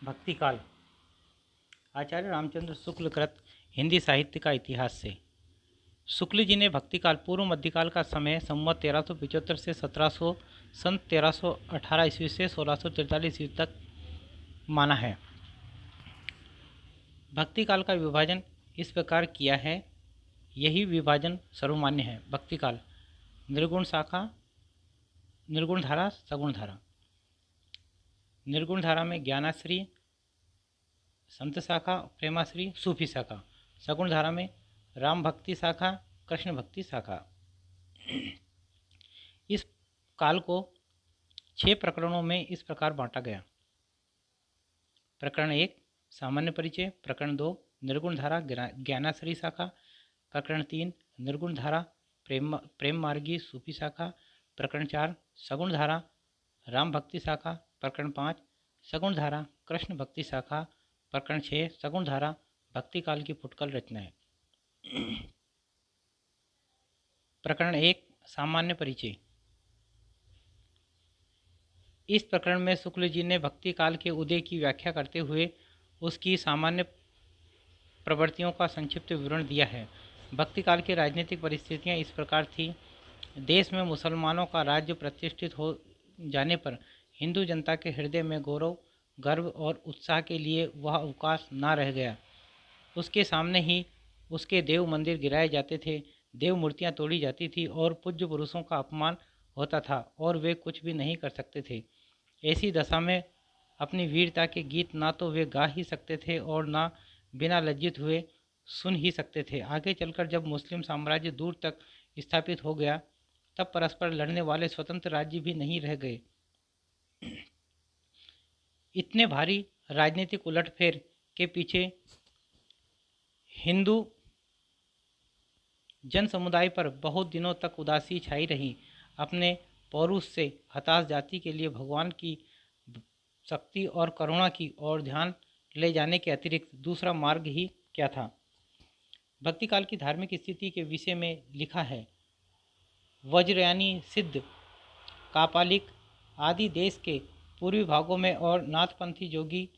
भक्तिकाल। आचार्य रामचंद्र शुक्ल कृत हिंदी साहित्य का इतिहास से। शुक्ल जी ने भक्तिकाल पूर्व मध्यकाल का समय संवत 1375 से 1700 सन 1318 ईस्वी से 1643 ईस्वी तक माना है। भक्तिकाल का विभाजन इस प्रकार किया है, यही विभाजन सर्वमान्य है। भक्तिकाल निर्गुण शाखा, निर्गुण धारा, सगुण धारा। निर्गुण धारा में ज्ञानाश्री, संत शाखा, प्रेमाश्री, सूफी शाखा। सगुण धारा में राम भक्ति शाखा, कृष्ण भक्ति शाखा। इस काल को 6 प्रकरणों में इस प्रकार बांटा गया। प्रकरण 1 सामान्य परिचय, प्रकरण 2 निर्गुण धारा ज्ञानाश्री शाखा, प्रकरण 3 निर्गुण धारा प्रेम मार्गी सूफी शाखा, प्रकरण 4 सगुण धारा राम भक्ति शाखा, प्रकरण 5 सगुण धारा कृष्ण भक्ति शाखा, प्रकरण 6 सगुण धारा भक्ति काल की फुटकल रचनाएं। प्रकरण 1 सामान्य परिचय। इस प्रकरण में शुक्ल जी ने भक्ति काल के उदय की व्याख्या करते हुए उसकी सामान्य प्रवृत्तियों का संक्षिप्त विवरण दिया है। भक्ति काल की राजनीतिक परिस्थितियां इस प्रकार थी। देश में मुसलमानों का राज्य प्रतिष्ठित हो जाने पर हिंदू जनता के हृदय में गौरव, गर्व और उत्साह के लिए वह अवकाश न रह गया। उसके सामने ही उसके देव मंदिर गिराए जाते थे, देव मूर्तियां तोड़ी जाती थी और पूज्य पुरुषों का अपमान होता था और वे कुछ भी नहीं कर सकते थे। ऐसी दशा में अपनी वीरता के गीत ना तो वे गा ही सकते थे और ना बिना लज्जित हुए सुन ही सकते थे। आगे चलकर जब मुस्लिम साम्राज्य दूर तक स्थापित हो गया, तब परस्पर लड़ने वाले स्वतंत्र राज्य भी नहीं रह गए। इतने भारी राजनीतिक उलटफेर के पीछे हिंदू जन समुदाय पर बहुत दिनों तक उदासी छाई रही। अपने पौरुष से हताश जाति के लिए भगवान की शक्ति और करुणा की ओर ध्यान ले जाने के अतिरिक्त दूसरा मार्ग ही क्या था। भक्तिकाल की धार्मिक स्थिति के विषय में लिखा है, वज्रयानी, सिद्ध, कापालिक आदि देश के पूर्वी भागों में और नाथपंथी जोगी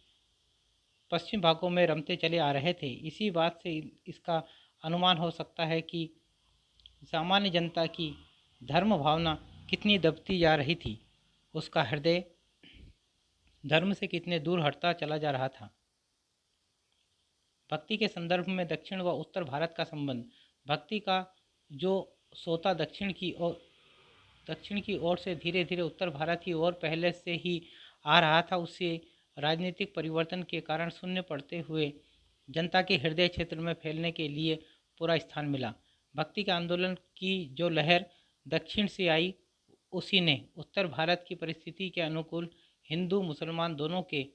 पश्चिम भागों में रमते चले आ रहे थे। इसी बात से इसका अनुमान हो सकता है कि सामान्य जनता की धर्म भावना कितनी दबती जा रही थी, उसका हृदय धर्म से कितने दूर हटता चला जा रहा था। भक्ति के संदर्भ में दक्षिण व उत्तर भारत का संबंध। भक्ति का जो सोता दक्षिण की ओर से धीरे धीरे उत्तर भारत की ओर पहले से ही आ रहा था, उससे राजनीतिक परिवर्तन के कारण शून्य पड़ते हुए जनता के हृदय क्षेत्र में फैलने के लिए पूरा स्थान मिला। भक्ति के आंदोलन की जो लहर दक्षिण से आई, उसी ने उत्तर भारत की परिस्थिति के अनुकूल हिंदू मुसलमान दोनों के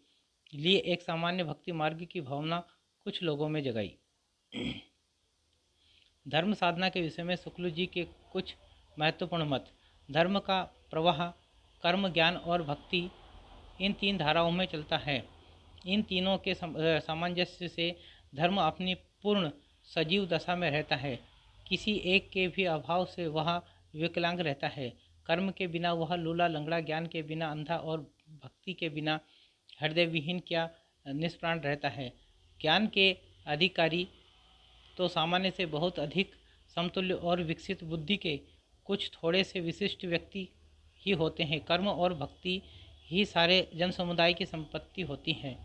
लिए एक सामान्य भक्ति मार्ग की भावना कुछ लोगों में जगाई। धर्म साधना के विषय में शुक्ल जी के कुछ महत्वपूर्ण मत। धर्म का प्रवाह कर्म, ज्ञान और भक्ति इन 3 धाराओं में चलता है। इन तीनों के सामंजस्य से धर्म अपनी पूर्ण सजीव दशा में रहता है। किसी एक के भी अभाव से वह विकलांग रहता है। कर्म के बिना वह लूला लंगड़ा, ज्ञान के बिना अंधा और भक्ति के बिना हृदय विहीन क्या निष्प्राण रहता है। ज्ञान के अधिकारी तो सामान्य से बहुत अधिक समतुल्य और विकसित बुद्धि के कुछ थोड़े से विशिष्ट व्यक्ति ही होते हैं। कर्म और भक्ति ही सारे जन समुदाय की संपत्ति होती हैं।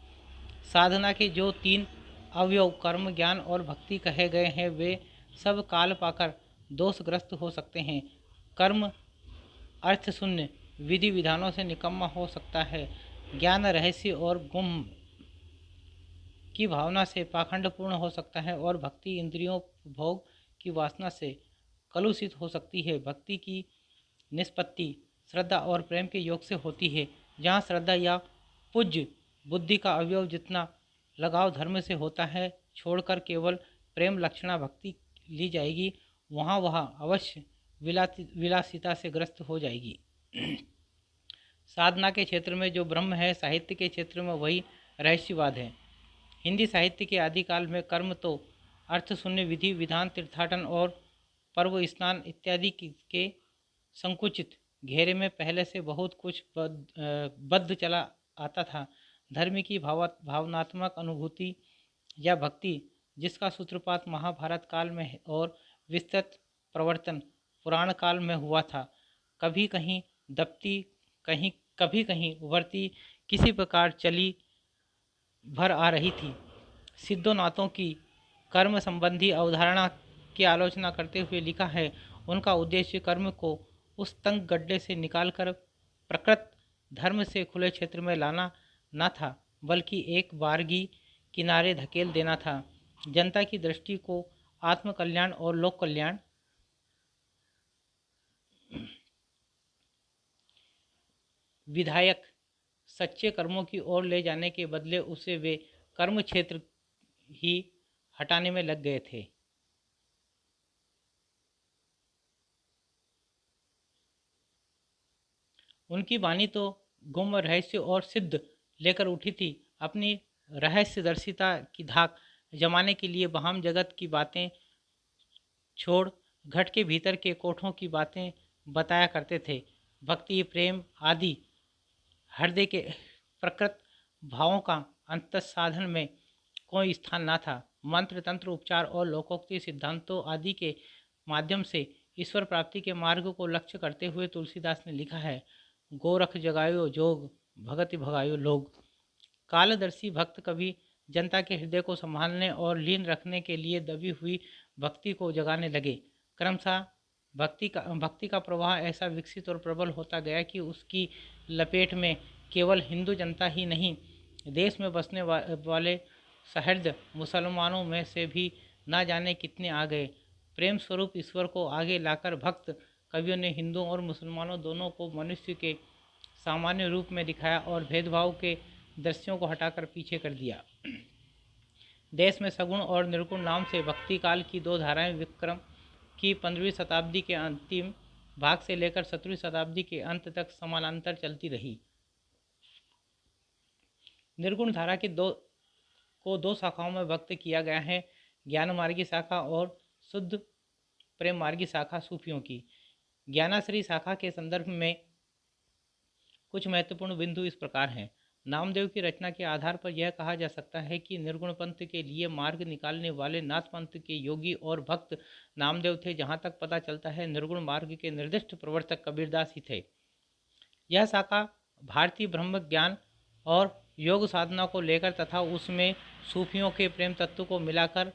साधना के जो 3 अवयव कर्म, ज्ञान और भक्ति कहे गए हैं, वे सब काल पाकर दोषग्रस्त हो सकते हैं। कर्म अर्थ शून्य विधि विधानों से निकम्मा हो सकता है। ज्ञान रहस्य और गुम की भावना से पाखंडपूर्ण हो सकता है और भक्ति इंद्रियों भोग की वासना से कलुषित हो सकती है। भक्ति की निष्पत्ति श्रद्धा और प्रेम के योग से होती है। जहाँ श्रद्धा या पूज्य बुद्धि का अवयव जितना लगाव धर्म से होता है, छोड़कर केवल प्रेम लक्षणा भक्ति ली जाएगी, वहाँ वह अवश्य विलासिता से ग्रस्त हो जाएगी। साधना के क्षेत्र में जो ब्रह्म है, साहित्य के क्षेत्र में वही रहस्यवाद है। हिंदी साहित्य के आदिकाल में कर्म तो अर्थ शून्य विधि विधान, तीर्थाटन और पर्व स्नान इत्यादि के संकुचित घेरे में पहले से बहुत कुछ बद्ध चला आता था। धर्म की भावनात्मक अनुभूति या भक्ति, जिसका सूत्रपात महाभारत काल में है और विस्तृत प्रवर्तन पुराण काल में हुआ था, कभी कहीं दबती, कभी कहीं उभरती, किसी प्रकार चली भर आ रही थी। सिद्धोनाथों की कर्म संबंधी अवधारणा की आलोचना करते हुए लिखा है, उनका उद्देश्य कर्म को उस तंग गड्ढे से निकालकर प्रकृत धर्म से खुले क्षेत्र में लाना न था, बल्कि एक बारगी किनारे धकेल देना था। जनता की दृष्टि को आत्मकल्याण और लोक कल्याण विधायक सच्चे कर्मों की ओर ले जाने के बदले उसे वे कर्म क्षेत्र ही हटाने में लग गए थे। उनकी वाणी तो गुम रहस्य और सिद्ध लेकर उठी थी। अपनी रहस्यदर्शिता की धाक जमाने के लिए बहाम जगत की बातें छोड़ घट के भीतर के कोठों की बातें बताया करते थे। भक्ति, प्रेम आदि हृदय के प्रकृत भावों का अंत साधन में कोई स्थान न था। मंत्र, तंत्र, उपचार और लोकोक्ति सिद्धांतों आदि के माध्यम से ईश्वर प्राप्ति के मार्ग को लक्ष्य करते हुए तुलसीदास ने लिखा है, गोरख जगायो जोग भगति भगायो लोग। कालदर्शी भक्त कवि जनता के हृदय को संभालने और लीन रखने के लिए दबी हुई भक्ति को जगाने लगे। क्रमशः भक्ति का प्रवाह ऐसा विकसित और प्रबल होता गया कि उसकी लपेट में केवल हिंदू जनता ही नहीं, देश में बसने वाले सहृदय मुसलमानों में से भी न जाने कितने आ गए। प्रेम स्वरूप ईश्वर को आगे लाकर भक्त कवियों ने हिंदुओं और मुसलमानों दोनों को मनुष्य के सामान्य रूप में दिखाया और भेदभाव के दृश्यों को हटाकर पीछे कर दिया। देश में सगुण और निर्गुण नाम से भक्ति काल की दो धाराएं विक्रम की 15वीं शताब्दी के अंतिम भाग से लेकर 17वीं शताब्दी के अंत तक समानांतर चलती रही। निर्गुण धारा की दो शाखाओं में व्यक्त किया गया है, ज्ञान मार्गी शाखा और शुद्ध प्रेम मार्गी शाखा सूफियों की। ज्ञानाश्री शाखा के संदर्भ में कुछ महत्वपूर्ण बिंदु इस प्रकार हैं। नामदेव की रचना के आधार पर यह कहा जा सकता है कि निर्गुण पंथ के लिए मार्ग निकालने वाले नाथ पंथ के योगी और भक्त नामदेव थे। जहाँ तक पता चलता है, निर्गुण मार्ग के निर्दिष्ट प्रवर्तक कबीरदास ही थे। यह शाखा भारतीय ब्रह्म ज्ञान और योग साधना को लेकर तथा उसमें सूफियों के प्रेम तत्व को मिलाकर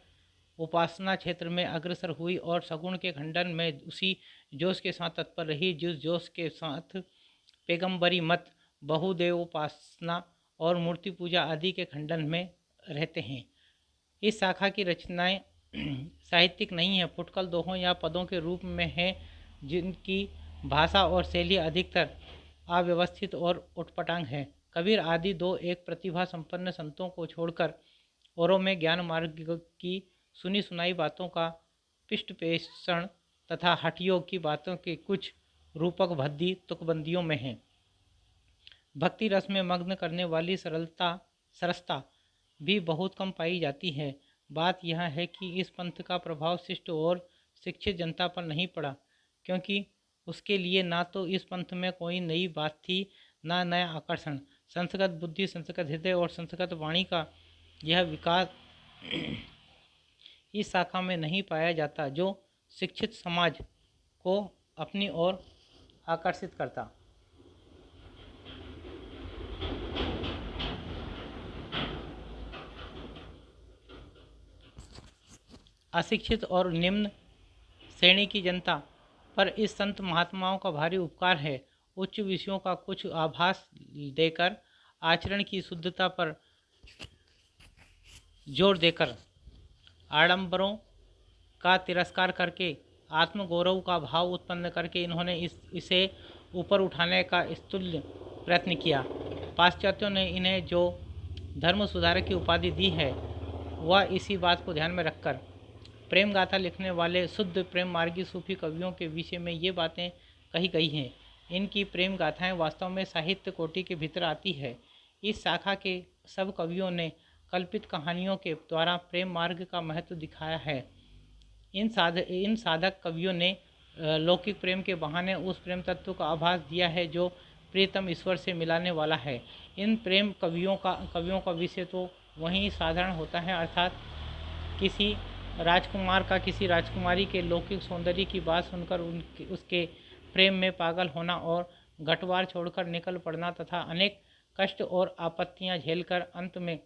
उपासना क्षेत्र में अग्रसर हुई और सगुण के खंडन में उसी जोश के साथ तत्पर रही जिस जोश के साथ पैगंबरी मत, बहुदेवोपासना और मूर्ति पूजा आदि के खंडन में रहते हैं। इस शाखा की रचनाएं साहित्यिक नहीं है, फुटकल दोहों या पदों के रूप में है, जिनकी भाषा और शैली अधिकतर अव्यवस्थित और उटपटांग है। कबीर आदि दो एक प्रतिभा संपन्न संतों को छोड़कर औरों में ज्ञान मार्ग की सुनी सुनाई बातों का पृष्ठपेषण तथा हठयोग की बातों के कुछ रूपक भद्दी तुकबंदियों में है। भक्ति रस में मग्न करने वाली सरसता भी बहुत कम पाई जाती है। बात यह है कि इस पंथ का प्रभाव शिष्ट और शिक्षित जनता पर नहीं पड़ा, क्योंकि उसके लिए ना तो इस पंथ में कोई नई बात थी, ना नया आकर्षण। संस्कृत बुद्धि, संस्कृत हृदय और संस्कृत वाणी का यह विकास इस शाखा में नहीं पाया जाता, जो शिक्षित समाज को अपनी ओर आकर्षित करता। अशिक्षित और निम्न श्रेणी की जनता पर इस संत महात्माओं का भारी उपकार है। उच्च विषयों का कुछ आभास देकर, आचरण की शुद्धता पर जोर देकर, आडंबरों का तिरस्कार करके, आत्मगौरव का भाव उत्पन्न करके इन्होंने इसे ऊपर उठाने का स्तुल्य प्रयत्न किया। पाश्चात्यों ने इन्हें जो धर्म सुधारक की उपाधि दी है, वह इसी बात को ध्यान में रखकर प्रेम गाथा लिखने वाले शुद्ध प्रेम मार्गी सूफी कवियों के विषय में ये बातें कही गई हैं। इनकी प्रेम गाथाएं वास्तव में साहित्य कोटि के भीतर आती है। इस शाखा के सब कवियों ने कल्पित कहानियों के द्वारा प्रेम मार्ग का महत्व दिखाया है। इन साधक कवियों ने लौकिक प्रेम के बहाने उस प्रेम तत्व का आभास दिया है जो प्रियतम ईश्वर से मिलाने वाला है। इन प्रेम कवियों का विषय तो वहीं साधारण होता है, अर्थात किसी राजकुमार का किसी राजकुमारी के लौकिक सौंदर्य की बात सुनकर उसके प्रेम में पागल होना और घटवार छोड़कर निकल पड़ना तथा अनेक कष्ट और आपत्तियां झेलकर अंत में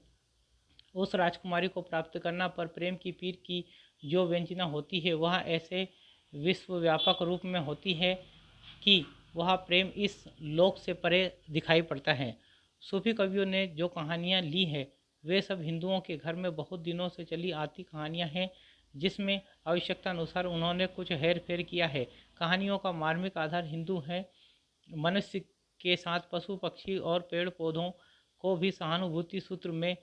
उस राजकुमारी को प्राप्त करना पर प्रेम की पीर की जो व्यंजना होती है वह ऐसे विश्वव्यापक रूप में होती है कि वह प्रेम इस लोक से परे दिखाई पड़ता है। सूफी कवियों ने जो कहानियाँ ली है वे सब हिंदुओं के घर में बहुत दिनों से चली आती कहानियाँ हैं, जिसमें आवश्यकता अनुसार उन्होंने कुछ हेर फेर किया है। कहानियों का मार्मिक आधार हिंदू है। मनुष्य के साथ पशु पक्षी और पेड़ पौधों को भी सहानुभूति सूत्र में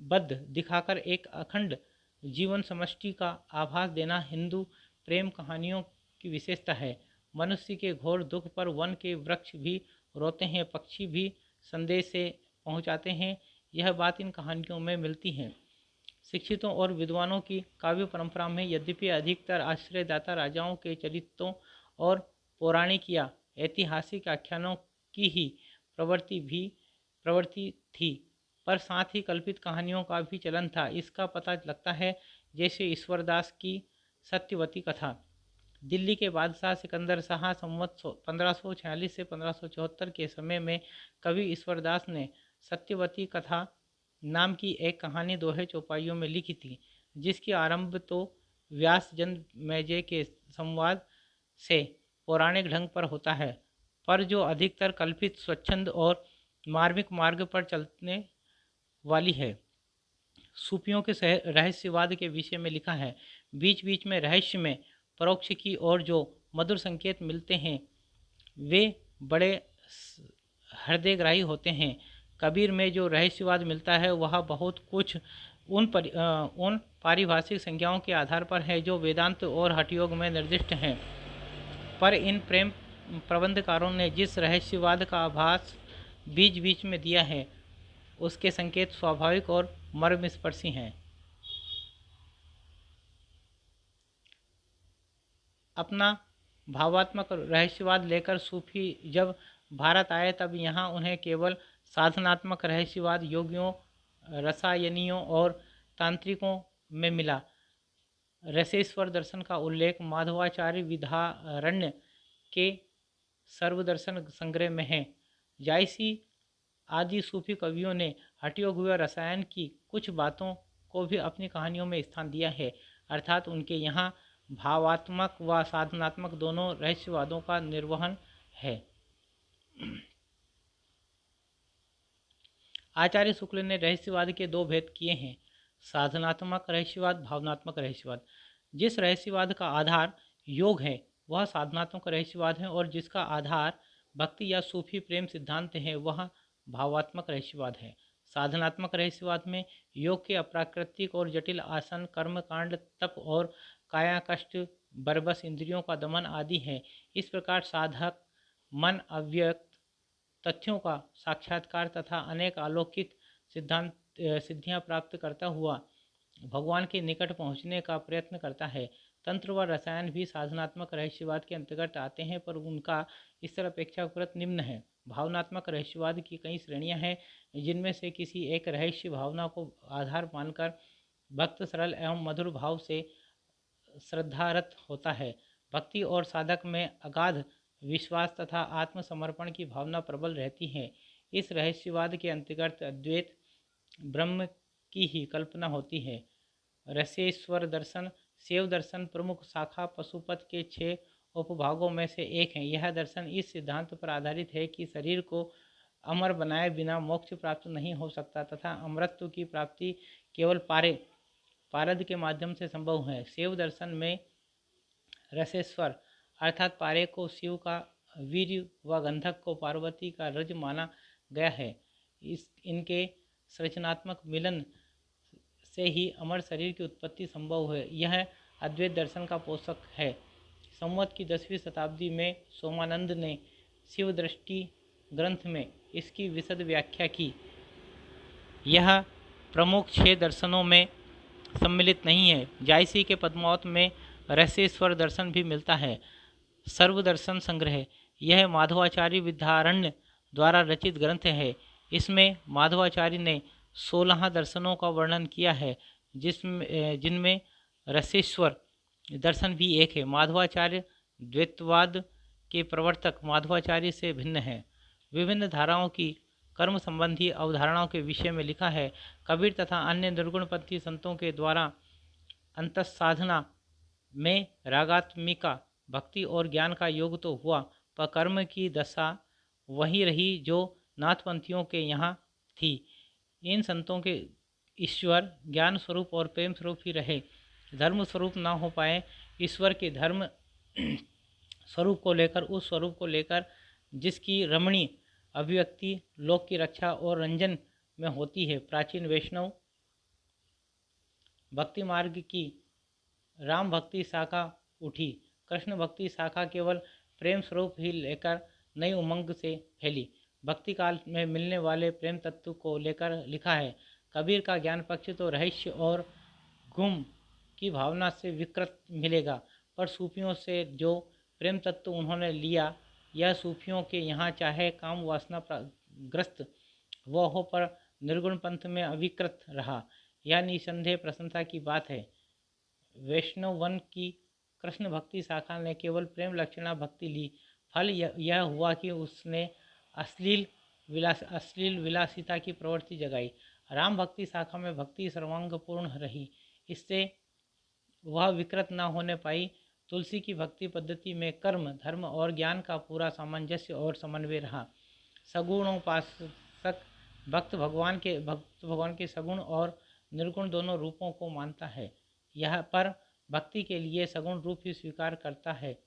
बद्ध दिखाकर एक अखंड जीवन समष्टि का आभास देना हिंदू प्रेम कहानियों की विशेषता है। मनुष्य के घोर दुख पर वन के वृक्ष भी रोते हैं, पक्षी भी संदेश से पहुंचाते हैं। यह बात इन कहानियों में मिलती है। शिक्षितों और विद्वानों की काव्य परंपरा में यद्यपि अधिकतर आश्रयदाता राजाओं के चरित्रों और पौराणिक या ऐतिहासिक आख्यानों की ही प्रवृत्ति थी, पर साथ ही कल्पित कहानियों का भी चलन था। इसका पता लगता है जैसे ईश्वरदास की सत्यवती कथा। दिल्ली के बादशाह सिकंदर शाह संवत 1546 से 1574 के समय में कवि ईश्वरदास ने सत्यवती कथा नाम की एक कहानी दोहे चौपाइयों में लिखी थी, जिसकी आरंभ तो व्यास जन्मेजय के संवाद से पौराणिक ढंग पर होता है, पर जो अधिकतर कल्पित, स्वच्छंद और मार्मिक मार्ग पर चलने वाली है। सूफियों के रहस्यवाद के विषय में लिखा है। बीच बीच में रहस्य में परोक्ष की ओर जो मधुर संकेत मिलते हैं वे बड़े हृदयग्राही होते हैं। कबीर में जो रहस्यवाद मिलता है वह बहुत कुछ उन पारिभाषिक संज्ञाओं के आधार पर है जो वेदांत और हठयोग में निर्दिष्ट हैं, पर इन प्रेम प्रबंधकारों ने जिस रहस्यवाद का आभास बीच बीच में दिया है उसके संकेत स्वाभाविक और मर्मस्पर्शी हैं। अपना भावात्मक रहस्यवाद लेकर सूफी जब भारत आए तब यहाँ उन्हें केवल साधनात्मक रहस्यवाद योगियों, रसायनियों और तांत्रिकों में मिला। रसेश्वर दर्शन का उल्लेख माधवाचार्य विद्यारण्य के सर्वदर्शन संग्रह में है। जायसी आदि सूफी कवियों ने हठयोग व रसायन की कुछ बातों को भी अपनी कहानियों में स्थान दिया है, अर्थात उनके यहाँ भावात्मक व साधनात्मक दोनों रहस्यवादों का निर्वहन है। आचार्य शुक्ल ने रहस्यवाद के दो भेद किए हैं, साधनात्मक रहस्यवाद, भावनात्मक रहस्यवाद। जिस रहस्यवाद का आधार योग है वह साधनात्मक रहस्यवाद है, और जिसका आधार भक्ति या सूफी प्रेम सिद्धांत है वह भावात्मक रहस्यवाद है। साधनात्मक रहस्यवाद में योग के अप्राकृतिक और जटिल आसन, कर्मकांड, तप और काया कष्ट, बरबस इंद्रियों का दमन आदि है। इस प्रकार साधक मन अव्यक्त तथ्यों का साक्षात्कार तथा अनेक अलौकिक सिद्धियां प्राप्त करता हुआ भगवान के निकट पहुंचने का प्रयत्न करता है। तंत्र व रसायन भी साधनात्मक रहस्यवाद के अंतर्गत आते हैं, पर उनका स्तर अपेक्षाकृत निम्न है। भावनात्मक रहस्यवाद की कई श्रेणियां हैं, जिनमें से किसी एक रहस्य भावना को आधार मानकर भक्त सरल एवं मधुर भाव से श्रद्धारत होता है। भक्ति और साधक में अगाध विश्वास तथा आत्मसमर्पण की भावना प्रबल रहती है। इस रहस्यवाद के अंतर्गत अद्वैत ब्रह्म की ही कल्पना होती है। रसेश्वर दर्शन, शैव दर्शन प्रमुख शाखा पशुपत के 6 उपभागों में से एक है। यह दर्शन इस सिद्धांत पर आधारित है कि शरीर को अमर बनाए बिना मोक्ष प्राप्त नहीं हो सकता तथा अमरत्व की प्राप्ति केवल पारद के माध्यम से संभव है। शैव दर्शन में रसेश्वर अर्थात पारे को शिव का वीर्य व गंधक को पार्वती का रज माना गया है। इनके संरचनात्मक मिलन से ही अमर शरीर की उत्पत्ति संभव है। यह अद्वैत दर्शन का पोषक है। संवत की 10वीं शताब्दी में सोमानंद ने शिव दृष्टि ग्रंथ में इसकी विशद व्याख्या की। यह प्रमुख 6 दर्शनों में सम्मिलित नहीं है। जायसी के पद्मावत में रहस्येश्वर दर्शन भी मिलता है। सर्वदर्शन संग्रह, यह माधवाचार्य विद्यारण्य द्वारा रचित ग्रंथ है। इसमें माधवाचार्य ने 16 दर्शनों का वर्णन किया है, जिनमें रसेश्वर दर्शन भी एक है। माधवाचार्य द्वैतवाद के प्रवर्तक माधवाचार्य से भिन्न है। विभिन्न धाराओं की कर्म संबंधी अवधारणाओं के विषय में लिखा है। कबीर तथा अन्य निर्गुणपंथी संतों के द्वारा अंतःसाधना में रागात्मिका भक्ति और ज्ञान का योग तो हुआ, पर कर्म की दशा वही रही जो नाथपंथियों के यहाँ थी। इन संतों के ईश्वर ज्ञान स्वरूप और प्रेम स्वरूप ही रहे, धर्म स्वरूप ना हो पाए। ईश्वर के धर्म स्वरूप को लेकर, उस स्वरूप को लेकर जिसकी रमणीय अभिव्यक्ति लोक की रक्षा और रंजन में होती है। प्राचीन वैष्णव भक्ति मार्ग की राम भक्ति शाखा उठी। कृष्ण भक्ति शाखा केवल प्रेम स्वरूप ही लेकर नई उमंग से फैली। भक्ति काल में मिलने वाले प्रेम तत्व को लेकर लिखा है। कबीर का ज्ञान पक्ष तो रहस्य और गुम की भावना से विकृत मिलेगा, पर सूफियों से जो प्रेम तत्व उन्होंने लिया, यह सूफियों के यहाँ चाहे काम वासना ग्रस्त वह हो, पर निर्गुण पंथ में अविकृत रहा। यह निसंदेह प्रशंसा की बात है। वैष्णव वन की कृष्ण भक्ति शाखा ने केवल प्रेम लक्षणा भक्ति ली। फल यह हुआ कि उसने अश्लील विलासिता की प्रवृत्ति जगाई। राम भक्ति शाखा में भक्ति सर्वांगपूर्ण रही, इससे वह विकृत न होने पाई। तुलसी की भक्ति पद्धति में कर्म, धर्म और ज्ञान का पूरा सामंजस्य और समन्वय रहा। सगुणोपासक भक्त भगवान के सगुण और निर्गुण दोनों रूपों को मानता है। यह पर भक्ति के लिए सगुण रूप ही स्वीकार करता है,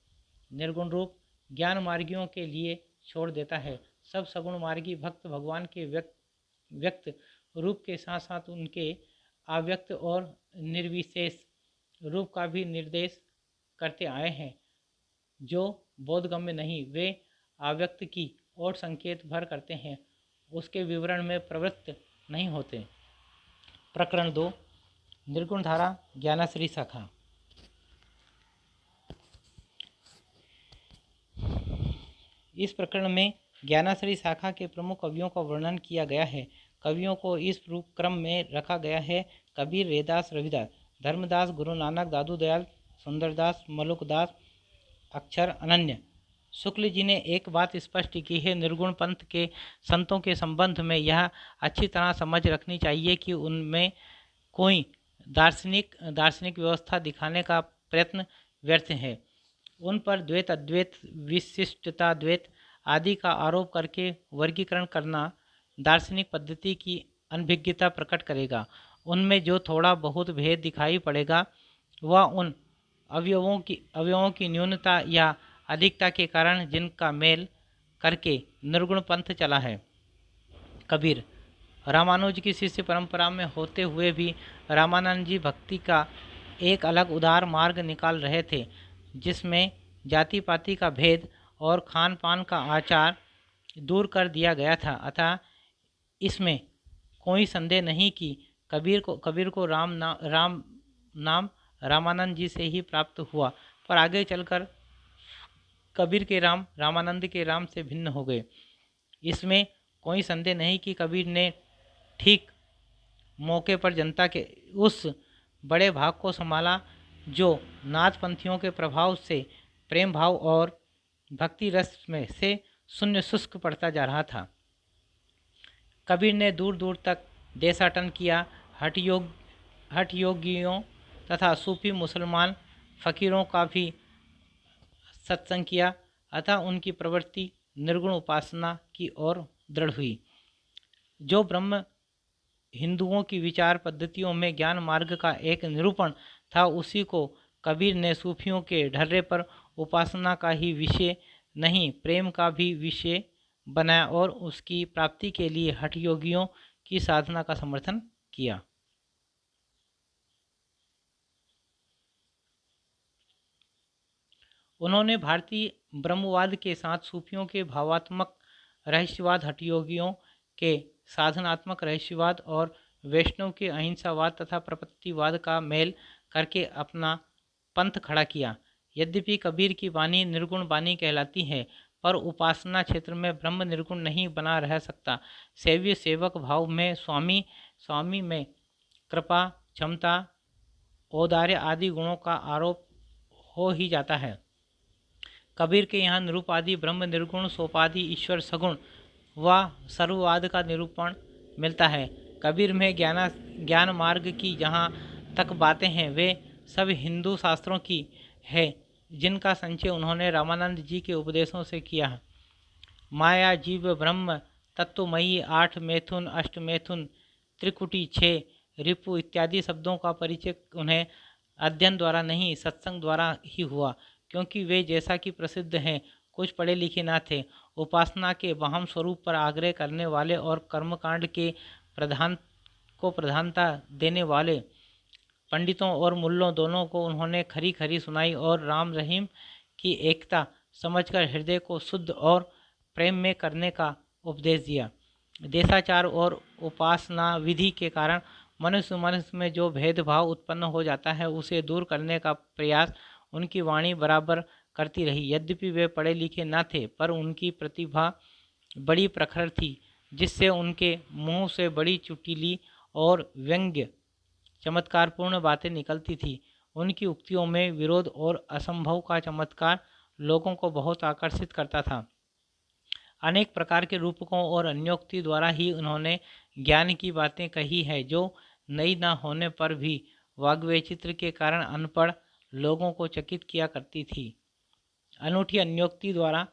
निर्गुण रूप ज्ञान मार्गियों के लिए छोड़ देता है। सब सगुण मार्गी भक्त भगवान के व्यक्त रूप के साथ साथ उनके अव्यक्त और निर्विशेष रूप का भी निर्देश करते आए हैं। जो बोधगम्य नहीं, वे अव्यक्त की और संकेत भर करते हैं, उसके विवरण में प्रवृत्त नहीं होते। प्रकरण 2 निर्गुण धारा ज्ञानाश्री शाखा। इस प्रकरण में ज्ञानाश्री शाखा के प्रमुख कवियों का वर्णन किया गया है। कवियों को इस क्रम में रखा गया है: कबीर, रैदास, रविदास, धर्मदास, गुरु नानक, दादू दयाल, सुंदरदास, मलुकदास, अक्षर, अनन्य। शुक्ल जी ने एक बात स्पष्ट की है: निर्गुण पंथ के संतों के संबंध में यह अच्छी तरह समझ रखनी चाहिए कि उनमें कोई दार्शनिक व्यवस्था दिखाने का प्रयत्न व्यर्थ है। उन पर द्वैत, अद्वैत, विशिष्टता द्वैत आदि का आरोप करके वर्गीकरण करना दार्शनिक पद्धति की अनभिज्ञता प्रकट करेगा। उनमें जो थोड़ा बहुत भेद दिखाई पड़ेगा वह उन अवयवों की न्यूनता या अधिकता के कारण जिनका मेल करके निर्गुण पंथ चला है। कबीर रामानुज की शिष्य परंपरा में होते हुए भी रामानंद जी भक्ति का एक अलग उदार मार्ग निकाल रहे थे, जिसमें जाति पाति का भेद और खान पान का आचार दूर कर दिया गया था। अतः इसमें कोई संदेह नहीं कि कबीर को राम नाम रामानंद जी से ही प्राप्त हुआ, पर आगे चलकर कबीर के राम रामानंद के राम से भिन्न हो गए। इसमें कोई संदेह नहीं कि कबीर ने ठीक मौके पर जनता के उस बड़े भाग को संभाला जो नाथपंथियों के प्रभाव से प्रेम भाव और भक्ति रस में से शून्य शुष्क पड़ता जा रहा था। कबीर ने दूर दूर तक देशाटन किया। हठ योगियों तथा सूफी मुसलमान फकीरों का भी सत्संग किया, अतः उनकी प्रवृत्ति निर्गुण उपासना की ओर दृढ़ हुई। जो ब्रह्म हिंदुओं की विचार पद्धतियों में ज्ञान मार्ग का एक निरूपण था, उसी को कबीर ने सूफियों के ढर्रे पर उपासना का ही विषय नहीं, प्रेम का भी विषय बनाया और उसकी प्राप्ति के लिए हठ योगियों की साधना का समर्थन किया। उन्होंने भारतीय ब्रह्मवाद के साथ सूफियों के भावात्मक रहस्यवाद, हठ योगियों के साधनात्मक रहस्यवाद और वैष्णव के अहिंसावाद तथा प्रपत्तिवाद का मेल करके अपना पंथ खड़ा किया। यद्यपि कबीर की वाणी निर्गुण वाणी कहलाती है, पर उपासना क्षेत्र में ब्रह्म निर्गुण नहीं बना रह सकता। सेव्य सेवक भाव में स्वामी में कृपा, क्षमता, औदार्य आदि गुणों का आरोप हो ही जाता है। कबीर के यहाँ निरूपादि ब्रह्म निर्गुण, सोपादि ईश्वर सगुण व सर्ववाद का निरूपण मिलता है। कबीर में ज्ञान मार्ग की जहाँ तक बातें हैं वे सब हिंदू शास्त्रों की है, जिनका संचय उन्होंने रामानंद जी के उपदेशों से किया है। माया, जीव, ब्रह्म, तत्वमयी, 8 मैथुन, अष्ट मैथुन, त्रिकुटी, 6 रिपु इत्यादि शब्दों का परिचय उन्हें अध्ययन द्वारा नहीं सत्संग द्वारा ही हुआ, क्योंकि वे जैसा कि प्रसिद्ध हैं कुछ पढ़े लिखे न थे। उपासना के वाहम स्वरूप पर आग्रह करने वाले और कर्मकांड के प्रधानता देने वाले पंडितों और मुल्लों दोनों को उन्होंने खरी खरी सुनाई और राम रहीम की एकता समझकर हृदय को शुद्ध और प्रेम में करने का उपदेश दिया। देशाचार और उपासना विधि के कारण मनुष्य में जो भेदभाव उत्पन्न हो जाता है उसे दूर करने का प्रयास उनकी वाणी बराबर करती रही। यद्यपि वे पढ़े लिखे न थे, पर उनकी प्रतिभा बड़ी प्रखर थी, जिससे उनके मुंह से बड़ी चुटीली और व्यंग्य चमत्कारपूर्ण बातें निकलती थी। उनकी उक्तियों में विरोध और असंभव का चमत्कार लोगों को बहुत आकर्षित करता था। अनेक प्रकार के रूपकों और अन्योक्ति द्वारा ही उन्होंने ज्ञान की बातें कही है, जो नई न होने पर भी वाग्वैचित्र के कारण अनपढ़ लोगों को चकित किया करती थी। अनूठी अन्योक्ति द्वारा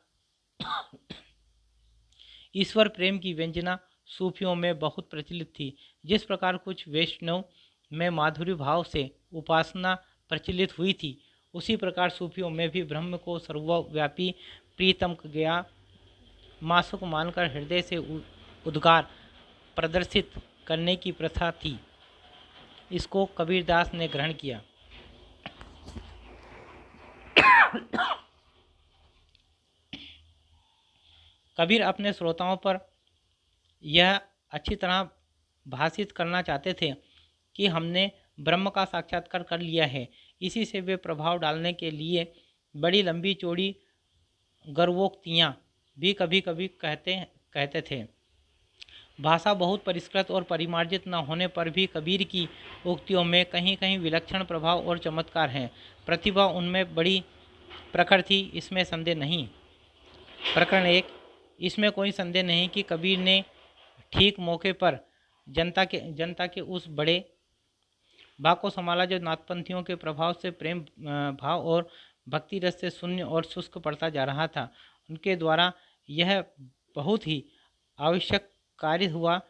ईश्वर प्रेम की व्यंजना सूफियों में बहुत प्रचलित थी। जिस प्रकार कुछ वैष्णव में माधुर्य भाव से उपासना प्रचलित हुई थी, उसी प्रकार सूफियों में भी ब्रह्म को सर्वव्यापी प्रीतम गया मासुक मानकर हृदय से उद्गार प्रदर्शित करने की प्रथा थी। इसको कबीरदास ने ग्रहण किया। कबीर अपने श्रोताओं पर यह अच्छी तरह भाषित करना चाहते थे कि हमने ब्रह्म का साक्षात्कार कर लिया है। इसी से वे प्रभाव डालने के लिए बड़ी लंबी चौड़ी गर्वोक्तियाँ भी कभी कभी कहते थे। भाषा बहुत परिष्कृत और परिमार्जित न होने पर भी कबीर की उक्तियों में कहीं कहीं विलक्षण प्रभाव और चमत्कार हैं। प्रतिभा उनमें बड़ी प्रखर थी, इसमें संदेह नहीं। प्रकरण 1। इसमें कोई संदेह नहीं कि कबीर ने ठीक मौके पर जनता के उस बड़े भाग को संभाला जो नाथपंथियों के प्रभाव से प्रेम भाव और भक्ति रस से शून्य और शुष्क पड़ता जा रहा था। उनके द्वारा यह बहुत ही आवश्यक कार्य हुआ।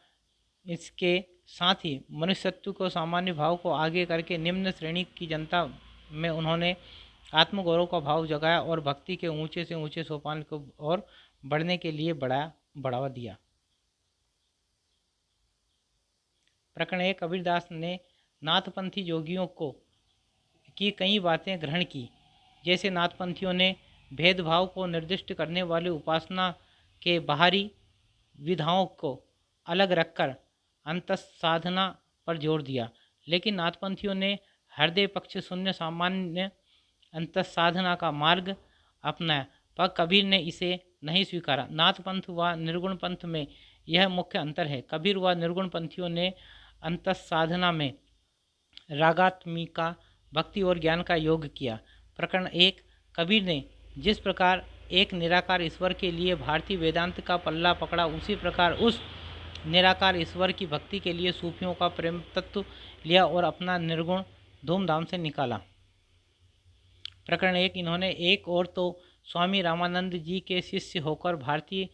इसके साथ ही मनुष्यत्व को सामान्य भाव को आगे करके निम्न श्रेणी की जनता में उन्होंने आत्मगौरव का भाव जगाया और भक्ति के ऊंचे से ऊंचे सोपान को और बढ़ने के लिए बढ़ावा दिया। प्रकरण 1। कबीरदास ने नाथपंथी योगियों की कई बातें ग्रहण की। जैसे नाथपंथियों ने भेदभाव को निर्दिष्ट करने वाले उपासना के बाहरी विधाओं को अलग रखकर अंतःसाधना पर जोर दिया, लेकिन नाथपंथियों ने हृदय पक्ष शून्य सामान्य अंतःसाधना का मार्ग अपनाया, पर कबीर ने इसे नहीं स्वीकारा। नाथपंथ व निर्गुण पंथ में यह मुख्य अंतर है। कबीर व निर्गुण पंथियों ने अंतःसाधना में रागात्मिका भक्ति और ज्ञान का योग किया। प्रकरण 1। कबीर ने जिस प्रकार एक निराकार ईश्वर के लिए भारतीय वेदांत का पल्ला पकड़ा, उसी प्रकार उस निराकार ईश्वर की भक्ति के लिए सूफियों का प्रेम तत्व लिया और अपना निर्गुण धूमधाम से निकाला। प्रकरण 1। इन्होंने एक और तो स्वामी रामानंद जी के शिष्य होकर भारतीय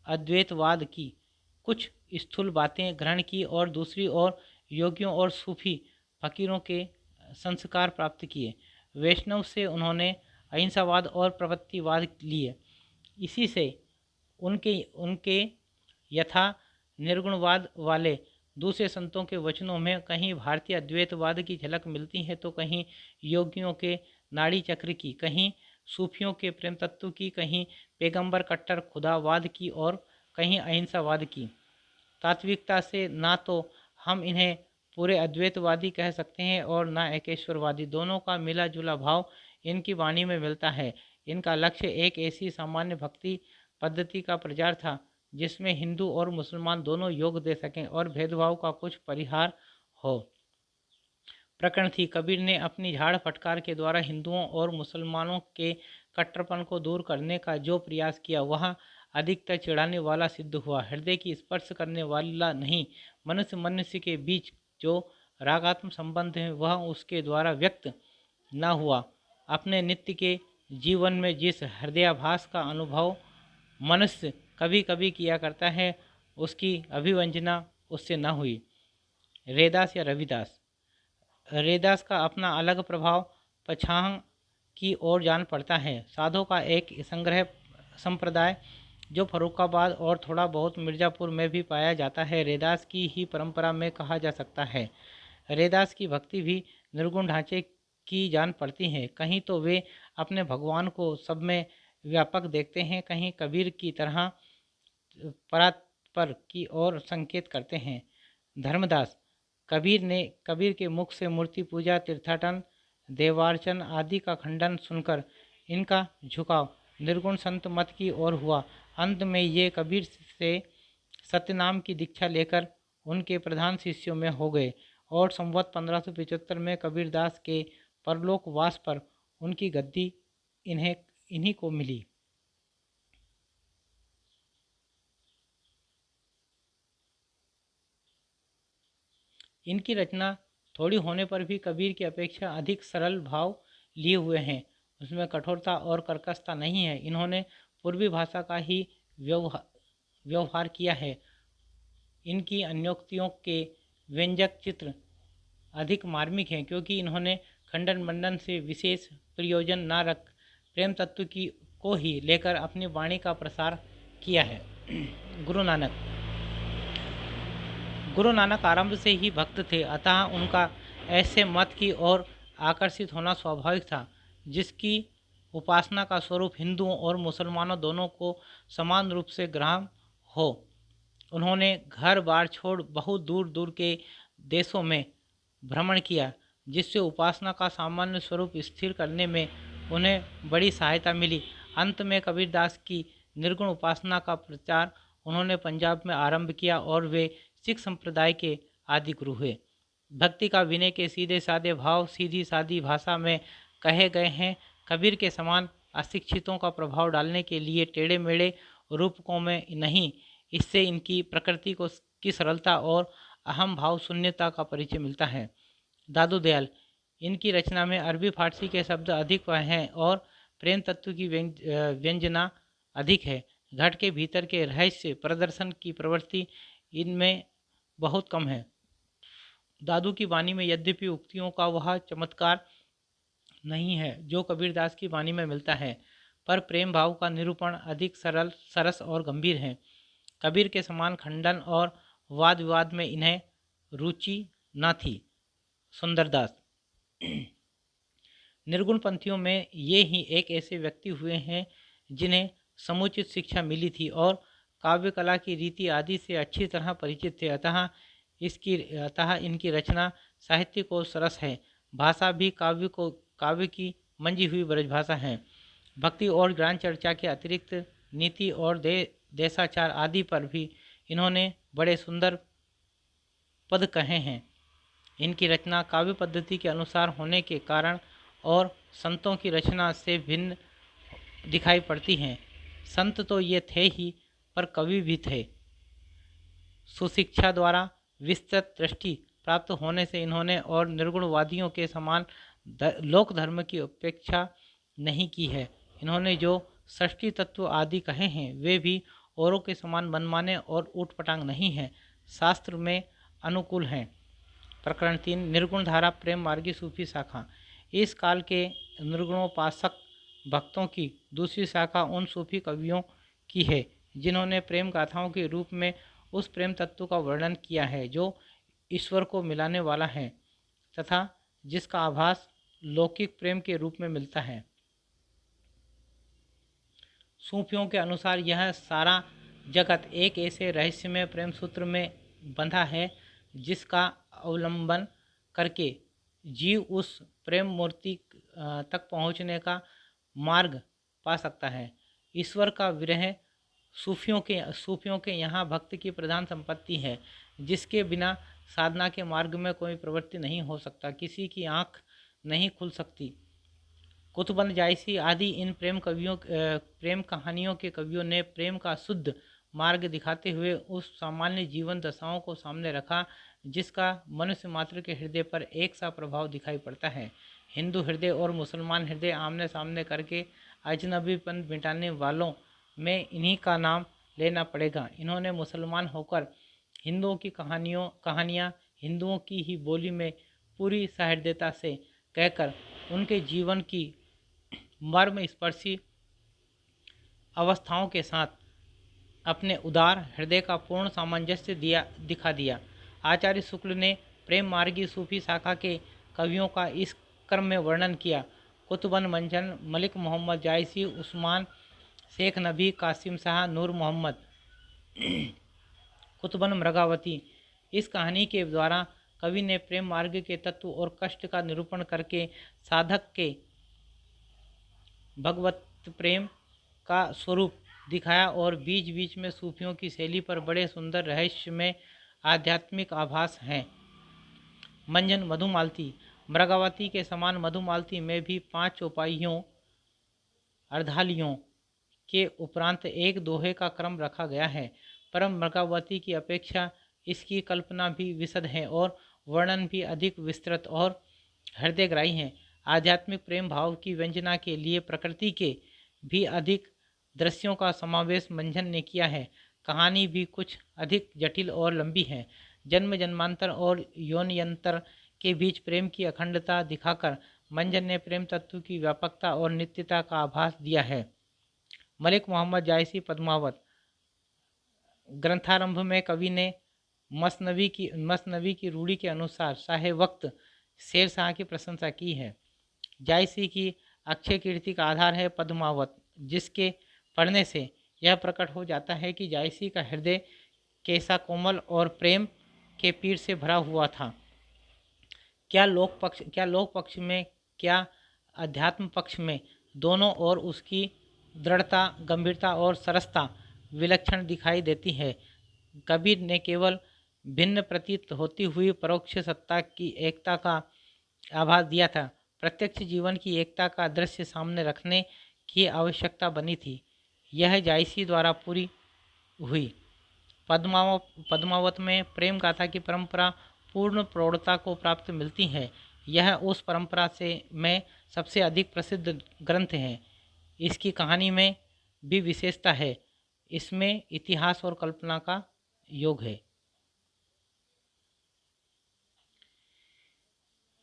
अद्वैतवाद की कुछ स्थूल बातें ग्रहण की और दूसरी ओर योगियों और सूफी फकीरों के संस्कार प्राप्त किए। वैष्णव से उन्होंने अहिंसावाद और प्रवृत्तिवाद लिए। इसी से उनके यथा निर्गुणवाद वाले दूसरे संतों के वचनों में कहीं भारतीय अद्वैतवाद की झलक मिलती है, तो कहीं योगियों के नाड़ी चक्र की, कहीं सूफियों के प्रेम तत्व की, कहीं पैगंबर कट्टर खुदावाद की और कहीं अहिंसावाद की। तात्विकता से ना तो हम इन्हें पूरे अद्वैतवादी कह सकते हैं और ना एकेश्वरवादी। दोनों का मिला जुला भाव इनकी वाणी में मिलता है। इनका लक्ष्य एक ऐसी सामान्य भक्ति पद्धति का प्रचार था जिसमें हिंदू और मुसलमान दोनों योग दे सकें और भेदभाव का कुछ परिहार हो। प्रकरण थी। कबीर ने अपनी झाड़ फटकार के द्वारा हिंदुओं और मुसलमानों के कट्टरपन को दूर करने का जो प्रयास किया वह अधिकतर चिढ़ाने वाला सिद्ध हुआ, हृदय की स्पर्श करने वाला नहीं। मनुष्य मनुष्य के बीच जो रागात्मक संबंध है वह उसके द्वारा व्यक्त न हुआ। अपने नित्य के जीवन में जिस हृदयाभास का अनुभव मनुष्य कभी कभी किया करता है उसकी अभिव्यंजना उससे न हुई। रैदास या रविदास। रैदास का अपना अलग प्रभाव पछाह की ओर जान पड़ता है। साधु का एक संग्रह संप्रदाय जो फर्रुखाबाद और थोड़ा बहुत मिर्ज़ापुर में भी पाया जाता है रैदास की ही परंपरा में कहा जा सकता है। रैदास की भक्ति भी निर्गुण ढांचे की जान पड़ती है। कहीं तो वे अपने भगवान को सब में व्यापक देखते हैं, कहीं कबीर की तरह परात्पर की ओर संकेत करते हैं। धर्मदास। कबीर के मुख से मूर्ति पूजा, तीर्थाटन, देवार्चन आदि का खंडन सुनकर इनका झुकाव निर्गुण संत मत की ओर हुआ। अंत में ये कबीर से सत्यनाम की दीक्षा लेकर उनके प्रधान शिष्यों में हो गए और संवत 1575 में कबीरदास के परलोकवास पर उनकी गद्दी इन्हीं को मिली। इनकी रचना थोड़ी होने पर भी कबीर की अपेक्षा अधिक सरल भाव लिए हुए हैं। उसमें कठोरता और कर्कशता नहीं है। इन्होंने पूर्वी भाषा का ही व्यवहार किया है। इनकी अन्योक्तियों के व्यंजक चित्र अधिक मार्मिक हैं क्योंकि इन्होंने खंडन मंडन से विशेष प्रयोजन न रख प्रेम तत्व को ही लेकर अपनी वाणी का प्रसार किया है। गुरु नानक आरंभ से ही भक्त थे, अतः उनका ऐसे मत की ओर आकर्षित होना स्वाभाविक था जिसकी उपासना का स्वरूप हिंदुओं और मुसलमानों दोनों को समान रूप से ग्रहण हो। उन्होंने घर बार छोड़ बहुत दूर दूर के देशों में भ्रमण किया जिससे उपासना का सामान्य स्वरूप स्थिर करने में उन्हें बड़ी सहायता मिली। अंत में कबीरदास की निर्गुण उपासना का प्रचार उन्होंने पंजाब में आरंभ किया और वे सिख संप्रदाय के आदि गुरु हुए। भक्ति का विनय के सीधे साधे भाव सीधी सादी भाषा में कहे गए हैं। कबीर के समान अशिक्षितों का प्रभाव डालने के लिए टेढ़े मेढ़े रूपकों में नहीं, इससे इनकी प्रकृति की सरलता और अहम भाव शून्यता का परिचय मिलता है। दादू दयाल। इनकी रचना में अरबी फारसी के शब्द अधिक हैं और प्रेम तत्व की व्यंजना अधिक है। घट के भीतर के रहस्य प्रदर्शन की प्रवृत्ति इनमें बहुत कम है। दादू की वाणी में यद्यपि उक्तियों का वह चमत्कार नहीं है जो कबीरदास की वाणी में मिलता है, पर प्रेम भाव का निरूपण अधिक सरल, सरस और गंभीर है। कबीर के समान खंडन और वाद विवाद में इन्हें रुचि न थी। सुंदरदास। निर्गुण पंथियों में ये ही एक ऐसे व्यक्ति हुए हैं जिन्हें समुचित शिक्षा मिली थी और काव्य कला की रीति आदि से अच्छी तरह परिचित थे, अतः इनकी रचना साहित्य को सरस है। भाषा भी काव्य की मंजी हुई ब्रजभाषा है। भक्ति और ज्ञान चर्चा के अतिरिक्त नीति और देशाचार आदि पर भी इन्होंने बड़े सुंदर पद कहे हैं। इनकी रचना काव्य पद्धति के अनुसार होने के कारण और संतों की रचना से भिन्न दिखाई पड़ती हैं। संत तो ये थे ही, पर कवि भी थे। सुशिक्षा द्वारा विस्तृत दृष्टि प्राप्त होने से इन्होंने और निर्गुणवादियों के समान लोक धर्म की उपेक्षा नहीं की है। इन्होंने जो षष्ठी तत्व आदि कहे हैं वे भी औरों के समान मनमाने और ऊटपटांग नहीं हैं, शास्त्र में अनुकूल हैं। प्रकरण 3। निर्गुण धारा प्रेम मार्गी सूफी शाखा। इस काल के निर्गुणोपासक भक्तों की दूसरी शाखा उन सूफी कवियों की है जिन्होंने प्रेम गाथाओं के रूप में उस प्रेम तत्व का वर्णन किया है जो ईश्वर को मिलाने वाला है तथा जिसका आभास लौकिक प्रेम के रूप में मिलता है। सूफियों के अनुसार यह सारा जगत एक ऐसे रहस्यमय प्रेम सूत्र में बंधा है जिसका अवलंबन करके जीव उस प्रेम मूर्ति तक पहुँचने का मार्ग पा सकता है। ईश्वर का विरह सूफियों के यहाँ भक्त की प्रधान संपत्ति है, जिसके बिना साधना के मार्ग में कोई प्रवृत्ति नहीं हो सकता, किसी की आँख नहीं खुल सकती। कुतुबन जायसी आदि इन प्रेम कहानियों के कवियों ने प्रेम का शुद्ध मार्ग दिखाते हुए उस सामान्य जीवन दशाओं को सामने रखा जिसका मनुष्य मात्र के हृदय पर एक सा प्रभाव दिखाई पड़ता है। हिंदू हृदय और मुसलमान हृदय आमने सामने करके अजनबीपन मिटाने वालों में इन्हीं का नाम लेना पड़ेगा। इन्होंने मुसलमान होकर हिंदुओं की कहानियाँ हिंदुओं की ही बोली में पूरी सहृदयता से कहकर उनके जीवन की मर्म स्पर्शी अवस्थाओं के साथ अपने उदार हृदय का पूर्ण सामंजस्य दिखा दिया। आचार्य शुक्ल ने प्रेम मार्गी सूफी शाखा के कवियों का इस क्रम में वर्णन किया। कुतुबन मंजन, मलिक मोहम्मद जायसी, उस्मान शेख नबी, कासिम शाह, नूर मोहम्मद, कुतुबन मृगावती। इस कहानी के द्वारा कवि ने प्रेम मार्ग के तत्व और कष्ट का निरूपण करके साधक के भगवत प्रेम का स्वरूप दिखाया और बीच बीच में सूफियों की शैली पर बड़े सुंदर रहस्य में आध्यात्मिक आभास हैं। मंजन मधुमालती। मृगावती के समान मधुमालती में भी 5 चौपाइयों अर्धालियों के उपरांत एक दोहे का क्रम रखा गया है। परम मृगावती की अपेक्षा इसकी कल्पना भी विशद है और वर्णन भी अधिक विस्तृत और हृदयग्राही है। आध्यात्मिक प्रेम भाव की व्यंजना के लिए प्रकृति के भी अधिक दृश्यों का समावेश मंजन ने किया है। कहानी भी कुछ अधिक जटिल और लंबी है। जन्म जन्मांतर और योन्यंतर के बीच प्रेम की अखंडता दिखाकर मंजन ने प्रेम तत्व की व्यापकता और नित्यता का आभास दिया है। मलिक मोहम्मद जायसी पद्मावत। ग्रंथारंभ में कवि ने मसनवी की रूढ़ी के अनुसार शाहे वक्त शेर शाह की प्रशंसा की है। जायसी की अक्षय कीर्ति का आधार है पद्मावत, जिसके पढ़ने से यह प्रकट हो जाता है कि जायसी का हृदय कैसा कोमल और प्रेम के पीर से भरा हुआ था। क्या लोक पक्ष में क्या अध्यात्म पक्ष में दोनों ओर उसकी दृढ़ता, गंभीरता और सरसता विलक्षण दिखाई देती है। कबीर ने केवल भिन्न प्रतीत होती हुई परोक्ष सत्ता की एकता का आभास दिया था। प्रत्यक्ष जीवन की एकता का दृश्य सामने रखने की आवश्यकता बनी थी। यह जायसी द्वारा पूरी हुई। पद्मावत में प्रेम गाथा की परंपरा पूर्ण प्रौढ़ता को प्राप्त मिलती है। यह उस परंपरा से में सबसे अधिक प्रसिद्ध ग्रंथ है। इसकी कहानी में भी विशेषता है, इसमें इतिहास और कल्पना का योग है।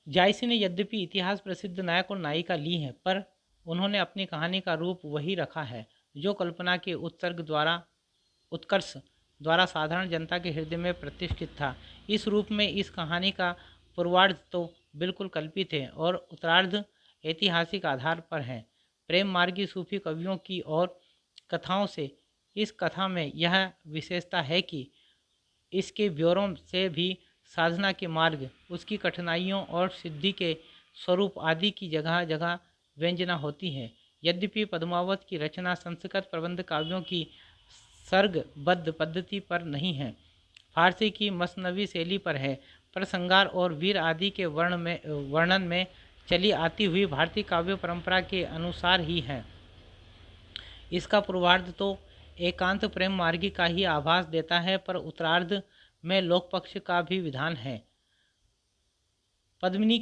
जायसी ने यद्यपि इतिहास प्रसिद्ध नायक और नायिका ली है, पर उन्होंने अपनी कहानी का रूप वही रखा है जो कल्पना के उत्कर्ष द्वारा साधारण जनता के हृदय में प्रतिष्ठित था। इस रूप में इस कहानी का पूर्वार्ध तो बिल्कुल कल्पित है और उत्तरार्ध ऐतिहासिक आधार पर है। प्रेम मार्गी सूफी कवियों की और कथाओं से इस कथा में यह विशेषता है कि इसके ब्यौरों से भी साधना के मार्ग, उसकी कठिनाइयों और सिद्धि के स्वरूप आदि की जगह जगह व्यंजना होती है। यद्यपि पद्मावत की रचना संस्कृत प्रबंध काव्यों की सर्गबद्ध पद्धति पर नहीं है, फारसी की मसनवी शैली पर है, पर श्रृंगार और वीर आदि के वर्णन में चली आती हुई भारतीय काव्य परंपरा के अनुसार ही है। इसका पूर्वार्ध तो एकांत प्रेम मार्गी का ही आभास देता है, पर उत्तरार्ध में लोक पक्ष का भी विधान है। पद्मिनी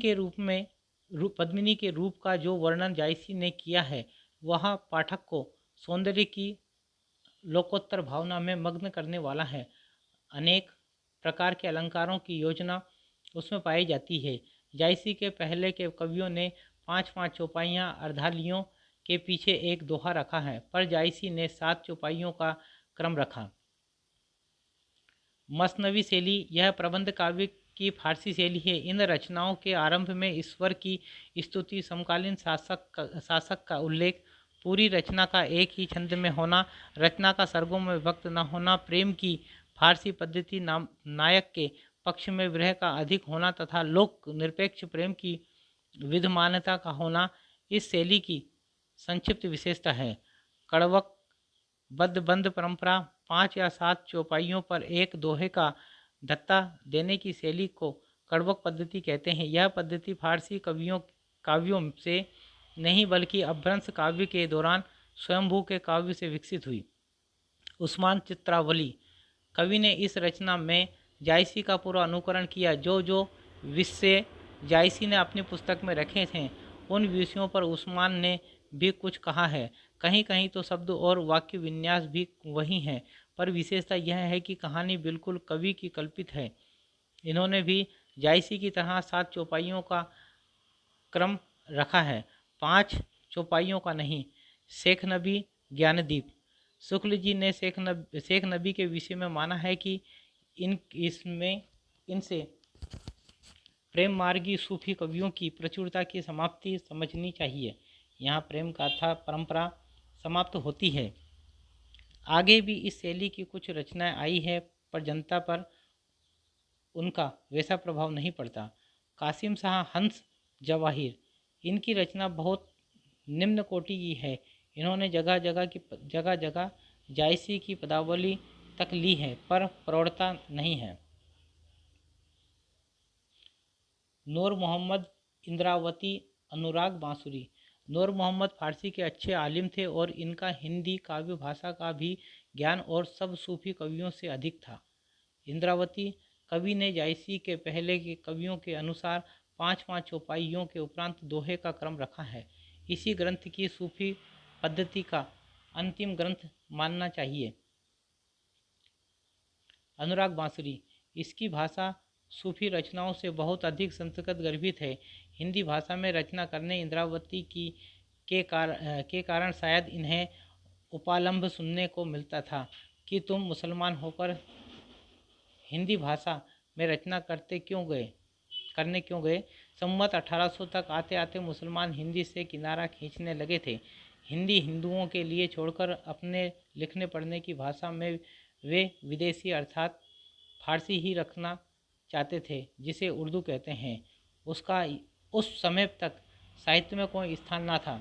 के रूप का जो वर्णन जायसी ने किया है, वह पाठक को सौंदर्य की लोकोत्तर भावना में मग्न करने वाला है। अनेक प्रकार के अलंकारों की योजना उसमें पाई जाती है। जायसी के पहले के कवियों ने 5-5 चौपाइयाँ अर्धालियों के पीछे एक दोहा रखा है, पर जायसी ने 7 चौपाइयों का क्रम रखा। मसनवी शैली यह प्रबंध काव्य की फारसी शैली है। इन रचनाओं के आरंभ में ईश्वर की स्तुति, समकालीन शासक का उल्लेख, पूरी रचना का एक ही छंद में होना, रचना का सर्गों में विभक्त न होना, प्रेम की फारसी पद्धति नायक के पक्ष में विरह का अधिक होना तथा लोक निरपेक्ष प्रेम की विद्यमानता का होना इस शैली की संक्षिप्त विशेषता है। कड़वक बद्ध परंपरा 5 या 7 चौपाइयों पर एक दोहे का धत्ता देने की शैली को कड़वक पद्धति कहते हैं। यह पद्धति फारसी काव्यों से नहीं बल्कि अपभ्रंश काव्य के दौरान स्वयंभू के काव्य से विकसित हुई। उस्मान चित्रावली कवि ने इस रचना में जायसी का पूरा अनुकरण किया। जो विषय जायसी ने अपनी पुस्तक में रखे थे उन विषयों पर उस्मान ने भी कुछ कहा है। कहीं कहीं तो शब्द और वाक्य विन्यास भी वही हैं, पर विशेषता यह है कि कहानी बिल्कुल कवि की कल्पित है। इन्होंने भी जायसी की तरह 7 चौपाइयों का क्रम रखा है, 5 चौपाइयों का नहीं। शेख नबी ज्ञानदीप शुक्ल जी ने शेख नबी के विषय में माना है कि इनसे प्रेम मार्गी सूफी कवियों की प्रचुरता की समाप्ति समझनी चाहिए। यहाँ प्रेम गाथा परंपरा समाप्त होती है। आगे भी इस शैली की कुछ रचनाएं आई है, पर जनता पर उनका वैसा प्रभाव नहीं पड़ता। कासिम शाह हंस जवाहिर इनकी रचना बहुत निम्न कोटि की है। इन्होंने जगह जगह जायसी की पदावली तक ली है, पर प्रौढ़ता नहीं है। नूर मोहम्मद इंद्रावती अनुराग बांसुरी नूर मोहम्मद फारसी के अच्छे आलिम थे और इनका हिंदी काव्य भाषा का भी ज्ञान और सब सूफी कवियों से अधिक था। इंद्रावती कवि ने जायसी के पहले के कवियों के अनुसार 5 चौपाइयों के उपरांत दोहे का क्रम रखा है। इसी ग्रंथ की सूफी पद्धति का अंतिम ग्रंथ मानना चाहिए। अनुराग बांसुरी इसकी भाषा सूफी रचनाओं से बहुत अधिक संस्कृत गर्भित है। हिंदी भाषा में रचना करने इंद्रावती के कारण शायद इन्हें उपालंभ सुनने को मिलता था कि तुम मुसलमान होकर हिंदी भाषा में रचना करने क्यों गए। संवत 1800 तक आते आते मुसलमान हिंदी से किनारा खींचने लगे थे। हिंदी हिंदुओं के लिए छोड़कर अपने लिखने पढ़ने की भाषा में वे विदेशी अर्थात फारसी ही रखना चाहते थे, जिसे उर्दू कहते हैं। उसका उस समय तक साहित्य में कोई स्थान न था।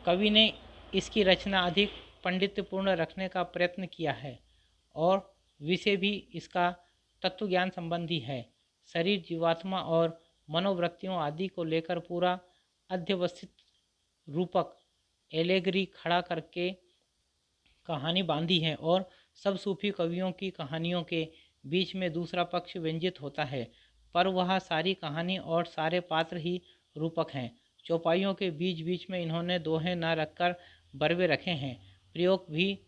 कवि ने इसकी रचना अधिक पांडित्यपूर्ण रखने का प्रयत्न किया है और विषय भी इसका तत्वज्ञान संबंधी है। शरीर, जीवात्मा और मनोवृत्तियों आदि को लेकर पूरा अध्यवस्थित रूपक एलेगरी खड़ा करके कहानी बांधी है और सब सूफी कवियों की कहानियों के बीच में दूसरा पक्ष व्यंजित होता है, पर वह सारी कहानी और सारे पात्र ही रूपक हैं। चौपाइयों के बीच बीच में इन्होंने दोहे न रखकर बरवे रखे हैं। प्रयोग भी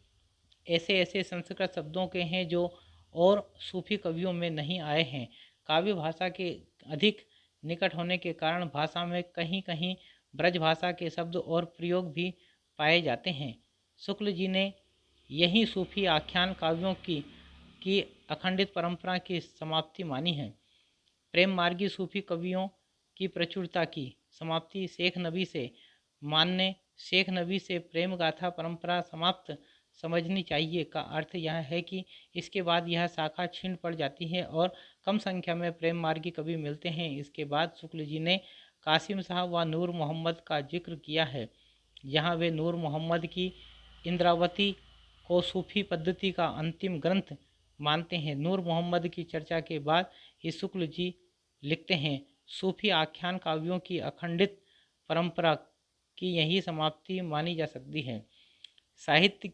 ऐसे संस्कृत शब्दों के हैं जो और सूफी कवियों में नहीं आए हैं। काव्य भाषा के अधिक निकट होने के कारण भाषा में कहीं कहीं ब्रज भाषा के शब्द और प्रयोग भी पाए जाते हैं। शुक्ल जी ने यही सूफी आख्यान काव्यों की अखंडित परंपरा की समाप्ति मानी है। प्रेम मार्गी सूफी कवियों की प्रचुरता की समाप्ति शेख नबी से प्रेम गाथा परंपरा समाप्त समझनी चाहिए का अर्थ यह है कि इसके बाद यह शाखा छीन पड़ जाती है और कम संख्या में प्रेम मार्गी कवि मिलते हैं। इसके बाद शुक्ल जी ने कासिम शाह व नूर मोहम्मद का जिक्र किया है। यहाँ वे नूर मोहम्मद की इंद्रावती को सूफी पद्धति का अंतिम ग्रंथ मानते हैं। नूर मोहम्मद की चर्चा के बाद ही शुक्ल जी लिखते हैं, सूफी आख्यान काव्यों की अखंडित परंपरा की यही समाप्ति मानी जा सकती है। साहित्य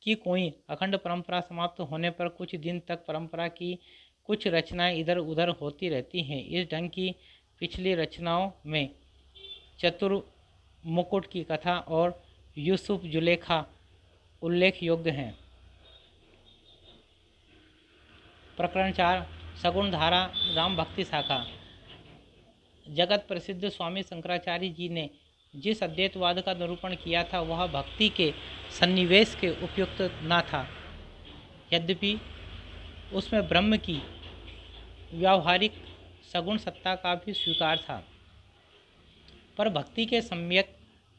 की कोई अखंड परंपरा समाप्त होने पर कुछ दिन तक परंपरा की कुछ रचनाएं इधर उधर होती रहती हैं। इस ढंग की पिछली रचनाओं में चतुर्मुकुट की कथा और यूसुफ जुलेखा उल्लेख योग्य हैं। प्रकरण 4 सगुण धारा राम भक्ति शाखा। जगत प्रसिद्ध स्वामी शंकराचार्य जी ने जिस अद्वैतवाद का निरूपण किया था वह भक्ति के सन्निवेश के उपयुक्त न था। यद्यपि उसमें ब्रह्म की व्यावहारिक सगुण सत्ता का भी स्वीकार था, पर भक्ति के सम्यक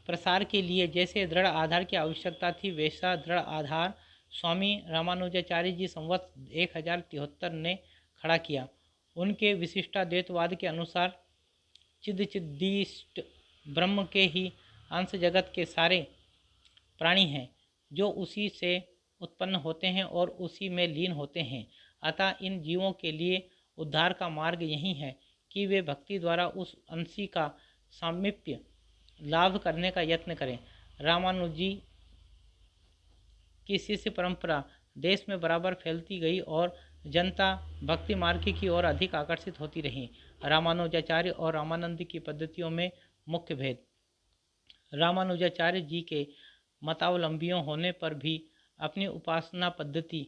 प्रसार के लिए जैसे दृढ़ आधार की आवश्यकता थी वैसा दृढ़ आधार स्वामी रामानुजाचार्य जी संवत 1073 ने खड़ा किया। उनके विशिष्टाद्वैतवाद के अनुसार चिद्दिष्ट ब्रह्म के ही अंश जगत के सारे प्राणी हैं जो उसी से उत्पन्न होते हैं और उसी में लीन होते हैं। अतः इन जीवों के लिए उद्धार का मार्ग यही है कि वे भक्ति द्वारा उस अंशी का सामीप्य लाभ करने का यत्न करें। रामानुजी की शिष्य परंपरा देश में बराबर फैलती गई और जनता भक्ति मार्ग की ओर अधिक आकर्षित होती रही। रामानुजाचार्य और रामानंद की पद्धतियों में मुख्य भेद। रामानुजाचार्य जी के मतावलंबियों होने पर भी अपनी उपासना पद्धति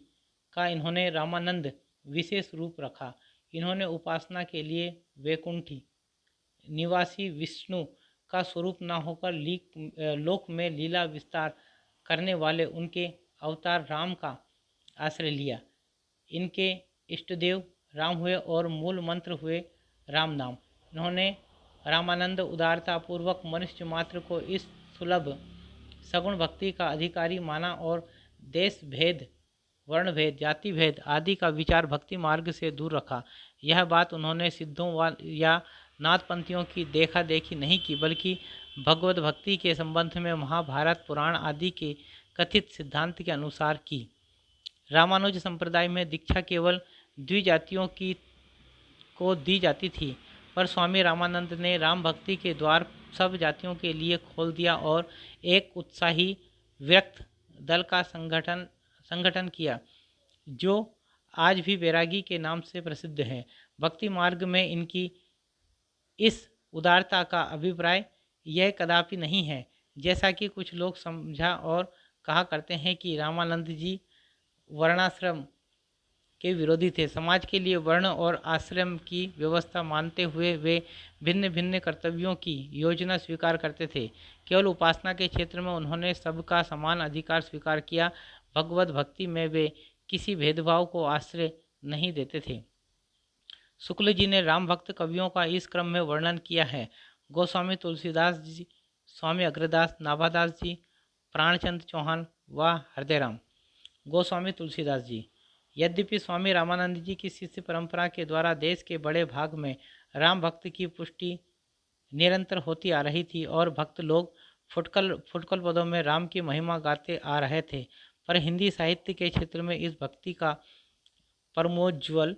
का इन्होंने रामानंद विशेष रूप रखा। इन्होंने उपासना के लिए वैकुंठी निवासी विष्णु का स्वरूप न होकर लोक में लीला विस्तार करने वाले उनके अवतार राम का आश्रय लिया। इनके इष्टदेव राम हुए और मूल मंत्र हुए राम नाम। इन्होंने रामानंद उदारतापूर्वक मनुष्य मात्र को इस सुलभ सगुण भक्ति का अधिकारी माना और देश भेद, वर्ण भेद, जाति भेद आदि का विचार भक्ति मार्ग से दूर रखा। यह बात उन्होंने सिद्धों या नाथपंथियों की देखा देखी नहीं की, बल्कि भगवत भक्ति के संबंध में महाभारत पुराण आदि के कथित सिद्धांत के अनुसार की। रामानुज संप्रदाय में दीक्षा केवल द्विजातियों को दी जाती थी, पर स्वामी रामानंद ने राम भक्ति के द्वार सब जातियों के लिए खोल दिया और एक उत्साही विरक्त दल का संगठन किया, जो आज भी वैरागी के नाम से प्रसिद्ध है। भक्ति मार्ग में इनकी इस उदारता का अभिप्राय यह कदापि नहीं है, जैसा कि कुछ लोग समझा और कहा करते हैं कि रामानंद जी वर्णाश्रम के विरोधी थे। समाज के लिए वर्ण और आश्रम की व्यवस्था मानते हुए वे भिन्न भिन्न कर्तव्यों की योजना स्वीकार करते थे। केवल उपासना के क्षेत्र में उन्होंने सबका समान अधिकार स्वीकार किया। भगवत भक्ति में वे किसी भेदभाव को आश्रय नहीं देते थे। शुक्ल जी ने राम भक्त कवियों का इस क्रम में वर्णन किया है। गोस्वामी तुलसीदास जी, स्वामी अग्रदास, नाभादास जी, प्राणचंद चौहान व हृदयराम। गोस्वामी तुलसीदास जी। यद्यपि स्वामी रामानंद जी की शिष्य परंपरा के द्वारा देश के बड़े भाग में राम भक्त की पुष्टि निरंतर होती आ रही थी और भक्त लोग फुटकल पदों में राम की महिमा गाते आ रहे थे, पर हिंदी साहित्य के क्षेत्र में इस भक्ति का परमोज्ज्वल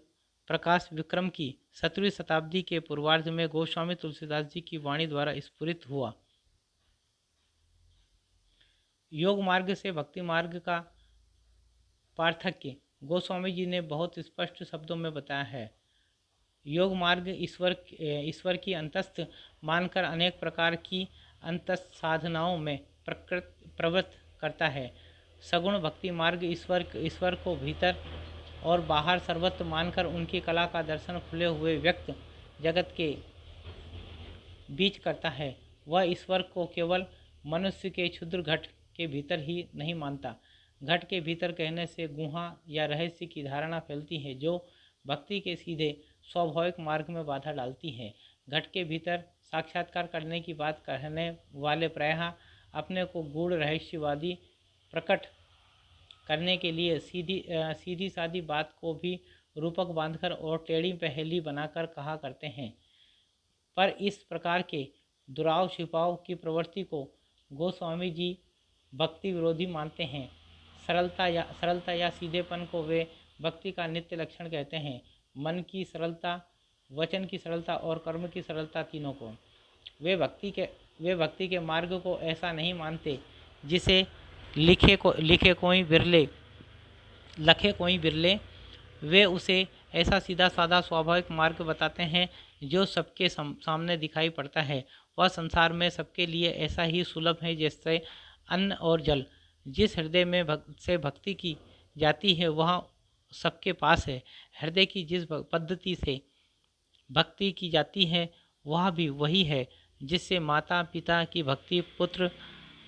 प्रकाश विक्रम की 17वीं शताब्दी के पूर्वार्ध में गोस्वामी तुलसीदास जी की वाणी द्वारा स्फुरित हुआ। योग मार्ग से भक्ति मार्ग का पार्थक्य गोस्वामी जी ने बहुत स्पष्ट शब्दों में बताया है। योग मार्ग ईश्वर की अंतस्थ मानकर अनेक प्रकार की अंतस्थ साधनाओं में प्रवृत्त करता है। सगुण भक्ति मार्ग ईश्वर को भीतर और बाहर सर्वत्र मानकर उनकी कला का दर्शन खुले हुए व्यक्त जगत के बीच करता है। वह ईश्वर को केवल मनुष्य के क्षुद्र घट के भीतर ही नहीं मानता। घट के भीतर कहने से गुहा या रहस्य की धारणा फैलती है, जो भक्ति के सीधे स्वाभाविक मार्ग में बाधा डालती है। घट के भीतर साक्षात्कार करने की बात कहने वाले प्रायः अपने को गूढ़ रहस्यवादी प्रकट करने के लिए सीधी सादी बात को भी रूपक बांधकर और टेढ़ी पहेली बनाकर कहा करते हैं। पर इस प्रकार के दुराव छिपाव की प्रवृत्ति को गोस्वामी जी भक्ति विरोधी मानते हैं। सरलता या सीधेपन को वे भक्ति का नित्य लक्षण कहते हैं। मन की सरलता, वचन की सरलता और कर्म की सरलता, तीनों को वे भक्ति के मार्ग को ऐसा नहीं मानते जिसे लखे कोई बिरले। वे उसे ऐसा सीधा साधा स्वाभाविक मार्ग बताते हैं जो सबके सामने दिखाई पड़ता है। वह संसार में सबके लिए ऐसा ही सुलभ है जैसे अन्न और जल। जिस हृदय में से भक्ति की जाती है वह सबके पास है। हृदय की जिस पद्धति से भक्ति की जाती है वह भी वही है जिससे माता पिता की भक्ति, पुत्र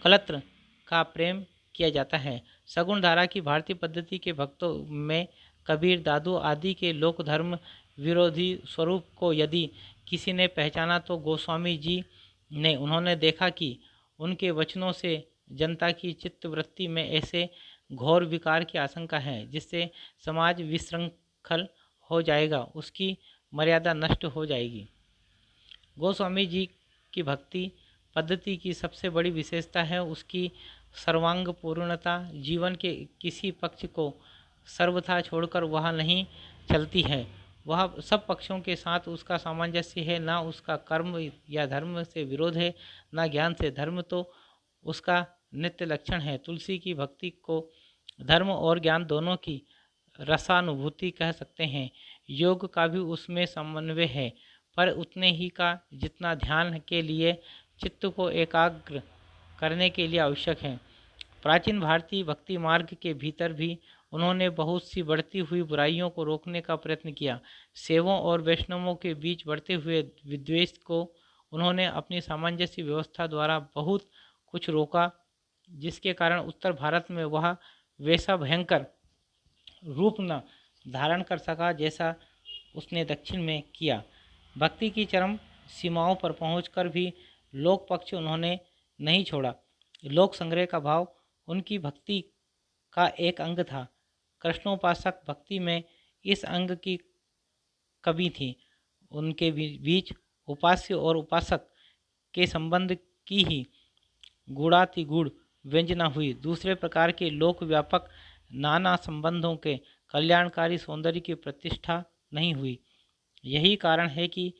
कलत्र का प्रेम किया जाता है। सगुण धारा की भारतीय पद्धति के भक्तों में कबीर, दादू आदि के लोक धर्म विरोधी स्वरूप को यदि किसी ने पहचाना तो गोस्वामी जी ने। उन्होंने देखा कि उनके वचनों से जनता की चित्तवृत्ति में ऐसे घोर विकार की आशंका है जिससे समाज विशृंखल हो जाएगा, उसकी मर्यादा नष्ट हो जाएगी। गोस्वामी जी की भक्ति पद्धति की सबसे बड़ी विशेषता है उसकी सर्वांग पूर्णता। जीवन के किसी पक्ष को सर्वथा छोड़कर वह नहीं चलती है। वह सब पक्षों के साथ उसका सामंजस्य है, ना उसका कर्म या धर्म से विरोध है, ना ज्ञान से धर्म तो उसका नित्य लक्षण है। तुलसी की भक्ति को धर्म और ज्ञान दोनों की रसानुभूति कह सकते हैं। योग का भी उसमें समन्वय है, पर उतने ही का जितना ध्यान के लिए चित्त को एकाग्र करने के लिए आवश्यक है। प्राचीन भारतीय भक्ति मार्ग के भीतर भी उन्होंने बहुत सी बढ़ती हुई बुराइयों को रोकने का प्रयत्न किया। शैवों और वैष्णवों के बीच बढ़ते हुए विद्वेष को उन्होंने अपनी सामंजस्य व्यवस्था द्वारा बहुत कुछ रोका, जिसके कारण उत्तर भारत में वह वैसा भयंकर रूप न धारण कर सका जैसा उसने दक्षिण में किया। भक्ति की चरम सीमाओं पर पहुंचकर भी लोक पक्ष उन्होंने नहीं छोड़ा। लोक संग्रह का भाव उनकी भक्ति का एक अंग था। कृष्णोपासक भक्ति में इस अंग की कमी थी। उनके बीच उपास्य और उपासक के संबंध की ही गूढ़ातिगूढ़ व्यंजना हुई। दूसरे प्रकार के लोक व्यापक नाना संबंधों के कल्याणकारी सौंदर्य की प्रतिष्ठा नहीं हुई। यही कारण है कि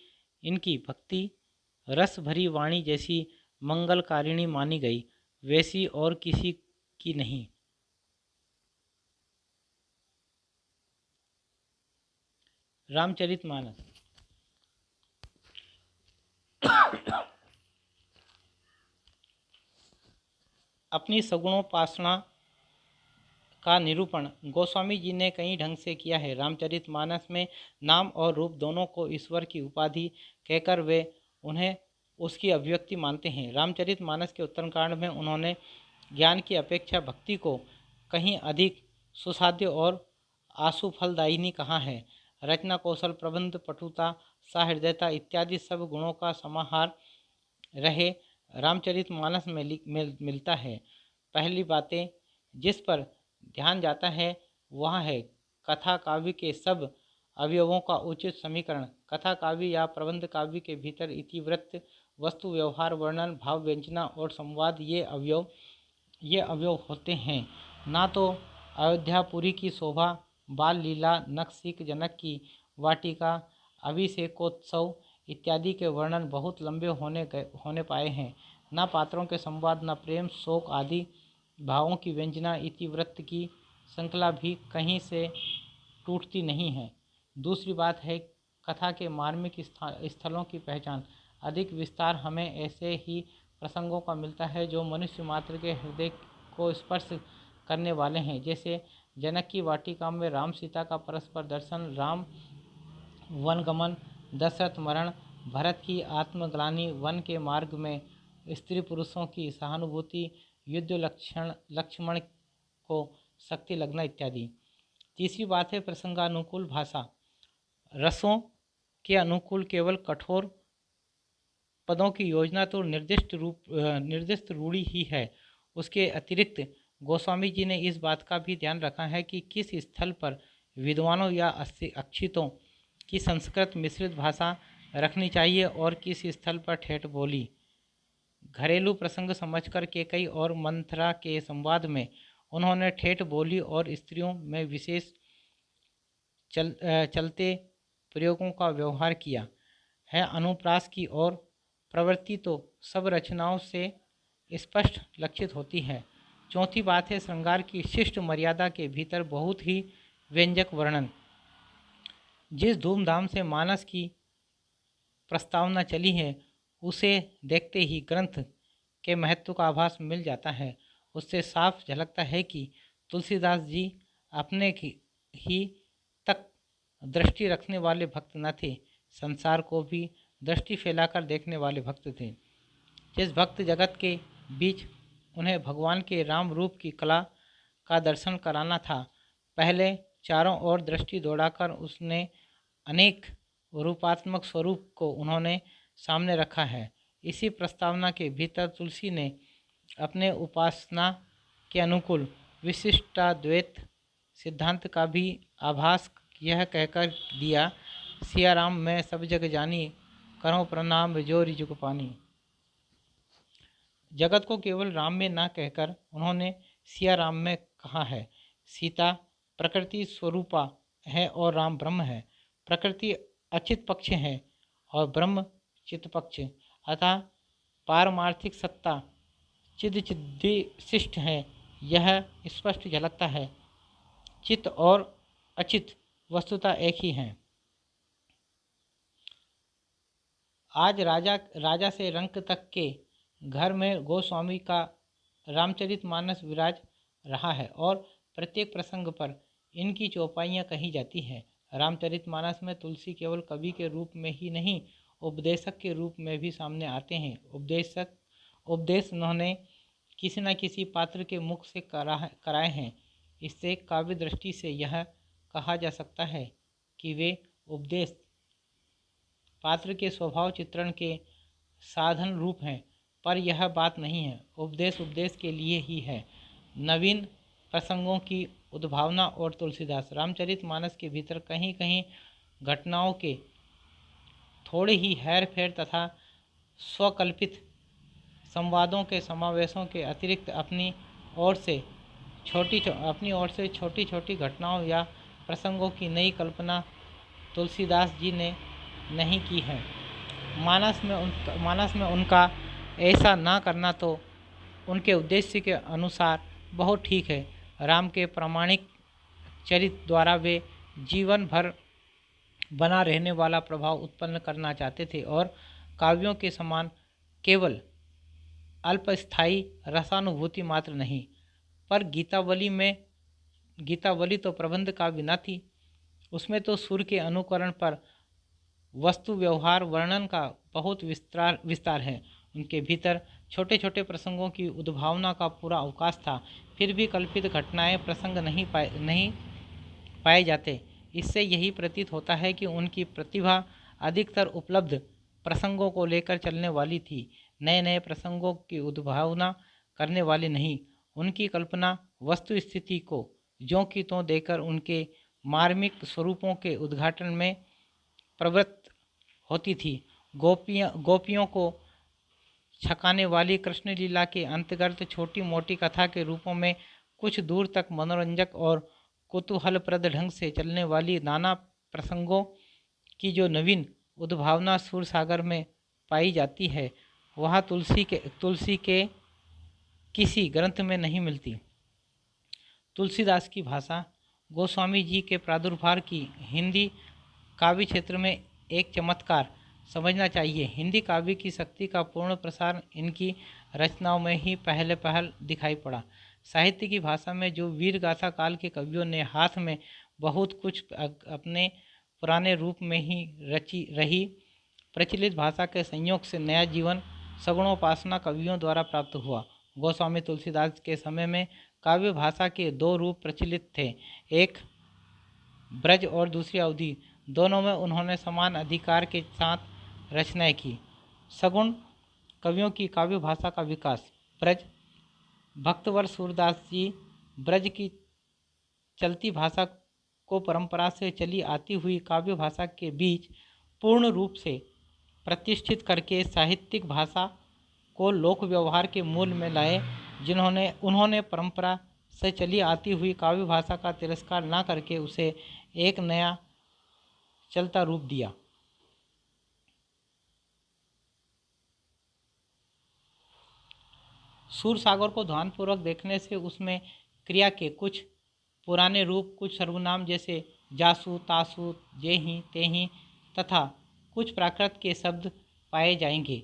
इनकी भक्ति रस भरी वाणी जैसी मंगलकारिणी मानी गई, वैसी और किसी की नहीं। रामचरितमानस अपनी सगुणोपासना का निरूपण गोस्वामी जी ने कई ढंग से किया है। रामचरितमानस में नाम और रूप दोनों को ईश्वर की उपाधि कहकर वे उन्हें उसकी अभिव्यक्ति मानते हैं। रामचरितमानस के उत्तरकांड में उन्होंने ज्ञान की अपेक्षा भक्ति को कहीं अधिक सुसाध्य और आशुफलदायिनी कहा है। रचना कौशल, प्रबंध पटुता, सहृदयता इत्यादि सब गुणों का समाहार रहे रामचरितमानस में मिलता है। पहली बातें जिस पर ध्यान जाता है वह है कथा काव्य के सब अवयवों का उचित समीकरण। कथा काव्य या प्रबंध काव्य के भीतर इतिवृत्त, वस्तु व्यवहार वर्णन, भाव व्यंजना और संवाद ये अवयव होते हैं। ना तो अयोध्यापुरी की शोभा, बाल लीला, नखशिख जनक की वाटिका, अभिषेकोत्सव इत्यादि के वर्णन बहुत लंबे होने पाए हैं। ना पात्रों के संवाद, न प्रेम शोक आदि भावों की व्यंजना। इतिवृत्त की श्रृंखला भी कहीं से टूटती नहीं है। दूसरी बात है कथा के मार्मिक स्थलों की पहचान। अधिक विस्तार हमें ऐसे ही प्रसंगों का मिलता है जो मनुष्य मात्र के हृदय को स्पर्श करने वाले हैं। जैसे जनक की वाटिका में राम सीता का परस्पर दर्शन, राम वनगमन, दशरथ मरण, भरत की आत्मग्लानि, वन के मार्ग में स्त्री पुरुषों की सहानुभूति, युद्ध लक्ष्मण को शक्ति लगना इत्यादि। तीसरी बात है प्रसंगानुकूल भाषा। रसों के अनुकूल केवल कठोर पदों की योजना तो निर्दिष्ट रूढ़ी ही है। उसके अतिरिक्त गोस्वामी जी ने इस बात का भी ध्यान रखा है कि किस स्थल पर विद्वानों या अक्षितों की संस्कृत मिश्रित भाषा रखनी चाहिए और किस स्थल पर ठेठ बोली। घरेलू प्रसंग समझकर केकई और मंथरा के संवाद में उन्होंने ठेठ बोली और स्त्रियों में विशेष चलते प्रयोगों का व्यवहार किया है। अनुप्रास की और प्रवृत्ति तो सब रचनाओं से स्पष्ट लक्षित होती है। चौथी बात है श्रृंगार की शिष्ट मर्यादा के भीतर बहुत ही व्यंजक वर्णन। जिस धूमधाम से मानस की प्रस्तावना चली है उसे देखते ही ग्रंथ के महत्व का आभास मिल जाता है। उससे साफ झलकता है कि तुलसीदास जी अपने ही तक दृष्टि रखने वाले भक्त न थे, संसार को भी दृष्टि फैलाकर देखने वाले भक्त थे। जिस भक्त जगत के बीच उन्हें भगवान के राम रूप की कला का दर्शन कराना था, पहले चारों ओर दृष्टि दौड़ाकर उसने अनेक रूपात्मक स्वरूप को उन्होंने सामने रखा है। इसी प्रस्तावना के भीतर तुलसी ने अपने उपासना के अनुकूल विशिष्टाद्वैत सिद्धांत का भी आभास यह कहकर दिया, सिया राम मैं सब जग जानी, करो प्रणाम जो रिजुग पानी। जगत को केवल राम में ना कहकर उन्होंने सिया राम में कहा है। सीता प्रकृति स्वरूपा है और राम ब्रह्म है। प्रकृति अचित पक्ष है और ब्रह्म चित पक्ष, अतः पारमार्थिक सत्ता चिदचिद्विशिष्ट है, यह स्पष्ट झलकता है। चित और अचित वस्तुतः एक ही हैं। आज राजा से रंक तक के घर में गोस्वामी का रामचरितमानस विराज रहा है और प्रत्येक प्रसंग पर इनकी चौपाइयाँ कही जाती हैं। रामचरितमानस में तुलसी केवल कवि के रूप में ही नहीं, उपदेशक के रूप में भी सामने आते हैं। उपदेश उन्होंने किसी न किसी पात्र के मुख से कराए हैं। इससे काव्य दृष्टि से यह कहा जा सकता है कि वे उपदेश पात्र के स्वभाव चित्रण के साधन रूप हैं, पर यह बात नहीं है। उपदेश के लिए ही है। नवीन प्रसंगों की उद्भावना और तुलसीदास रामचरितमानस के भीतर कहीं कहीं घटनाओं के थोड़े ही हेर फेर तथा स्वकल्पित संवादों के समावेशों के अतिरिक्त अपनी ओर से छोटी छोटी घटनाओं या प्रसंगों की नई कल्पना तुलसीदास जी ने नहीं की है। मानस में उनका ऐसा ना करना तो उनके उद्देश्य के अनुसार बहुत ठीक है। राम के प्रामाणिक चरित्र द्वारा वे जीवन भर बना रहने वाला प्रभाव उत्पन्न करना चाहते थे और काव्यों के समान केवल अल्पस्थायी रसानुभूति मात्र नहीं। पर गीतावली तो प्रबंध काव्य न थी। उसमें तो सुर के अनुकरण पर वस्तु व्यवहार वर्णन का बहुत विस्तार है। उनके भीतर छोटे छोटे प्रसंगों की उद्भावना का पूरा अवकाश था। फिर भी कल्पित घटनाएं प्रसंग नहीं पाए जाते। इससे यही प्रतीत होता है कि उनकी प्रतिभा अधिकतर उपलब्ध प्रसंगों को लेकर चलने वाली थी, नए नए प्रसंगों की उद्भावना करने वाली नहीं। उनकी कल्पना वस्तु स्थिति को ज्यों की त्यों देकर उनके मार्मिक स्वरूपों के उद्घाटन में प्रवृत्त होती थी। गोपियों को छकाने वाली कृष्ण लीला के अंतर्गत छोटी मोटी कथा के रूपों में कुछ दूर तक मनोरंजक और कुतूहलप्रद ढंग से चलने वाली नाना प्रसंगों की जो नवीन उद्भावना सुर सागर में पाई जाती है, वह तुलसी के किसी ग्रंथ में नहीं मिलती। तुलसीदास की भाषा गोस्वामी जी के प्रादुर्भाव की हिंदी काव्य क्षेत्र में एक चमत्कार समझना चाहिए। हिंदी काव्य की शक्ति का पूर्ण प्रसार इनकी रचनाओं में ही पहल दिखाई पड़ा। साहित्य की भाषा में जो वीर गाथा काल के कवियों ने हाथ में बहुत कुछ अपने पुराने रूप में ही रची रही प्रचलित भाषा के संयोग से नया जीवन सगुणोपासना कवियों द्वारा प्राप्त हुआ। गोस्वामी तुलसीदास के समय में काव्य भाषा के दो रूप प्रचलित थे, एक ब्रज और दूसरी अवधी। दोनों में उन्होंने समान अधिकार के साथ रचनाएं की। सगुण कवियों की काव्य भाषा का विकास। ब्रज भक्तवर सूरदास जी ब्रज की चलती भाषा को परंपरा से चली आती हुई काव्य भाषा के बीच पूर्ण रूप से प्रतिष्ठित करके साहित्यिक भाषा को लोक व्यवहार के मूल में लाए। उन्होंने परंपरा से चली आती हुई काव्य भाषा का तिरस्कार न करके उसे एक नया चलता रूप दिया। सूर सागर को ध्यानपूर्वक देखने से उसमें क्रिया के कुछ पुराने रूप, कुछ सर्वनाम जैसे जासु, तासु, जेहि, तेहि तथा कुछ प्राकृत के शब्द पाए जाएंगे।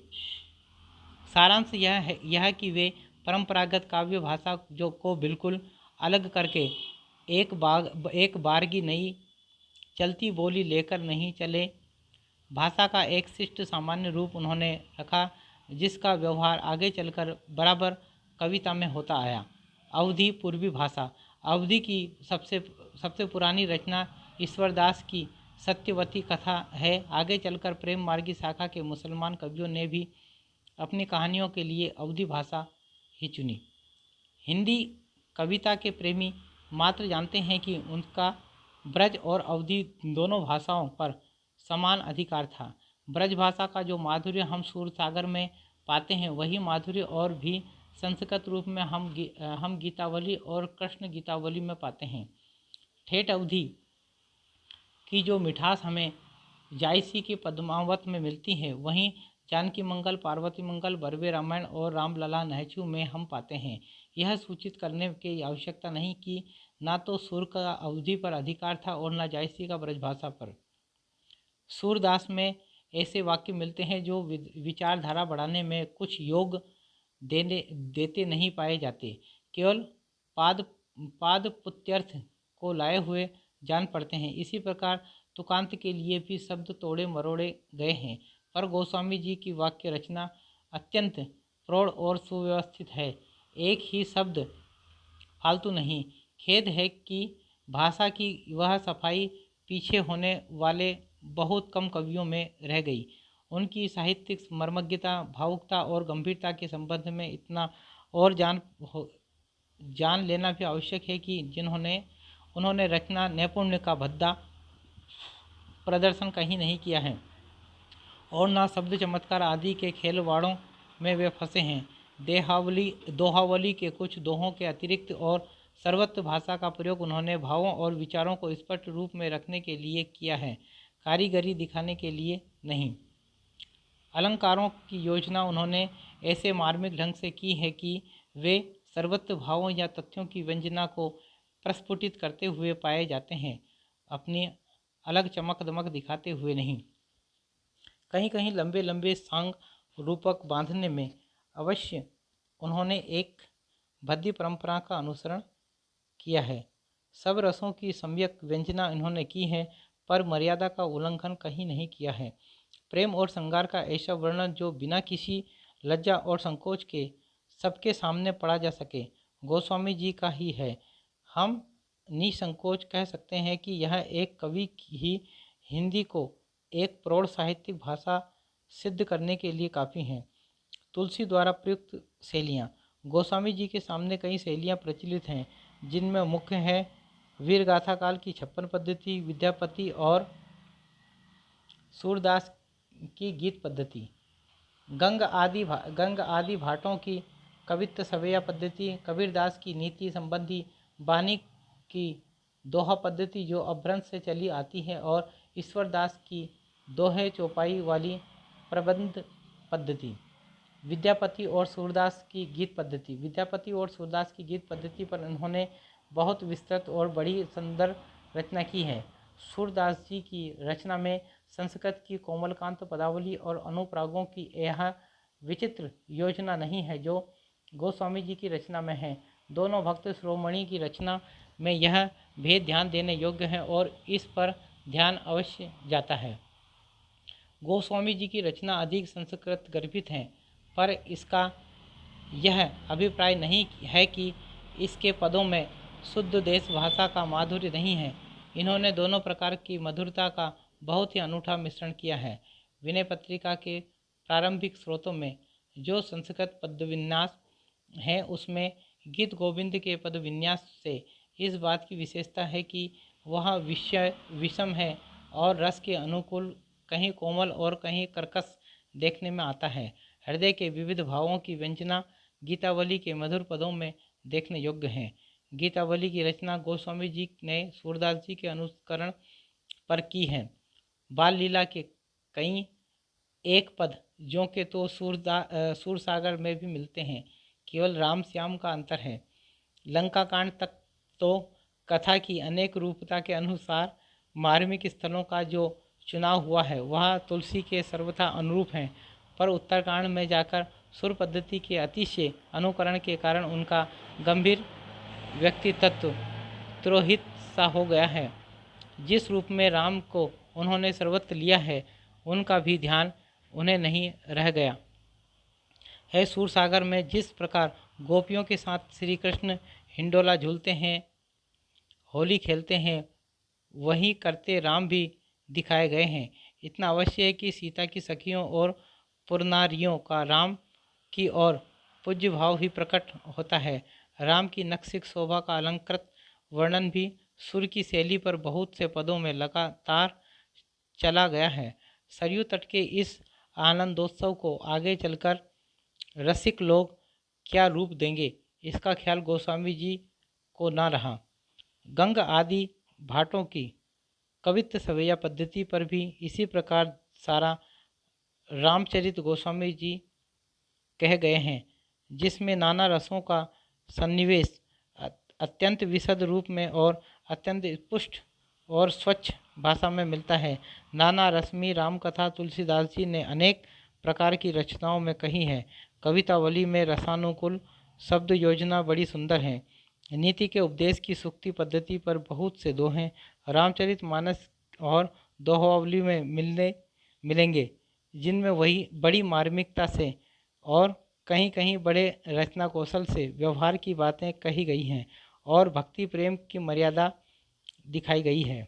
सारांश यह कि वे परंपरागत काव्य भाषा को बिल्कुल अलग करके एक बार की नई चलती बोली लेकर नहीं चले। भाषा का एक शिष्ट सामान्य रूप उन्होंने रखा, जिसका व्यवहार आगे चलकर बराबर कविता में होता आया। अवधी पूर्वी भाषा। अवधी की सबसे पुरानी रचना ईश्वरदास की सत्यवती कथा है। आगे चलकर प्रेम मार्गी शाखा के मुसलमान कवियों ने भी अपनी कहानियों के लिए अवधी भाषा ही चुनी। हिंदी कविता के प्रेमी मात्र जानते हैं कि उनका ब्रज और अवधी दोनों भाषाओं पर समान अधिकार था। ब्रज भाषा का जो माधुर्य हम सूर सागर में पाते हैं वही माधुर्य और भी संस्कृत रूप में हम गीतावली और कृष्ण गीतावली में पाते हैं। ठेठ अवधि की जो मिठास हमें जायसी के पद्मावत में मिलती है वहीं जानकी मंगल, पार्वती मंगल, बरवे रामायण और रामलला नहचू में हम पाते हैं। यह सूचित करने की आवश्यकता नहीं कि ना तो सुर का अवधि पर अधिकार था और न जायसी का ब्रजभाषा पर। सूरदास में ऐसे वाक्य मिलते हैं जो विचारधारा बढ़ाने में कुछ योग देते नहीं पाए जाते, केवल पाद पुत्यर्थ को लाए हुए जान पड़ते हैं। इसी प्रकार तुकांत के लिए भी शब्द तोड़े मरोड़े गए हैं, पर गोस्वामी जी की वाक्य रचना अत्यंत प्रौढ़ और सुव्यवस्थित है। एक ही शब्द फालतू नहीं। खेद है कि भाषा की वह सफाई पीछे होने वाले बहुत कम कवियों में रह गई। उनकी साहित्यिक मर्मज्ञता, भावुकता और गंभीरता के संबंध में इतना और जान लेना भी आवश्यक है कि उन्होंने रचना नैपुण्य का भद्दा प्रदर्शन कहीं नहीं किया है और ना शब्द चमत्कार आदि के खेलवाड़ों में वे फंसे हैं। दोहावली के कुछ दोहों के अतिरिक्त और सर्वत्र भाषा का प्रयोग उन्होंने भावों और विचारों को स्पष्ट रूप में रखने के लिए किया है, कारीगरी दिखाने के लिए नहीं। अलंकारों की योजना उन्होंने ऐसे मार्मिक ढंग से की है कि वे सर्वत्र भावों या तथ्यों की व्यंजना को प्रस्फुटित करते हुए पाए जाते हैं, अपनी अलग चमक दमक दिखाते हुए नहीं। कहीं कहीं लंबे लंबे सांग रूपक बांधने में अवश्य उन्होंने एक भद्दी परंपरा का अनुसरण किया है। सब रसों की सम्यक व्यंजना इन्होंने की है, पर मर्यादा का उल्लंघन कहीं नहीं किया है। प्रेम और श्रृंगार का ऐसा वर्णन जो बिना किसी लज्जा और संकोच के सबके सामने पढ़ा जा सके, गोस्वामी जी का ही है। हम निसंकोच कह सकते हैं कि यह एक कवि ही हिंदी को एक प्रौढ़ साहित्यिक भाषा सिद्ध करने के लिए काफ़ी हैं। तुलसी द्वारा प्रयुक्त शैलियाँ। गोस्वामी जी के सामने कई शैलियाँ प्रचलित हैं, जिनमें मुख्य है वीर गाथा काल की 56 पद्धति, विद्यापति और सूरदास की गीत पद्धति, गंग आदि भाटों की कवित्व सवैया पद्धति, कबीरदास की नीति संबंधी बानी की दोहा पद्धति जो अपभ्रंश से चली आती है और ईश्वरदास की दोहे चौपाई वाली प्रबंध पद्धति। विद्यापति और सूरदास की गीत पद्धति पर उन्होंने बहुत विस्तृत और बड़ी सुंदर रचना की है। सूरदास जी की रचना में संस्कृत की कोमलकांत पदावली और अनुप्रागों की यह विचित्र योजना नहीं है जो गोस्वामी जी की रचना में है। दोनों भक्त शिरोमणि की रचना में यह भेद ध्यान देने योग्य है और इस पर ध्यान अवश्य जाता है। गोस्वामी जी की रचना अधिक संस्कृत गर्भित है, पर इसका यह अभिप्राय नहीं है कि इसके पदों में शुद्ध देश भाषा का माधुर्य नहीं है। इन्होंने दोनों प्रकार की मधुरता का बहुत ही अनूठा मिश्रण किया है। विनय पत्रिका के प्रारंभिक स्रोतों में जो संस्कृत पदविन्यास है उसमें गीत गोविंद के पदविन्यास से इस बात की विशेषता है कि वह विषय विषम है और रस के अनुकूल, कहीं कोमल और कहीं कर्कश देखने में आता है। हृदय के विविध भावों की व्यंजना गीतावली के मधुर पदों में देखने योग्य है। गीतावली की रचना गोस्वामी जी ने सूरदास जी के अनुकरण पर की है। बाल लीला के कई एक पद जो के तो सूरसागर में भी मिलते हैं, केवल राम श्याम का अंतर है। लंका कांड तक तो कथा की अनेक रूपता के अनुसार मार्मिक स्थलों का जो चुनाव हुआ है वह तुलसी के सर्वथा अनुरूप हैं, पर उत्तरकांड में जाकर सुर पद्धति के अतिशय अनुकरण के कारण उनका गंभीर व्यक्तित्व तिरोहित सा हो गया है। जिस रूप में राम को उन्होंने सर्वत्र लिया है उनका भी ध्यान उन्हें नहीं रह गया है। सूरसागर में जिस प्रकार गोपियों के साथ श्री कृष्ण हिंडोला झूलते हैं, होली खेलते हैं, वही करते राम भी दिखाए गए हैं। इतना अवश्य है कि सीता की सखियों और पुरनारियों का राम की ओर पूज्य भाव ही प्रकट होता है। राम की नक्सिक शोभा का अलंकृत वर्णन भी सुर की शैली पर बहुत से पदों में लगातार चला गया है। सरयू तट के इस आनंदोत्सव को आगे चलकर रसिक लोग क्या रूप देंगे, इसका ख्याल गोस्वामी जी को न रहा। गंग आदि भाटों की कवित्व सवैया पद्धति पर भी इसी प्रकार सारा रामचरित गोस्वामी जी कह गए हैं, जिसमें नाना रसों का सन्निवेश अत्यंत विशद रूप में और अत्यंत स्पष्ट और स्वच्छ भाषा में मिलता है। नाना रश्मि राम कथा तुलसीदास जी ने अनेक प्रकार की रचनाओं में कही है। कवितावली में रसानुकूल शब्द योजना बड़ी सुंदर है। नीति के उपदेश की सूक्ति पद्धति पर बहुत से दोहे रामचरितमानस और दोहावली में मिलेंगे, जिनमें वही बड़ी मार्मिकता से और कहीं कहीं बड़े रचना कौशल से व्यवहार की बातें कही गई हैं और भक्ति प्रेम की मर्यादा दिखाई गई है।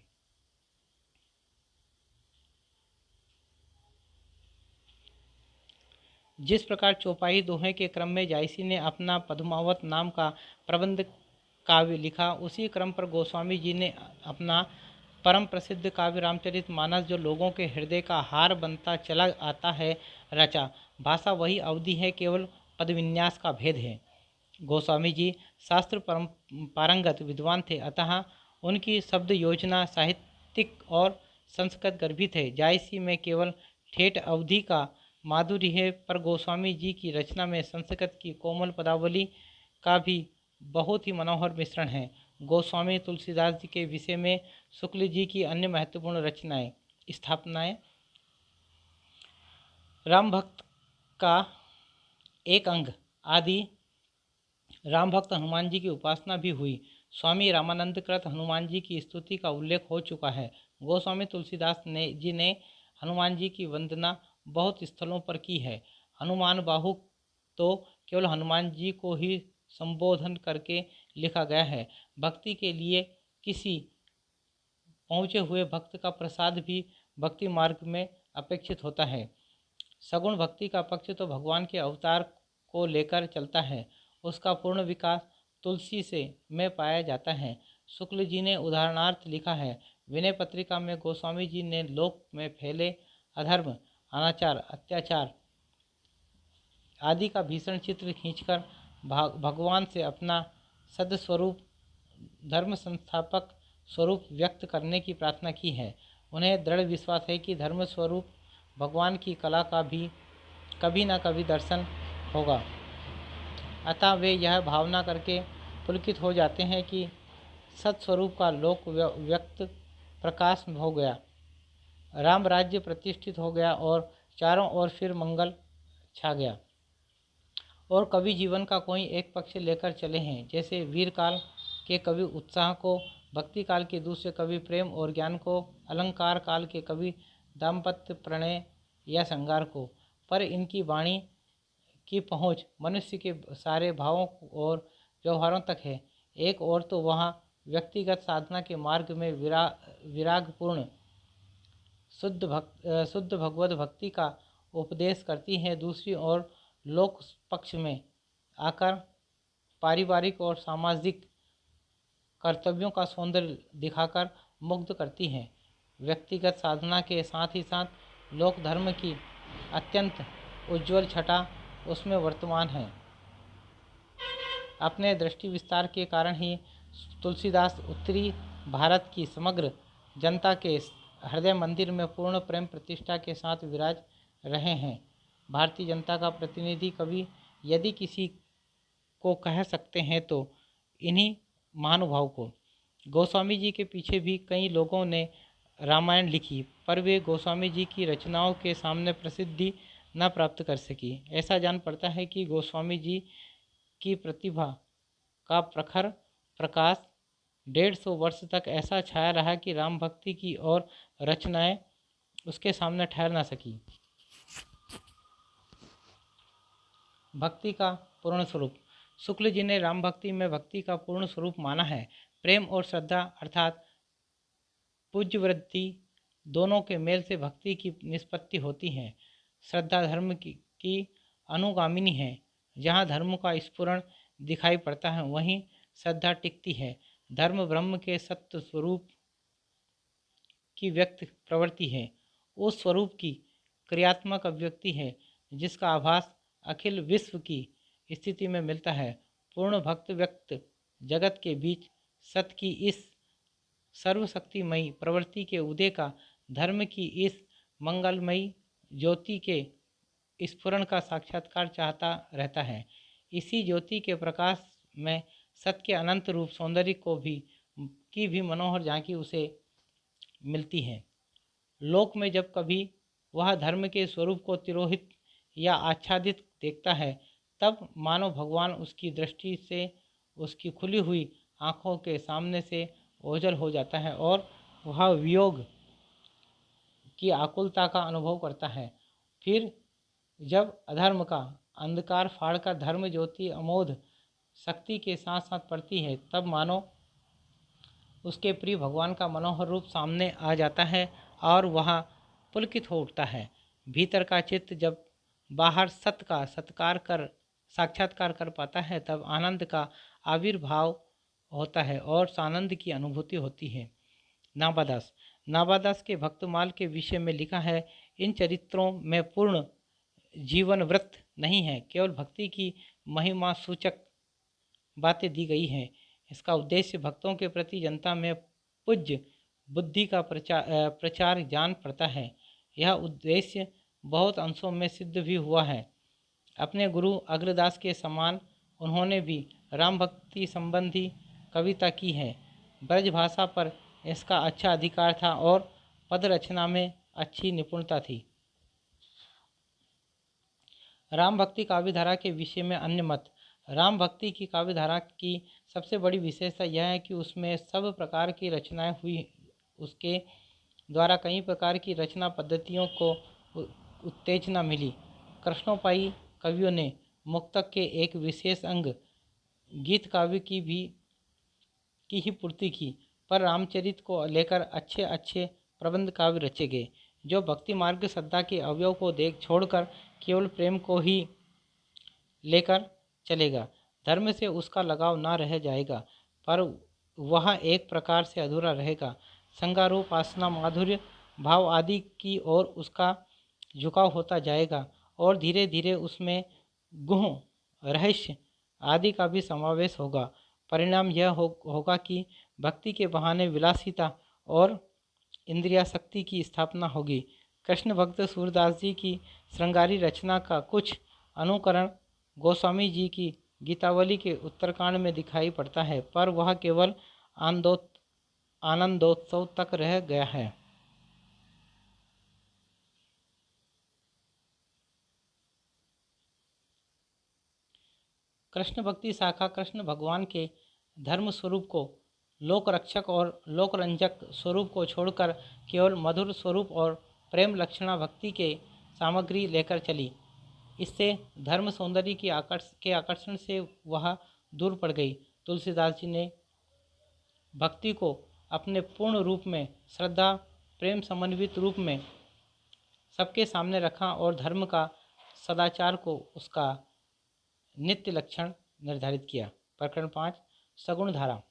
जिस प्रकार चौपाई दोहे के क्रम में जायसी ने अपना पद्मावत नाम का प्रबंध काव्य लिखा, उसी क्रम पर गोस्वामी जी ने अपना परम प्रसिद्ध काव्य रामचरितमानस, जो लोगों के हृदय का हार बनता चला आता है, रचा। भाषा वही अवधि है, केवल पदविन्यास का भेद है। गोस्वामी जी शास्त्र पारंगत विद्वान थे, अतः उनकी शब्द योजना साहित्यिक और संस्कृत गर्भित है। जायसी में केवल ठेठ अवधि का माधुर्य है, पर गोस्वामी जी की रचना में संस्कृत की कोमल पदावली का भी बहुत ही मनोहर मिश्रण है। गोस्वामी तुलसीदास जी के विषय में शुक्ल जी की अन्य महत्वपूर्ण रचनाएं स्थापनाएं राम भक्त का एक अंग आदि राम भक्त हनुमान जी की उपासना भी हुई। स्वामी रामानंद कृत हनुमान जी की स्तुति का उल्लेख हो चुका है। गोस्वामी तुलसीदास जी ने हनुमान जी की वंदना बहुत स्थलों पर की है। हनुमान बाहु तो केवल हनुमान जी को ही संबोधन करके लिखा गया है। भक्ति के लिए किसी पहुँचे हुए भक्त का प्रसाद भी भक्ति मार्ग में अपेक्षित होता है। सगुण भक्ति का पक्ष तो भगवान के अवतार को लेकर चलता है, उसका पूर्ण विकास तुलसी से में पाया जाता है। शुक्ल जी ने उदाहरणार्थ लिखा है। विनय पत्रिका में गोस्वामी जी ने लोक में फैले अधर्म, अनाचार, अत्याचार आदि का भीषण चित्र खींचकर भगवान से अपना सदस्वरूप, धर्म संस्थापक स्वरूप व्यक्त करने की प्रार्थना की है। उन्हें दृढ़ विश्वास है कि धर्म स्वरूप भगवान की कला का भी कभी न कभी दर्शन होगा। अतः वे यह भावना करके पुलकित हो जाते हैं कि सत्स्वरूप का लोक व्यक्त प्रकाश हो गया, राम राज्य प्रतिष्ठित हो गया और चारों ओर फिर मंगल छा गया। और कवि जीवन का कोई एक पक्ष लेकर चले हैं, जैसे वीर काल के कवि उत्साह को, भक्ति काल के दूसरे कवि प्रेम और ज्ञान को, अलंकार काल के कवि दाम्पत्य, प्रणय या श्रृंगार को। पर इनकी वाणी की पहुँच मनुष्य के सारे भावों और व्यवहारों तक है। एक और तो वहाँ व्यक्तिगत साधना के मार्ग में विरागपूर्ण शुद्ध भगवत भक्ति का उपदेश करती हैं, दूसरी ओर लोक पक्ष में आकर पारिवारिक और सामाजिक कर्तव्यों का सौंदर्य दिखाकर मुग्ध करती हैं। व्यक्तिगत साधना के साथ ही साथ लोक धर्म की अत्यंत उज्ज्वल छटा उसमें वर्तमान है। अपने दृष्टि विस्तार के कारण ही तुलसीदास उत्तरी भारत की समग्र जनता के हृदय मंदिर में पूर्ण प्रेम प्रतिष्ठा के साथ विराज रहे हैं। भारतीय जनता का प्रतिनिधि कवि यदि किसी को कह सकते हैं तो इन्हीं महानुभाव को। गोस्वामी जी के पीछे भी कई लोगों ने रामायण लिखी, पर वे गोस्वामी जी की रचनाओं के सामने प्रसिद्धि न प्राप्त कर सकी। ऐसा जान पड़ता है कि गोस्वामी जी की प्रतिभा का प्रखर प्रकाश 150 वर्ष तक ऐसा छाया रहा कि राम भक्ति की और रचनाएं उसके सामने ठहर न सकी। भक्ति का पूर्ण स्वरूप। शुक्ल जी ने राम भक्ति में भक्ति का पूर्ण स्वरूप माना है। प्रेम और श्रद्धा अर्थात पूज्यवृत्ति दोनों के मेल से भक्ति की निष्पत्ति होती है। श्रद्धा धर्म की अनुगामिनी है। जहाँ धर्म का स्फुरण दिखाई पड़ता है, वहीं श्रद्धा टिकती है। धर्म ब्रह्म के सत्य स्वरूप की व्यक्त प्रवृत्ति है, उस स्वरूप की क्रियात्मक अभिव्यक्ति है जिसका आभास अखिल विश्व की स्थिति में मिलता है। पूर्ण भक्त व्यक्त जगत के बीच सत्य की इस सर्वशक्तिमयी प्रवृत्ति के उदय का, धर्म की इस मंगलमयी ज्योति के स्फुरण का साक्षात्कार चाहता रहता है। इसी ज्योति के प्रकाश में सत्य के अनंत रूप सौंदर्य की भी मनोहर झांकी उसे मिलती है। लोक में जब कभी वह धर्म के स्वरूप को तिरोहित या आच्छादित देखता है, तब मानो भगवान उसकी दृष्टि से उसकी खुली हुई आँखों के सामने से ओझल हो जाता है और वह वियोग की आकुलता का अनुभव करता है। फिर जब अधर्म का अंधकार फाड़कर धर्म ज्योति अमोघ शक्ति के साथ साथ पड़ती है, तब मानो उसके प्रिय भगवान का मनोहर रूप सामने आ जाता है और वह पुलकित हो उठता है। भीतर का चित्त जब बाहर सत्य का साक्षात्कार कर पाता है, तब आनंद का आविर्भाव होता है और सानंद की अनुभूति होती है। नाबादास के भक्तमाल के विषय में लिखा है, इन चरित्रों में पूर्ण जीवन व्रत नहीं है, केवल भक्ति की महिमा सूचक बातें दी गई हैं। इसका उद्देश्य भक्तों के प्रति जनता में पूज्य बुद्धि का प्रचार जान पड़ता है। यह उद्देश्य बहुत अंशों में सिद्ध भी हुआ है। अपने गुरु अग्रदास के समान उन्होंने भी राम भक्ति संबंधी कविता की है। ब्रज भाषा पर इसका अच्छा अधिकार था और पद रचना में अच्छी निपुणता थी। राम भक्ति काव्यधारा के विषय में अन्य मत। राम भक्ति की काव्यधारा की सबसे बड़ी विशेषता यह है कि उसमें सब प्रकार की रचनाएं हुई। उसके द्वारा कई प्रकार की रचना पद्धतियों को उत्तेजना मिली। कृष्णोपाई कवियों ने मुक्तक के एक विशेष अंग गीत काव्य की ही पूर्ति की, पर रामचरित को लेकर अच्छे अच्छे प्रबंध काव्य रचे गए, जो भक्ति मार्ग श्रद्धा के अवयव को छोड़कर केवल प्रेम को ही लेकर चलेगा। धर्म से उसका लगाव ना रह जाएगा, पर वह एक प्रकार से अधूरा रहेगा। संगारूप वासना माधुर्य भाव आदि की ओर उसका झुकाव होता जाएगा और धीरे धीरे उसमें गुह रहस्य आदि का भी समावेश होगा। परिणाम यह होगा कि भक्ति के बहाने विलासिता और इंद्रियासक्ति की स्थापना होगी। कृष्ण भक्त सूरदास जी की श्रृंगारी रचना का कुछ अनुकरण गोस्वामी जी की गीतावली के उत्तरकांड में दिखाई पड़ता है, पर वह केवल आनंदोत्सव तक रह गया है। कृष्ण भक्ति शाखा कृष्ण भगवान के धर्म स्वरूप को, लोक रक्षक और लोकरंजक स्वरूप को छोड़कर केवल मधुर स्वरूप और प्रेम लक्षणा भक्ति के सामग्री लेकर चली। इससे धर्म सौंदर्य के आकर्षण से वह दूर पड़ गई। तुलसीदास जी ने भक्ति को अपने पूर्ण रूप में, श्रद्धा प्रेम समन्वित रूप में सबके सामने रखा और धर्म का सदाचार को उसका नित्य लक्षण निर्धारित किया। प्रकरण 5 सगुण धारा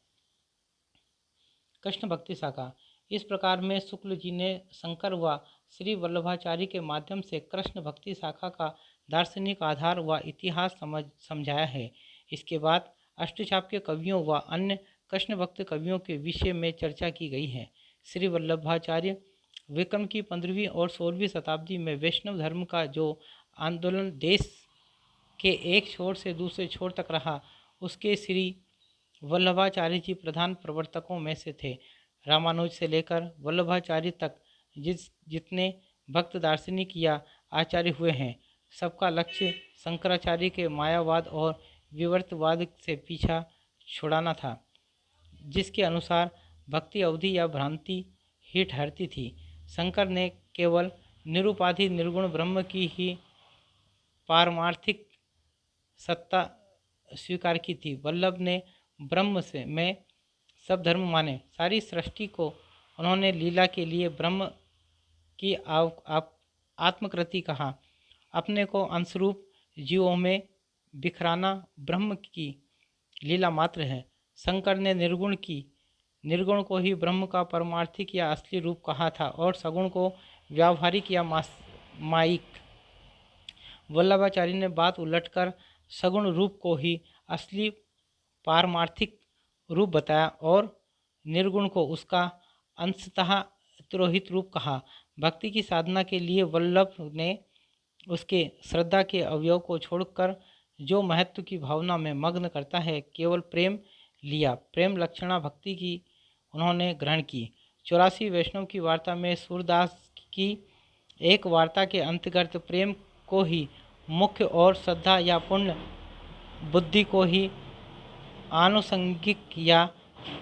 कृष्ण भक्ति शाखा। इस प्रकार में शुक्ल जी ने शंकर व श्री वल्लभाचार्य के माध्यम से कृष्ण भक्ति शाखा का दार्शनिक आधार व इतिहास समझाया है। इसके बाद अष्टचाप के कवियों व अन्य कृष्ण भक्त कवियों के विषय में चर्चा की गई है। श्री वल्लभाचार्य विक्रम की 15वीं और 16वीं शताब्दी में वैष्णव धर्म का जो आंदोलन देश के एक छोर से दूसरे छोर तक रहा, उसके श्री वल्लभाचार्य जी प्रधान प्रवर्तकों में से थे। रामानुज से लेकर वल्लभाचार्य तक जितने भक्त दार्शनिक या आचार्य हुए हैं, सबका लक्ष्य शंकराचार्य के मायावाद और विवर्तवाद से पीछा छुड़ाना था, जिसके अनुसार भक्ति अवधि या भ्रांति ही ठहरती थी। शंकर ने केवल निरुपाधि निर्गुण ब्रह्म की ही पारमार्थिक सत्ता स्वीकार की थी। वल्लभ ने ब्रह्म में सब धर्म माने। सारी सृष्टि को उन्होंने लीला के लिए ब्रह्म की आत्मकृति कहा। अपने को अंशरूप जीवों में बिखराना ब्रह्म की लीला मात्र है। शंकर ने निर्गुण को ही ब्रह्म का परमार्थिक या असली रूप कहा था और सगुण को व्यावहारिक या माइक। वल्लभाचार्य ने बात उलटकर सगुण रूप को ही असली पारमार्थिक रूप बताया और निर्गुण को उसका अंशतः तिरोहित रूप कहा। भक्ति की साधना के लिए वल्लभ ने उसके श्रद्धा के अवयव को छोड़कर जो महत्व की भावना में मग्न करता है केवल प्रेम लिया। प्रेम लक्षणा भक्ति की उन्होंने ग्रहण की। 84 वैष्णव की वार्ता में सूरदास की एक वार्ता के अंतर्गत प्रेम को ही मुख्य और श्रद्धा या पुण्य बुद्धि को ही आनुषंगिक या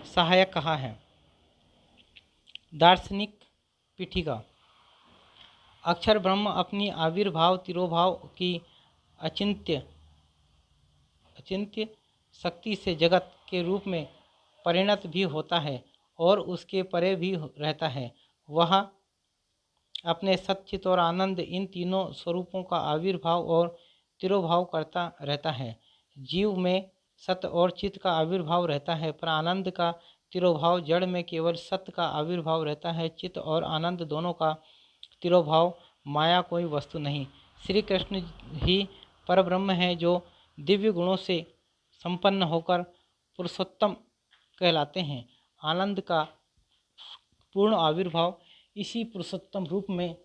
सहायक कहा है। दार्शनिक पीठिका। अक्षर ब्रह्म अपनी आविर्भाव तिरोभाव की अचिंत्य शक्ति से जगत के रूप में परिणत भी होता है और उसके परे भी रहता है। वह अपने सच्चित और आनंद इन तीनों स्वरूपों का आविर्भाव और तिरोभाव करता रहता है। जीव में सत्य और चित्त का आविर्भाव रहता है, पर आनंद का तिरोभाव जड़ में केवल सत्य का आविर्भाव रहता है। चित्त और आनंद दोनों का तिरोभाव माया कोई वस्तु नहीं। श्री कृष्ण ही परब्रह्म है जो दिव्य गुणों से संपन्न होकर पुरुषोत्तम कहलाते हैं। आनंद का पूर्ण आविर्भाव इसी पुरुषोत्तम रूप में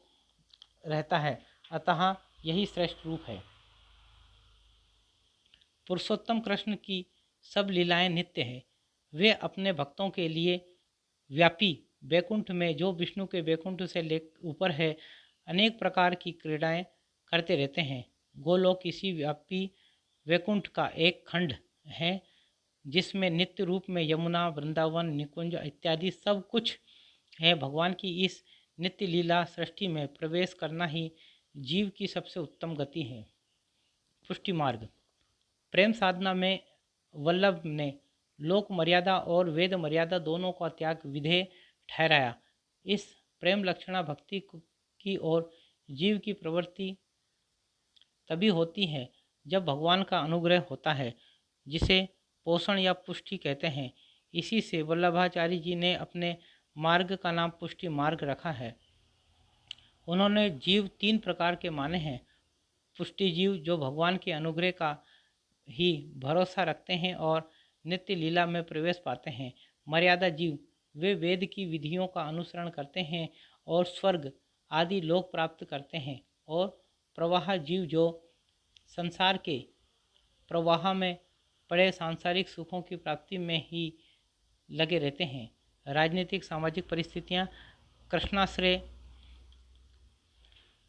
रहता है, अतः यही श्रेष्ठ रूप है। पुरुषोत्तम कृष्ण की सब लीलाएं नित्य है। वे अपने भक्तों के लिए व्यापी वैकुंठ में, जो विष्णु के वैकुंठ से ऊपर है, अनेक प्रकार की क्रीड़ाएं करते रहते हैं। गोलोक इसी व्यापी वैकुंठ का एक खंड है जिसमें नित्य रूप में यमुना, वृंदावन, निकुंज इत्यादि सब कुछ है। भगवान की इस नित्य लीला सृष्टि में प्रवेश करना ही जीव की सबसे उत्तम गति है। पुष्टि मार्ग। प्रेम साधना में वल्लभ ने लोक मर्यादा और वेद मर्यादा दोनों का त्याग विधेय ठहराया। इस प्रेम लक्षणा भक्ति की ओर जीव की प्रवृत्ति तभी होती है जब भगवान का अनुग्रह होता है, जिसे पोषण या पुष्टि कहते हैं। इसी से वल्लभाचार्य जी ने अपने मार्ग का नाम पुष्टि मार्ग रखा है। उन्होंने जीव 3 प्रकार के माने हैं। पुष्टि जीव जो भगवान के अनुग्रह का ही भरोसा रखते हैं और नित्य लीला में प्रवेश पाते हैं। मर्यादा जीव वे वेद की विधियों का अनुसरण करते हैं और स्वर्ग आदि लोक प्राप्त करते हैं। और प्रवाह जीव जो संसार के प्रवाह में पड़े सांसारिक सुखों की प्राप्ति में ही लगे रहते हैं। राजनीतिक सामाजिक परिस्थितियाँ। कृष्णाश्रय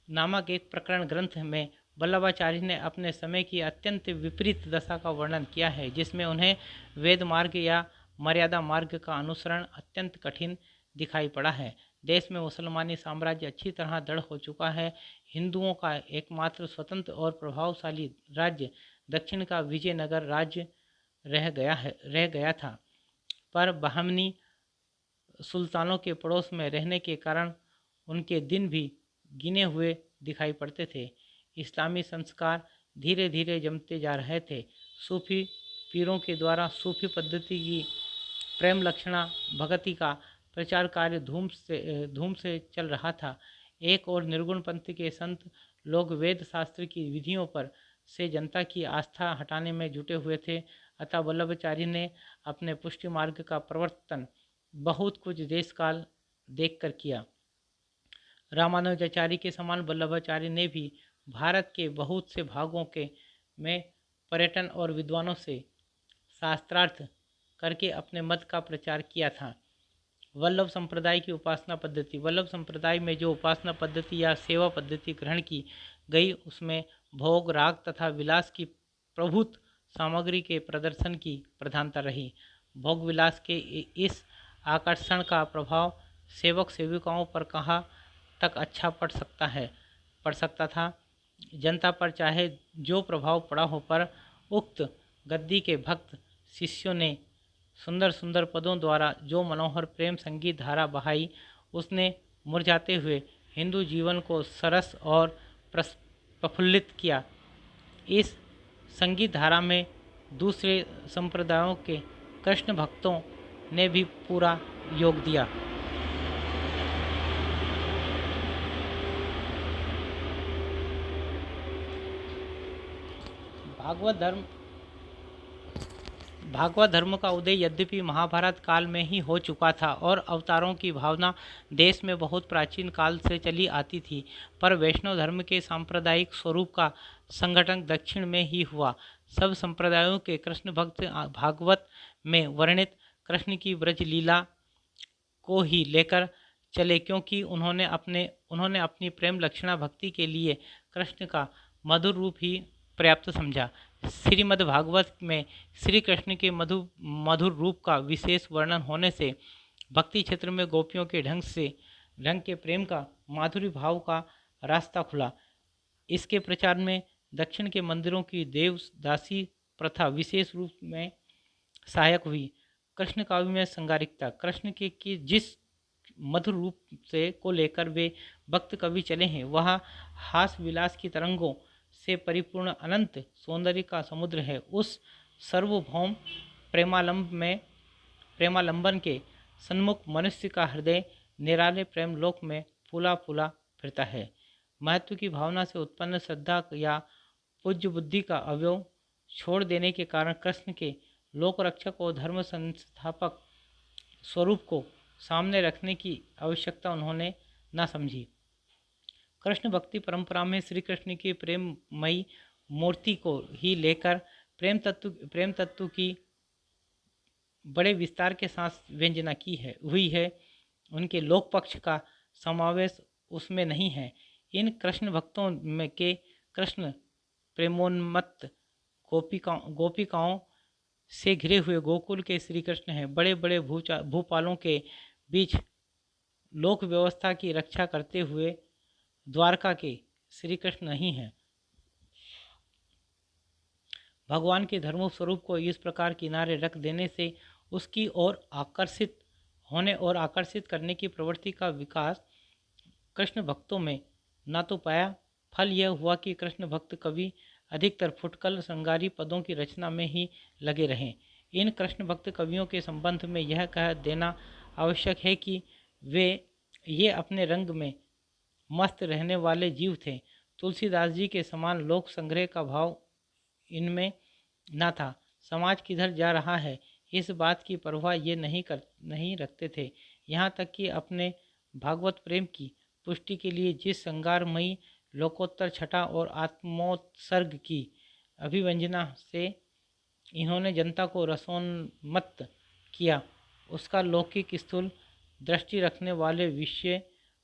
नामक एक प्रकरण ग्रंथ में वल्लभाचार्य ने अपने समय की अत्यंत विपरीत दशा का वर्णन किया है, जिसमें उन्हें वेद मार्ग या मर्यादा मार्ग का अनुसरण अत्यंत कठिन दिखाई पड़ा है। देश में मुसलमानी साम्राज्य अच्छी तरह दृढ़ हो चुका है। हिंदुओं का एकमात्र स्वतंत्र और प्रभावशाली राज्य दक्षिण का विजयनगर राज्य रह गया था, पर बहमनी सुल्तानों के पड़ोस में रहने के कारण उनके दिन भी गिने हुए दिखाई पड़ते थे। इस्लामी संस्कार धीरे धीरे जमते जा रहे थे। सूफी पीरों के द्वारा सूफी पद्धति की प्रेम लक्षणा भक्ति का प्रचार कार्य धूम से चल रहा था। एक और निर्गुण पंथ के संत लोग वेद शास्त्र की विधियों पर से जनता की आस्था हटाने में जुटे हुए थे। अतः वल्लभाचार्य ने अपने पुष्टि मार्ग का प्रवर्तन बहुत कुछ देश काल देखकर किया। रामानुजाचार्य के समान वल्लभाचार्य ने भी भारत के बहुत से भागों के में पर्यटन और विद्वानों से शास्त्रार्थ करके अपने मत का प्रचार किया था। वल्लभ संप्रदाय की उपासना पद्धति। वल्लभ संप्रदाय में जो उपासना पद्धति या सेवा पद्धति ग्रहण की गई, उसमें भोग, राग तथा विलास की प्रभुत सामग्री के प्रदर्शन की प्रधानता रही। भोग विलास के इस आकर्षण का प्रभाव सेवक सेविकाओं पर कहाँ तक अच्छा पड़ सकता था। जनता पर चाहे जो प्रभाव पड़ा हो, पर उक्त गद्दी के भक्त शिष्यों ने सुंदर सुंदर पदों द्वारा जो मनोहर प्रेम संगीत धारा बहाई, उसने मुरझाते हुए हिंदू जीवन को सरस और प्रफुल्लित किया। इस संगीत धारा में दूसरे संप्रदायों के कृष्ण भक्तों ने भी पूरा योग दिया। भागवत धर्म का उदय यद्यपि महाभारत काल में ही हो चुका था और अवतारों की भावना देश में बहुत प्राचीन काल से चली आती थी, पर वैष्णव धर्म के सांप्रदायिक स्वरूप का संगठन दक्षिण में ही हुआ। सब संप्रदायों के कृष्ण भक्त भागवत में वर्णित कृष्ण की ब्रज लीला को ही लेकर चले, क्योंकि उन्होंने अपनी प्रेम लक्षणा भक्ति के लिए कृष्ण का मधुर रूप ही पर्याप्त समझा। श्रीमद् भागवत में श्री कृष्ण के मधुर रूप का विशेष वर्णन होने से भक्ति क्षेत्र में गोपियों के ढंग के प्रेम का माधुरी भाव का रास्ता खुला। इसके प्रचार में दक्षिण के मंदिरों की देवदासी प्रथा विशेष रूप में सहायक हुई। कृष्ण काव्य में संगारिकता, कृष्ण के जिस मधुर रूप से को लेकर वे भक्त कवि चले हैं, वह हास विलास की तरंगों से परिपूर्ण अनंत सौंदर्य का समुद्र है। उस सर्वभौम प्रेमालंबन के सन्मुख मनुष्य का हृदय निराले प्रेम लोक में फूला फूला फिरता है। महत्व की भावना से उत्पन्न श्रद्धा या पूज्य बुद्धि का अवयव छोड़ देने के कारण कृष्ण के लोक रक्षक और धर्म संस्थापक स्वरूप को सामने रखने की आवश्यकता उन्होंने न समझी। कृष्ण भक्ति परंपरा में श्री कृष्ण की प्रेममयी मूर्ति को ही लेकर प्रेम तत्व की बड़े विस्तार के साथ व्यंजना हुई है। उनके लोक पक्ष का समावेश उसमें नहीं है। इन कृष्ण भक्तों में के कृष्ण प्रेमोन्मत्त गोपिकाओं से घिरे हुए गोकुल के श्री कृष्ण हैं। बड़े बड़े भूपालों के बीच लोक व्यवस्था की रक्षा करते हुए द्वारका के श्री कृष्ण नहीं हैं। भगवान के धर्म स्वरूप को इस प्रकार किनारे रख देने से उसकी ओर आकर्षित होने और आकर्षित करने की प्रवृत्ति का विकास कृष्ण भक्तों में ना तो पाया। फल यह हुआ कि कृष्ण भक्त कवि अधिकतर फुटकल श्रृंगारी पदों की रचना में ही लगे रहे। इन कृष्ण भक्त कवियों के संबंध में यह कह देना आवश्यक है कि ये अपने रंग में मस्त रहने वाले जीव थे। तुलसीदास जी के समान लोक संग्रह का भाव इनमें न था। समाज किधर जा रहा है इस बात की परवाह ये नहीं रखते थे। यहाँ तक कि अपने भागवत प्रेम की पुष्टि के लिए जिस संगारमयी लोकोत्तर छटा और आत्मोत्सर्ग की अभिव्यंजना से इन्होंने जनता को रसोन्मत्त किया, उसका लौकिक स्थूल दृष्टि रखने वाले विषय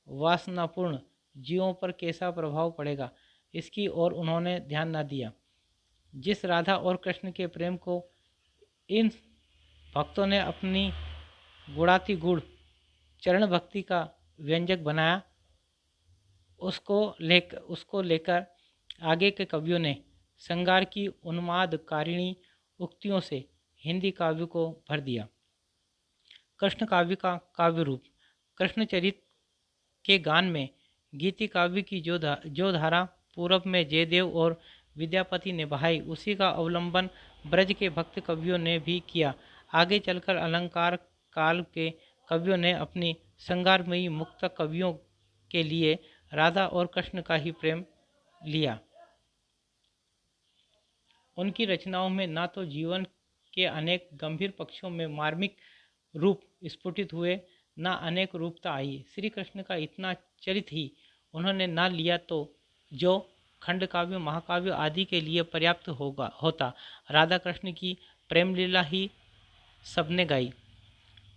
वासनापूर्ण जीवों पर कैसा प्रभाव पड़ेगा, इसकी ओर उन्होंने ध्यान न दिया। जिस राधा और कृष्ण के प्रेम को इन भक्तों ने अपनी गुणातिगुण चरण भक्ति का व्यंजक बनाया, उसको लेकर आगे के कवियों ने श्रृंगार की उन्मादकारिणी उक्तियों से हिंदी काव्य को भर दिया। कृष्ण काव्य का काव्य रूप। कृष्ण चरित के गान में गीति काव्य की जो धारा पूर्व में जयदेव और विद्यापति ने बहाई, उसी का अवलंबन ब्रज के भक्त कवियों ने भी किया। आगे चलकर अलंकार काल के कवियों ने अपनी श्रृंगारमयी मुक्त कवियों के लिए राधा और कृष्ण का ही प्रेम लिया। उनकी रचनाओं में ना तो जीवन के अनेक गंभीर पक्षों में मार्मिक रूप स्फुटित हुए, ना अनेक रूपता आई। श्री कृष्ण का इतना चरित ही उन्होंने ना लिया तो जो खंड काव्य महाकाव्य आदि के लिए पर्याप्त होता। राधा कृष्ण की प्रेम लीला ही सबने गाई।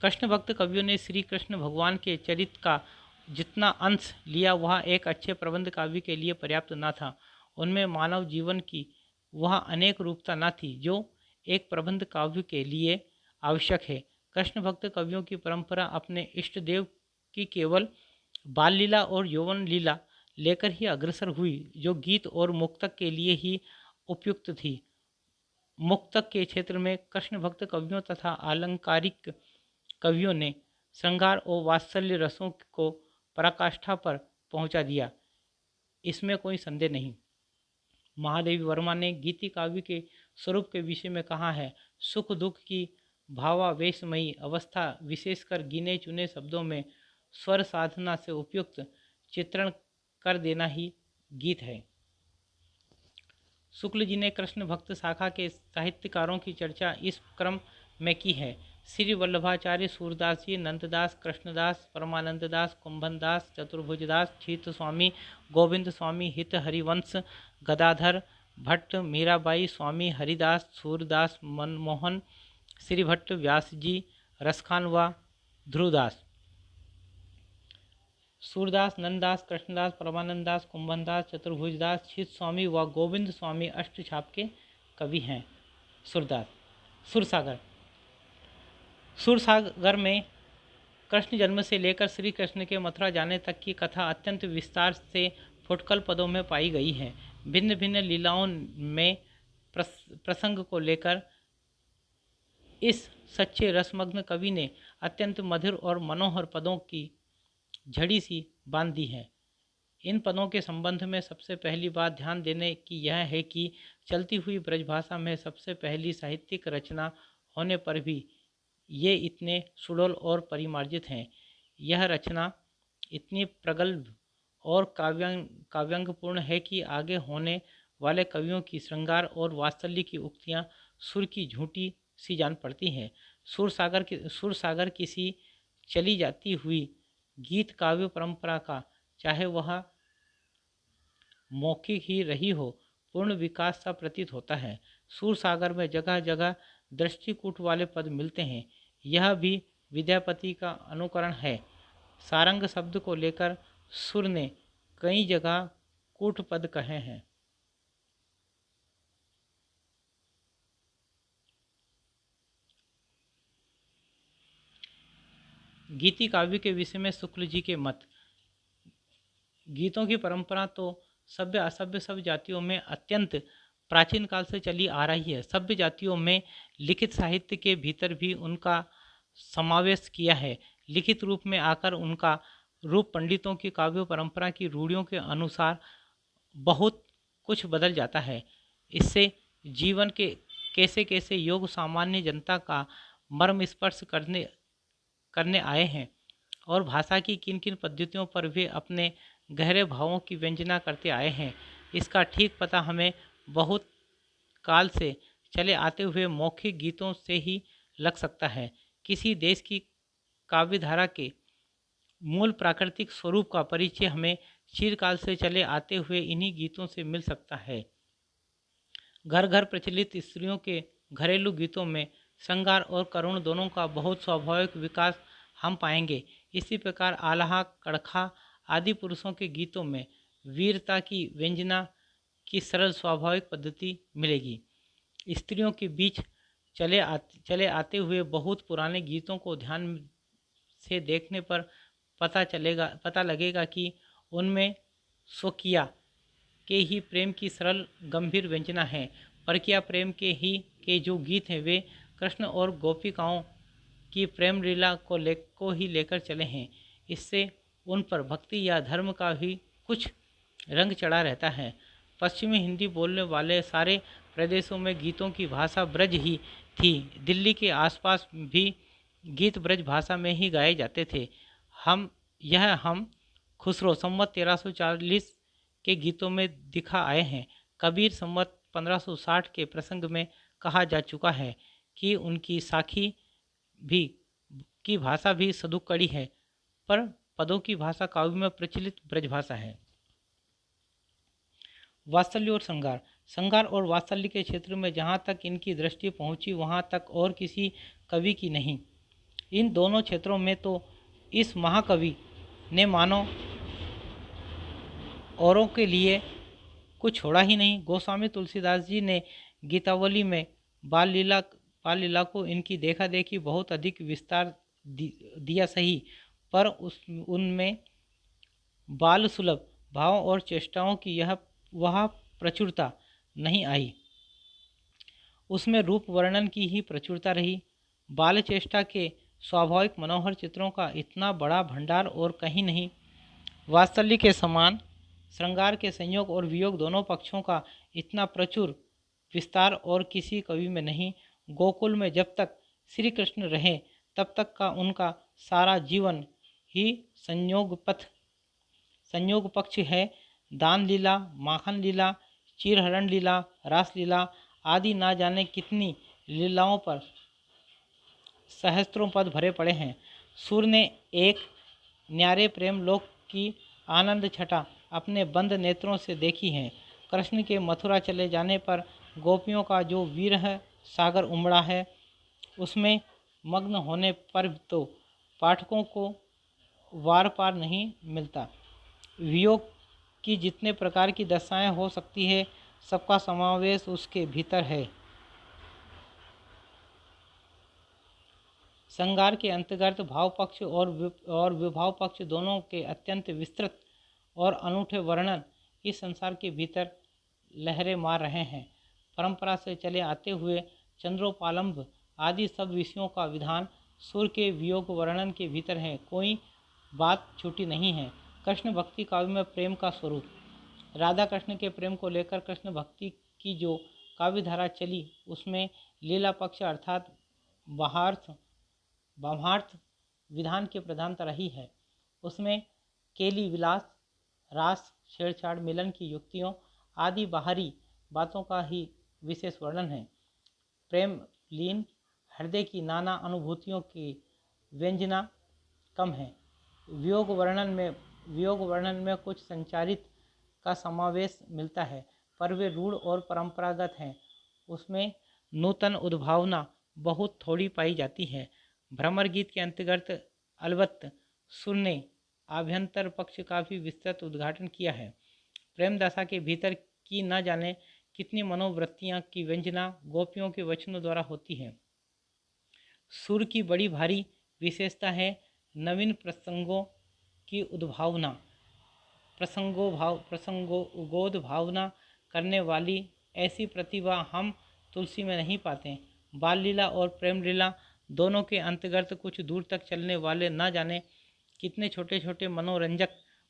कृष्ण भक्त कवियों ने श्री कृष्ण भगवान के चरित का जितना अंश लिया वह एक अच्छे प्रबंध काव्य के लिए पर्याप्त न था। उनमें मानव जीवन की वह अनेक रूपता न थी जो एक प्रबंध काव्य के लिए आवश्यक है। कृष्ण भक्त कवियों की परंपरा अपने इष्ट देव की केवल बाल लीला और यौवन लीला लेकर ही अग्रसर हुई, जो गीत और मुक्तक के लिए ही उपयुक्त थी। मुक्तक के क्षेत्र में कृष्ण भक्त कवियों तथा आलंकारिक कवियों ने श्रृंगार और वात्सल्य रसों को पराकाष्ठा पर पहुंचा दिया, इसमें कोई संदेह नहीं। महादेवी वर्मा ने गीति काव्य के स्वरूप के विषय में कहा है, सुख दुख की भावावेशमयी अवस्था विशेषकर गिने चुने शब्दों में स्वर साधना से उपयुक्त चित्रण कर देना ही गीत है। शुक्ल जी ने कृष्ण भक्त शाखा के साहित्यकारों की चर्चा इस क्रम में की है। श्री वल्लभाचार्य, सूरदास जी, नंददास, कृष्णदास, परमानंद दास, कुंभन दास, चतुर्भुज दास, छीत स्वामी, गोविंद स्वामी, हित हरिवंश, गदाधर भट्ट, मीराबाई, स्वामी हरिदास, सूरदास, मनमोहन, श्री भट्ट, व्यास जी, रसखान व ध्रुवदास। सूरदास, नंददास, कृष्णदास, परमानंद दास, कुंभन दास, चतुर्भुज दास, छीत स्वामी व गोविंद स्वामी अष्ट छाप के कवि हैं। सूरदास। सुरसागर। सुरसागर में कृष्ण जन्म से लेकर श्री कृष्ण के मथुरा जाने तक की कथा अत्यंत विस्तार से फुटकल पदों में पाई गई है। भिन्न भिन्न लीलाओं में प्रसंग को लेकर इस सच्चे रसमग्न कवि ने अत्यंत मधुर और मनोहर पदों की झड़ी सी बांध दी है। इन पदों के संबंध में सबसे पहली बात ध्यान देने की यह है कि चलती हुई ब्रजभाषा में सबसे पहली साहित्यिक रचना होने पर भी ये इतने सुडौल और परिमार्जित हैं। यह रचना इतनी प्रगल्भ और काव्यांगपूर्ण है कि आगे होने वाले कवियों की श्रृंगार और वात्सल्य की उक्तियां सुर की झूठी सी जान पड़ती हैं। सुरसागर किसी चली जाती हुई गीत काव्य परंपरा का, चाहे वह मौखिक ही रही हो, पूर्ण विकास सा प्रतीत होता है। सूरसागर में जगह जगह दृष्टिकूट वाले पद मिलते हैं। यह भी विद्यापति का अनुकरण है। सारंग शब्द को लेकर सुर ने कई जगह कूट पद कहे हैं। गीति काव्य के विषय में शुक्ल जी के मत। गीतों की परंपरा तो सभ्य असभ्य सब जातियों में अत्यंत प्राचीन काल से चली आ रही है। सभ्य जातियों में लिखित साहित्य के भीतर भी उनका समावेश किया है। लिखित रूप में आकर उनका रूप पंडितों की काव्य परंपरा की रूढ़ियों के अनुसार बहुत कुछ बदल जाता है। इससे जीवन के कैसे कैसे योग सामान्य जनता का मर्म स्पर्श करने आए हैं और भाषा की किन किन पद्धतियों पर वे अपने गहरे भावों की व्यंजना करते आए हैं, इसका ठीक पता हमें बहुत काल से चले आते हुए मौखिक गीतों से ही लग सकता है। किसी देश की काव्यधारा के मूल प्राकृतिक स्वरूप का परिचय हमें चिरकाल से चले आते हुए इन्हीं गीतों से मिल सकता है। घर घर प्रचलित स्त्रियों के घरेलू गीतों में श्रृंगार और करुण दोनों का बहुत स्वाभाविक विकास हम पाएंगे। इसी प्रकार आल्हा, कड़खा आदि पुरुषों के गीतों में वीरता की व्यंजना की सरल स्वाभाविक पद्धति मिलेगी। स्त्रियों के बीच चले आते हुए बहुत पुराने गीतों को ध्यान से देखने पर पता लगेगा कि उनमें स्वकीय के ही प्रेम की सरल गंभीर व्यंजना है। परकिया प्रेम के जो गीत हैं वे कृष्ण और गोपिकाओं की प्रेम लीला को ही लेकर चले हैं। इससे उन पर भक्ति या धर्म का भी कुछ रंग चढ़ा रहता है। पश्चिमी हिंदी बोलने वाले सारे प्रदेशों में गीतों की भाषा ब्रज ही थी। दिल्ली के आसपास भी गीत ब्रज भाषा में ही गाए जाते थे। हम खुसरो संवत 1340 के गीतों में दिखा आए हैं। कबीर संवत 1560 के प्रसंग में कहा जा चुका है कि उनकी साखी भी की भाषा भी सदुक्कड़ी है, पर पदों की भाषा काव्य में प्रचलित ब्रजभाषा है। वात्सल्य और श्रृंगार और वात्सल्य के क्षेत्र में जहाँ तक इनकी दृष्टि पहुँची वहाँ तक और किसी कवि की नहीं। इन दोनों क्षेत्रों में तो इस महाकवि ने मानो औरों के लिए कुछ छोड़ा ही नहीं। गोस्वामी तुलसीदास जी ने गीतावली में बाल लीला को इनकी देखा देखी बहुत अधिक विस्तार दिया सही, पर उनमें बाल सुलभ भावों और चेष्टाओं की वह प्रचुरता नहीं आई। उसमें रूप वर्णन की ही प्रचुरता रही। बाल चेष्टा के स्वाभाविक मनोहर चित्रों का इतना बड़ा भंडार और कहीं नहीं। वात्सल्य के समान श्रृंगार के संयोग और वियोग दोनों पक्षों का इतना प्रचुर विस्तार और किसी कवि में नहीं। गोकुल में जब तक श्री कृष्ण रहे तब तक का उनका सारा जीवन ही संयोग पक्ष है। दान लीला, माखन लीला, चीरहरण लीला, रासलीला आदि ना जाने कितनी लीलाओं पर सहस्त्रों पद भरे पड़े हैं। सूर ने एक न्यारे प्रेम लोक की आनंद छटा अपने बंद नेत्रों से देखी है। कृष्ण के मथुरा चले जाने पर गोपियों का जो विरह सागर उमड़ा है, उसमें मग्न होने पर तो पाठकों को वार पार नहीं मिलता। वियोग की जितने प्रकार की दशाएं हो सकती है, सबका समावेश उसके भीतर है। श्रृंगार के अंतर्गत भाव पक्ष और विभाव पक्ष दोनों के अत्यंत विस्तृत और अनूठे वर्णन इस संसार के भीतर लहरें मार रहे हैं। परंपरा से चले आते हुए चंद्रोपालंब आदि सब विषयों का विधान सूर के वियोग वर्णन के भीतर है। कोई बात छूटी नहीं है। कृष्ण भक्ति काव्य में प्रेम का स्वरूप। राधा कृष्ण के प्रेम को लेकर कृष्ण भक्ति की जो काव्य धारा चली, उसमें लीला पक्ष अर्थात भावार्थ विधान की प्रधानता रही है। उसमें केली विलास, रास, छेड़छाड़, मिलन की युक्तियों आदि बाहरी बातों का ही विशेष वर्णन है। प्रेम लीन हृदय की नाना अनुभूतियों की व्यंजना कम है। वियोग वर्णन में कुछ संचारित का समावेश मिलता है, पर वे रूढ़ और परंपरागत हैं। उसमें नूतन उद्भावना बहुत थोड़ी पाई जाती है। भ्रमर गीत के अंतर्गत अलबत्त सुर ने आभ्यंतर पक्ष का भी विस्तृत उद्घाटन किया है। प्रेम दशा के भीतर की न जाने कितनी मनोवृत्तियां की व्यंजना गोपियों के वचनों द्वारा होती है। सुर की बड़ी भारी विशेषता है नवीन प्रसंगों की उद्भावना, प्रसंगोगोद भावना करने वाली ऐसी प्रतिभा हम तुलसी में नहीं पाते। बाल लीला और प्रेम लीला दोनों के अंतर्गत कुछ दूर तक चलने वाले न जाने कितने छोटे छोटे मनोरंजक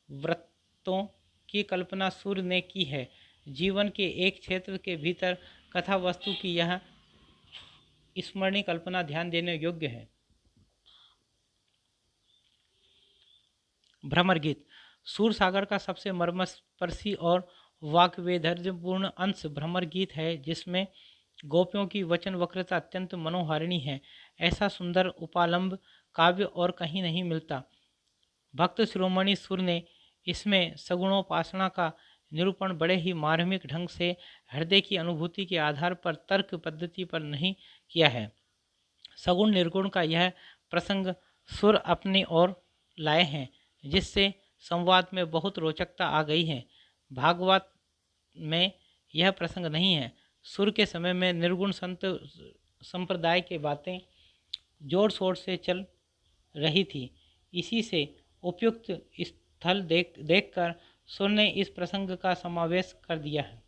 वृत्तों की कल्पना सूर्य ने की है। जीवन के एक क्षेत्र के भीतर कथा वस्तु की यह स्मरणीय कल्पना ध्यान देने योग्य है। भ्रमर गीत सूर सागर का सबसे मर्मस्पर्शी और वाक्वेधर्यपूर्ण अंश भ्रमर गीत है, जिसमें गोपियों की वचन वक्रता अत्यंत मनोहारिणी है। ऐसा सुंदर उपालंब काव्य और कहीं नहीं मिलता। भक्त शिरोमणि सुर ने इसमें सगुणोपासना का निरूपण बड़े ही मार्मिक ढंग से हृदय की अनुभूति के आधार पर तर्क पद्धति पर नहीं किया है। सगुण निर्गुण का यह प्रसंग सुर अपनी ओर लाए हैं, जिससे संवाद में बहुत रोचकता आ गई है। भागवत में यह प्रसंग नहीं है। सुर के समय में निर्गुण संत संप्रदाय के बातें जोर शोर से चल रही थी। इसी से उपयुक्त स्थल देखकर सुर ने इस प्रसंग का समावेश कर दिया है।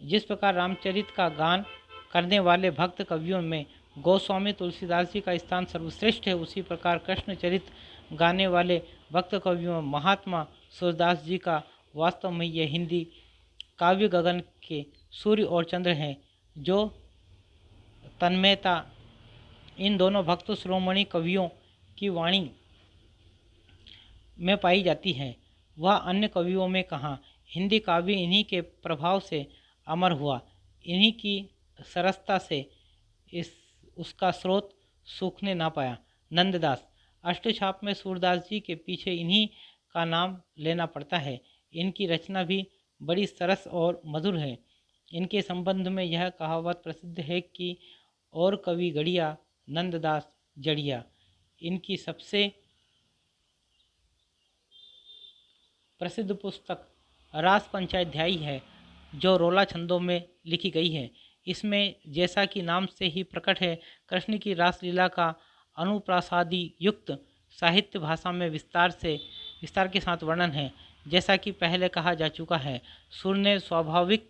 जिस प्रकार रामचरित का गान करने वाले भक्त कवियों में गोस्वामी तुलसीदास जी का स्थान सर्वश्रेष्ठ है, उसी प्रकार कृष्ण चरित गाने वाले भक्त कवियों में महात्मा सूरदास जी का वास्तव में यह हिंदी काव्य गगन के सूर्य और चंद्र हैं। जो तन्मयता इन दोनों भक्त शिरोमणि कवियों की वाणी में पाई जाती है, वह अन्य कवियों में कहाँ। हिंदी काव्य इन्हीं के प्रभाव से अमर हुआ, इन्हीं की सरसता से उसका स्रोत सूखने ना पाया। नंददास अष्टछाप में सूरदास जी के पीछे इन्हीं का नाम लेना पड़ता है। इनकी रचना भी बड़ी सरस और मधुर है। इनके संबंध में यह कहावत प्रसिद्ध है कि और कवि गढ़िया नंददास जड़िया। इनकी सबसे प्रसिद्ध पुस्तक रास पंचाध्यायी है, जो रोला छंदों में लिखी गई है। इसमें जैसा कि नाम से ही प्रकट है, कृष्ण की रासलीला का अनुप्रासादी युक्त साहित्य भाषा में विस्तार के साथ वर्णन है। जैसा कि पहले कहा जा चुका है, सुर ने स्वाभाविक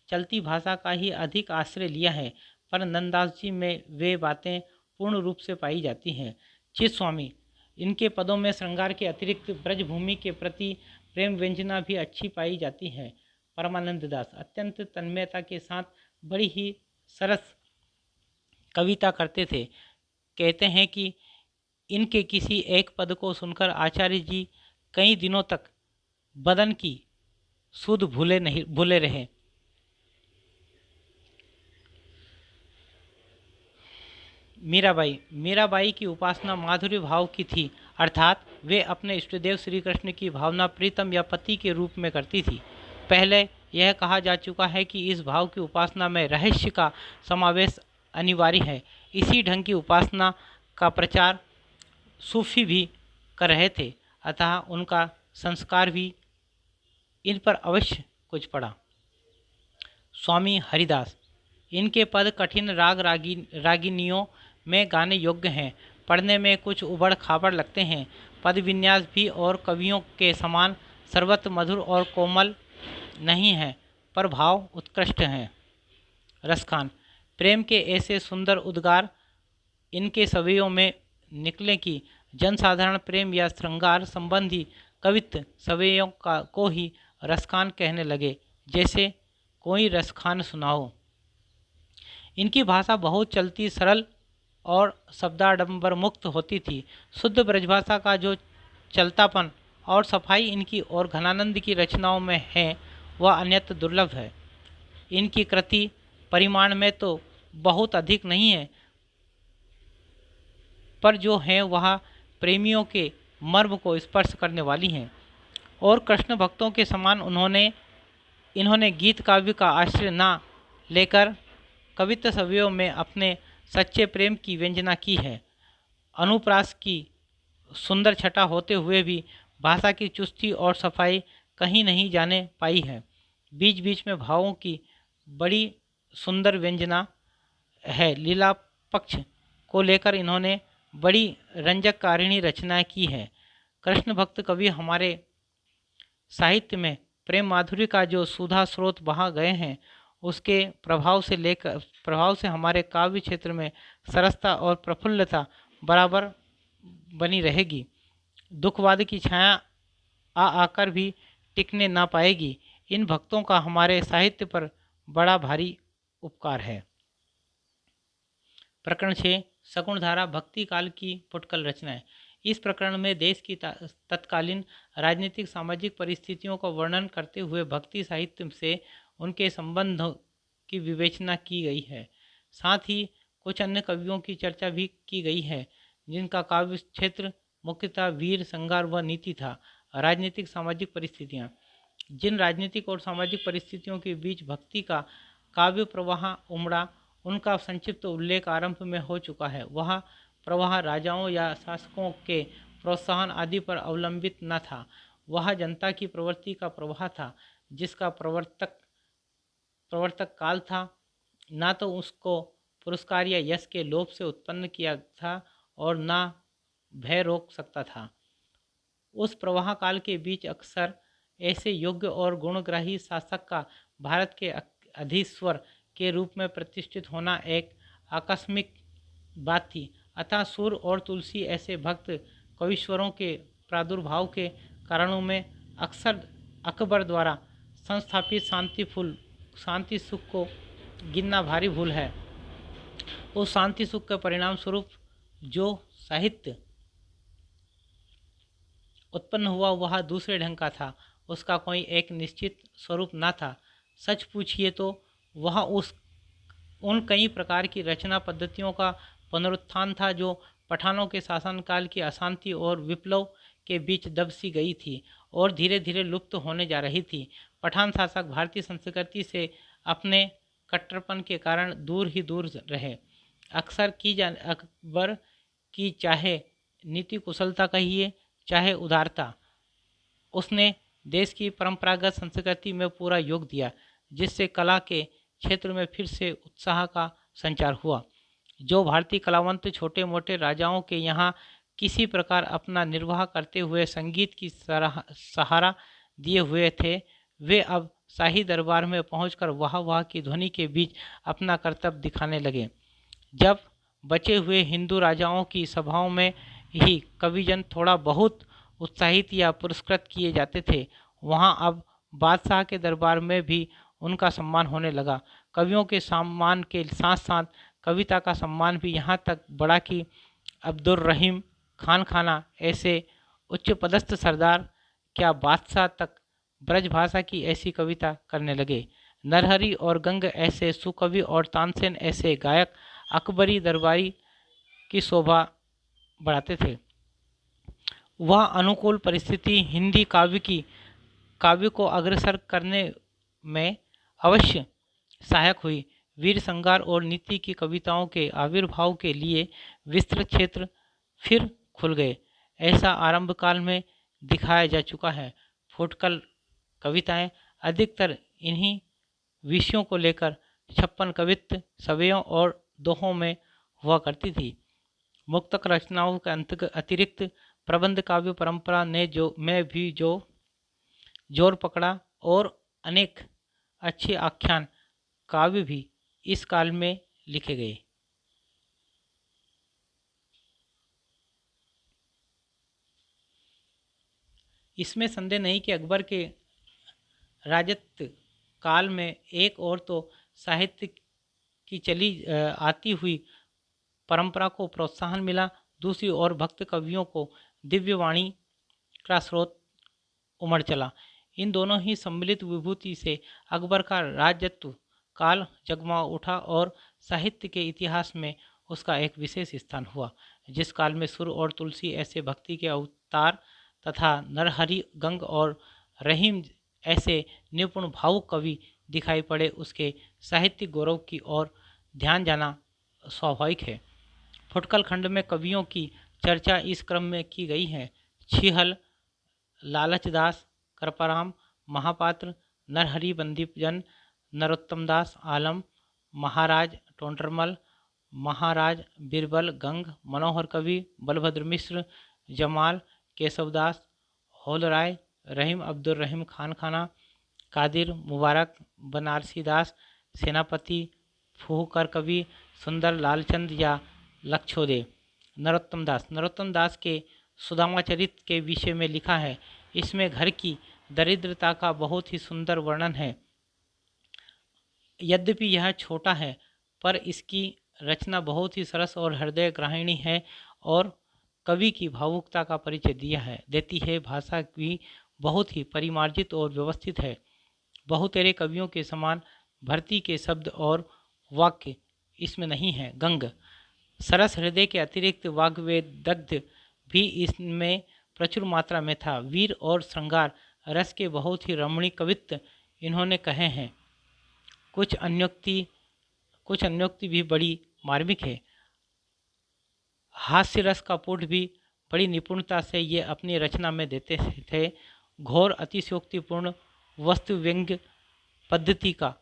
चलती भाषा का ही अधिक आश्रय लिया है, पर नंददास जी में वे बातें पूर्ण रूप से पाई जाती हैं। चित स्वामी इनके पदों में श्रृंगार के अतिरिक्त ब्रजभूमि के प्रति प्रेम व्यंजना भी अच्छी पाई जाती है। परमानंद दास अत्यंत तन्मयता के साथ बड़ी ही सरस कविता करते थे। कहते हैं कि इनके किसी एक पद को सुनकर आचार्य जी कई दिनों तक बदन की सुध भूले रहे। मीराबाई की उपासना माधुर्य भाव की थी, अर्थात वे अपने इष्टदेव श्री कृष्ण की भावना प्रीतम या पति के रूप में करती थी। पहले यह कहा जा चुका है कि इस भाव की उपासना में रहस्य का समावेश अनिवार्य है। इसी ढंग की उपासना का प्रचार सूफी भी कर रहे थे, अतः उनका संस्कार भी इन पर अवश्य कुछ पड़ा। स्वामी हरिदास, इनके पद कठिन रागिनियों में गाने योग्य हैं, पढ़ने में कुछ उबड़ खाबड़ लगते हैं। पद विन्यास भी और कवियों के समान सर्वत्र मधुर और कोमल नहीं है, पर भाव उत्कृष्ट हैं। रसखान, प्रेम के ऐसे सुंदर उद्गार इनके सवैयों में निकले कि जनसाधारण प्रेम या श्रृंगार संबंधी कवित्व सवैयों को ही रसखान कहने लगे, जैसे कोई रसखान सुनाओ। इनकी भाषा बहुत चलती, सरल और शब्दाडंबर मुक्त होती थी। शुद्ध ब्रजभाषा का जो चलतापन और सफाई इनकी और घनानंद की रचनाओं में है, वह अन्यत्र दुर्लभ है। इनकी कृति परिमाण में तो बहुत अधिक नहीं है, पर जो है वह प्रेमियों के मर्म को स्पर्श करने वाली हैं। और कृष्ण भक्तों के समान इन्होंने गीत काव्य का आश्रय न लेकर कवित्व सवैयों में अपने सच्चे प्रेम की व्यंजना की है। अनुप्रास की सुंदर छटा होते हुए भी भाषा की चुस्ती और सफाई कहीं नहीं जाने पाई है। बीच बीच में भावों की बड़ी सुंदर व्यंजना है। लीला पक्ष को लेकर इन्होंने बड़ी रंजक कारिणी रचनाएं की है। कृष्ण भक्त कवि हमारे साहित्य में प्रेम माधुर्य का जो सुधा स्रोत बहा गए हैं, उसके प्रभाव से हमारे काव्य क्षेत्र में सरसता और प्रफुल्लता बराबर बनी रहेगी। दुखवाद की छाया आकर भी टिकने ना पाएगी। इन भक्तों का हमारे साहित्य पर बड़ा भारी उपकार है। प्रकरण 6, शकुनधारा, भक्ति काल की फुटकल रचनाएं। इस प्रकरण में देश की तत्कालीन राजनीतिक सामाजिक परिस्थितियों का वर्णन करते हुए भक्ति साहित्य से उनके संबंध की विवेचना की गई है। साथ ही कुछ अन्य कवियों की चर्चा भी की गई है, जिनका काव्य क्षेत्र मुख्यतः वीर, श्रृंगार व नीति था। राजनीतिक सामाजिक परिस्थितियाँ, जिन राजनीतिक और सामाजिक परिस्थितियों के बीच भक्ति का काव्य प्रवाह उमड़ा, उनका संक्षिप्त उल्लेख आरंभ में हो चुका है। वह प्रवाह राजाओं या शासकों के प्रोत्साहन आदि पर अवलंबित न था। वह जनता की प्रवृत्ति का प्रवाह था, जिसका प्रवर्तक काल था, ना तो उसको पुरस्कार या यश के लोभ से उत्पन्न किया था और ना भय रोक सकता था। उस प्रवाह काल के बीच अक्सर ऐसे योग्य और गुणग्राही शासक का भारत के अधीश्वर के रूप में प्रतिष्ठित होना एक आकस्मिक बात थी। अतः सूर और तुलसी ऐसे भक्त कवीश्वरों के प्रादुर्भाव के कारणों में अक्सर अकबर द्वारा संस्थापित शांति सुख को गिनना भारी भूल है। उस शांति सुख के परिणाम स्वरूप जो साहित्य उत्पन्न हुआ वह दूसरे ढंग का था। उसका कोई एक निश्चित स्वरूप न था। सच पूछिए तो वह उन कई प्रकार की रचना पद्धतियों का पुनरुत्थान था जो पठानों के शासनकाल की अशांति और विप्लव के बीच दब सी गई थी और धीरे धीरे लुप्त होने जा रही थी। पठान शासक भारतीय संस्कृति से अपने कट्टरपन के कारण दूर ही दूर रहे। अकबर की चाहे नीति कुशलता कहिए चाहे उदारता, उसने देश की परंपरागत संस्कृति में पूरा योग दिया, जिससे कला के क्षेत्र में फिर से उत्साह का संचार हुआ। जो भारतीय कलावंत छोटे मोटे राजाओं के यहाँ किसी प्रकार अपना निर्वाह करते हुए संगीत की सहारा दिए हुए थे, वे अब शाही दरबार में पहुंचकर वाह वाह की ध्वनि के बीच अपना कर्तव्य दिखाने लगे। जब बचे हुए हिंदू राजाओं की सभाओं में ही कविजन थोड़ा बहुत उत्साहित या पुरस्कृत किए जाते थे, वहाँ अब बादशाह के दरबार में भी उनका सम्मान होने लगा। कवियों के सम्मान के साथ साथ कविता का सम्मान भी यहाँ तक बढ़ा कि अब्दुल रहीम खान खाना ऐसे उच्च पदस्थ सरदार क्या बादशाह तक ब्रजभाषा की ऐसी कविता करने लगे। नरहरि और गंग ऐसे सुकवि और तानसेन ऐसे गायक अकबरी दरबारी की शोभा बढ़ाते थे। वह अनुकूल परिस्थिति हिंदी काव्य को अग्रसर करने में अवश्य सहायक हुई। वीर संगार और नीति की कविताओं के आविर्भाव के लिए विस्तृत क्षेत्र फिर खुल गए। ऐसा आरंभ काल में दिखाया जा चुका है। फुटकल कविताएं अधिकतर इन्हीं विषयों को लेकर 56 कवित्व सवेयों और दोहों में हुआ करती थी। मुक्तक रचनाओं के अतिरिक्त प्रबंध काव्य परंपरा ने भी जोर पकड़ा और अनेक अच्छे आख्यान काव्य भी इस काल में लिखे गए। इसमें संदेह नहीं कि अकबर के राजत्व काल में एक और तो साहित्य की चली आती हुई परंपरा को प्रोत्साहन मिला, दूसरी ओर भक्त कवियों को दिव्य वाणी का स्रोत उमड़ चला। इन दोनों ही सम्मिलित विभूति से अकबर का राजत्व काल जगमा उठा और साहित्य के इतिहास में उसका एक विशेष स्थान हुआ। जिस काल में सुर और तुलसी ऐसे भक्ति के अवतार तथा नरहरि गंग और रहीम ऐसे निपुण भावुक कवि दिखाई पड़े, उसके साहित्यिक गौरव की ओर ध्यान जाना स्वाभाविक है। फुटकल खंड में कवियों की चर्चा इस क्रम में की गई है। छिहल, लालचदास, कृपाराम, महापात्र, नरहरि बंदीजन, नरोत्तम दास आलम, महाराज टोंडरमल, महाराज बीरबल गंग, मनोहर कवि, बलभद्र मिश्र, जमाल, केशवदास, होलराय, रहीम अब्दुल रहीम खान खाना, कादिर, मुबारक, बनारसी दास, सेनापति, फूहकर कवि, सुंदर लालचंद या लक्षोदे। नरोत्तम दास के सुदामा चरित के विषय में लिखा है। इसमें घर की दरिद्रता का बहुत ही सुंदर वर्णन है। यद्यपि यह छोटा है पर इसकी रचना बहुत ही सरस और हृदय ग्राहिणी है और कवि की भावुकता का परिचय देती है। भाषा भी बहुत ही परिमार्जित और व्यवस्थित है। बहुतेरे कवियों के समान भर्ती के शब्द और वाक्य इसमें नहीं है। गंग सरस हृदय के अतिरिक्त वाग्वेदग्ध भी इसमें प्रचुर मात्रा में था। वीर और श्रृंगार रस के बहुत ही रमणीय कवित्व इन्होंने कहे हैं। कुछ अन्योक्ति भी बड़ी मार्मिक है। हास्य रस का पुट भी बड़ी निपुणता से ये अपनी रचना में देते थे। घोर अतिशयोक्तिपूर्ण वस्तु व्यंग्य पद्धति का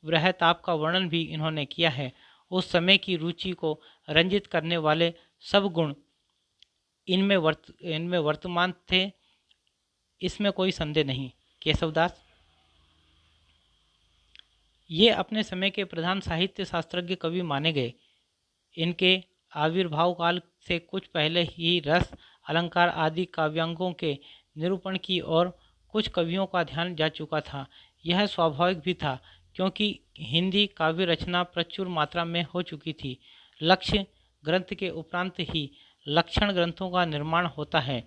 वृहताप का वर्णन भी इन्होंने किया है। उस समय की रुचि को रंजित करने वाले सब गुण इनमें वर्तमान थे, इसमें कोई संदेह नहीं। केशवदास ये अपने समय के प्रधान साहित्य शास्त्रज्ञ कवि माने गए। इनके आविर्भाव काल से कुछ पहले ही रस, अलंकार आदि काव्यांगों के निरूपण की ओर कुछ कवियों का ध्यान जा चुका था। यह स्वाभाविक भी था क्योंकि हिंदी काव्य रचना प्रचुर मात्रा में हो चुकी थी। लक्ष्य ग्रंथ के उपरांत ही लक्षण ग्रंथों का निर्माण होता है।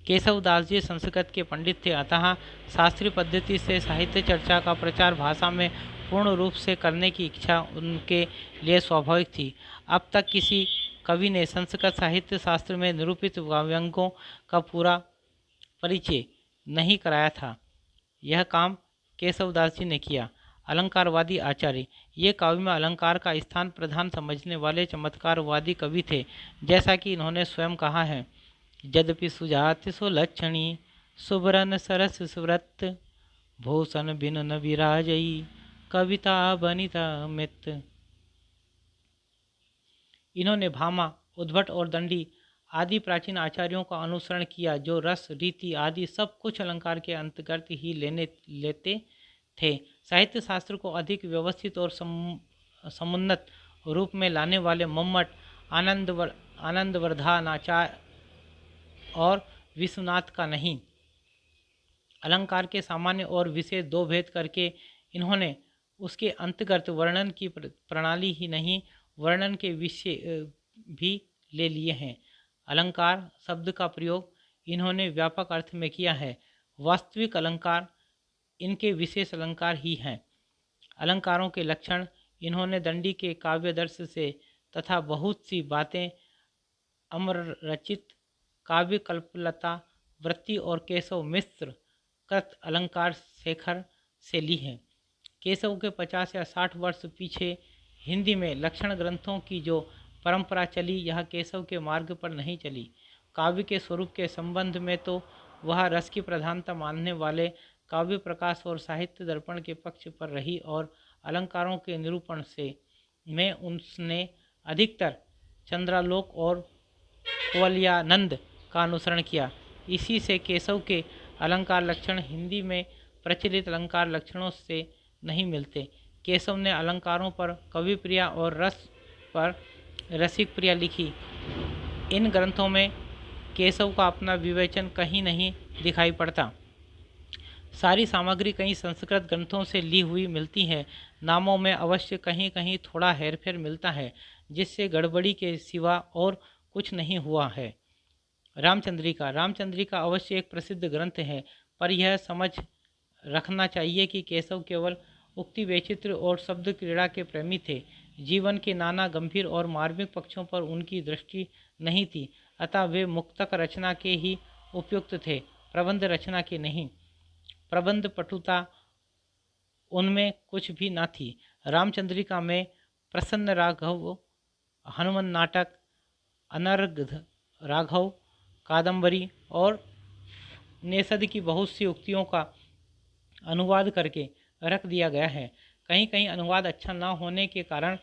केशवदास जी संस्कृत के पंडित थे, अतः शास्त्रीय पद्धति से साहित्य चर्चा का प्रचार भाषा में पूर्ण रूप से करने की इच्छा उनके लिए स्वाभाविक थी। अब तक किसी कवि ने संस्कृत साहित्य शास्त्र में निरूपित काव्यांगों का पूरा परिचय नहीं कराया था। यह काम केशवदास जी ने किया। अलंकारवादी आचार्य ये काव्य में अलंकार का स्थान प्रधान समझने वाले चमत्कारवादी कवि थे। जैसा कि इन्होंने स्वयं कहा है, यद्यपि सुजाति सुलक्षणी सुबरन सरस सुव्रत भूषण बिन न विराजई कविता बनिता मित। इन्होंने भामा, उद्भट और दंडी आदि प्राचीन आचार्यों का अनुसरण किया जो रस, रीति आदि सब कुछ अलंकार के अंतर्गत ही लेते थे। साहित्य शास्त्र को अधिक व्यवस्थित और समुन्नत रूप में लाने वाले मम्मट, आनंदवर्धनाचार्य और विश्वनाथ का नहीं, अलंकार के सामान्य और विशेष दो भेद करके इन्होंने उसके अंतर्गत वर्णन की प्रणाली ही नहीं, वर्णन के विषय भी ले लिए हैं। अलंकार शब्द का प्रयोग इन्होंने व्यापक अर्थ में किया है। वास्तविक अलंकार इनके विशेष अलंकार ही हैं। अलंकारों के लक्षण इन्होंने दंडी के काव्यदर्श से तथा बहुत सी बातें अमर रचित काव्य कल्पलता वृत्ति और केशव मिश्र कृत अलंकार शेखर से ली है। केशव के 50 या 60 वर्ष पीछे हिंदी में लक्षण ग्रंथों की जो परंपरा चली, यह केशव के मार्ग पर नहीं चली। काव्य के स्वरूप के संबंध में तो वह रस की प्रधानता मानने वाले काव्य प्रकाश और साहित्य दर्पण के पक्ष पर रही और अलंकारों के निरूपण से में उसने अधिकतर चंद्रालोक और कुवलयानंद का अनुसरण किया। इसी से केशव के अलंकार लक्षण हिंदी में प्रचलित अलंकार लक्षणों से नहीं मिलते। केशव ने अलंकारों पर कवि प्रिया और रस पर रसिक प्रिया लिखी। इन ग्रंथों में केशव का अपना विवेचन कहीं नहीं दिखाई पड़ता। सारी सामग्री कई संस्कृत ग्रंथों से ली हुई मिलती है। नामों में अवश्य कहीं कहीं थोड़ा हेरफेर मिलता है, जिससे गड़बड़ी के सिवा और कुछ नहीं हुआ है। रामचंद्रिका अवश्य एक प्रसिद्ध ग्रंथ है, पर यह समझ रखना चाहिए कि केशव केवल उक्ति वैचित्र और शब्द क्रीड़ा के प्रेमी थे। जीवन के नाना गंभीर और मार्मिक पक्षों पर उनकी दृष्टि नहीं थी, अतः वे मुक्तक रचना के ही उपयुक्त थे, प्रबंध रचना के नहीं। प्रबंध पटुता उनमें कुछ भी न थी। रामचंद्रिका में प्रसन्न राघव, हनुमान नाटक, अनर्घ राघव, कादंबरी और नेषद की बहुत सी उक्तियों का अनुवाद करके रख दिया गया है। कहीं कहीं अनुवाद अच्छा न होने के कारण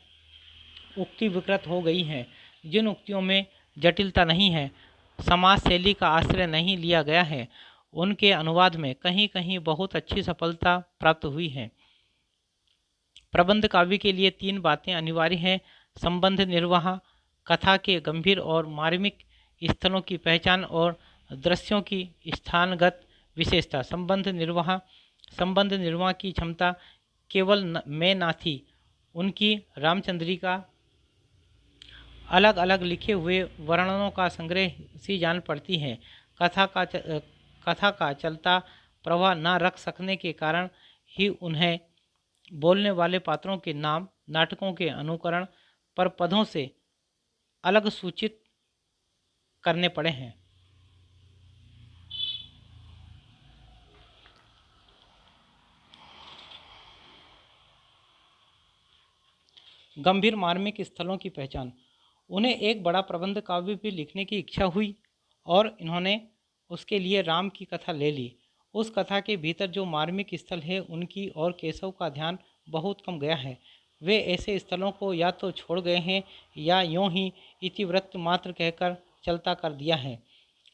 उक्ति विकृत हो गई हैं। जिन उक्तियों में जटिलता नहीं है, समाज शैली का आश्रय नहीं लिया गया है, उनके अनुवाद में कहीं कहीं बहुत अच्छी सफलता प्राप्त हुई है। प्रबंध काव्य के लिए 3 बातें अनिवार्य हैं: संबंध निर्वाह, कथा के गंभीर और मार्मिक स्थलों की पहचान और दृश्यों की स्थानगत विशेषता। संबंध निर्वाह की क्षमता केवल में ना थी, उनकी रामचंद्रिका अलग अलग लिखे हुए वर्णनों का संग्रह सी जान पड़ती है। कथा का चलता प्रवाह न रख सकने के कारण ही उन्हें बोलने वाले पात्रों के नाम नाटकों के अनुकरण पर पदों से अलग सूचित करने पड़े हैं। गंभीर मार्मिक स्थलों की पहचान। उन्हें एक बड़ा प्रबंध काव्य भी लिखने की इच्छा हुई और इन्होंने उसके लिए राम की कथा ले ली। उस कथा के भीतर जो मार्मिक स्थल है, उनकी और केशव का ध्यान बहुत कम गया है। वे ऐसे स्थलों को या तो छोड़ गए हैं या यूं ही इतिवृत्त मात्र कहकर चलता कर दिया है।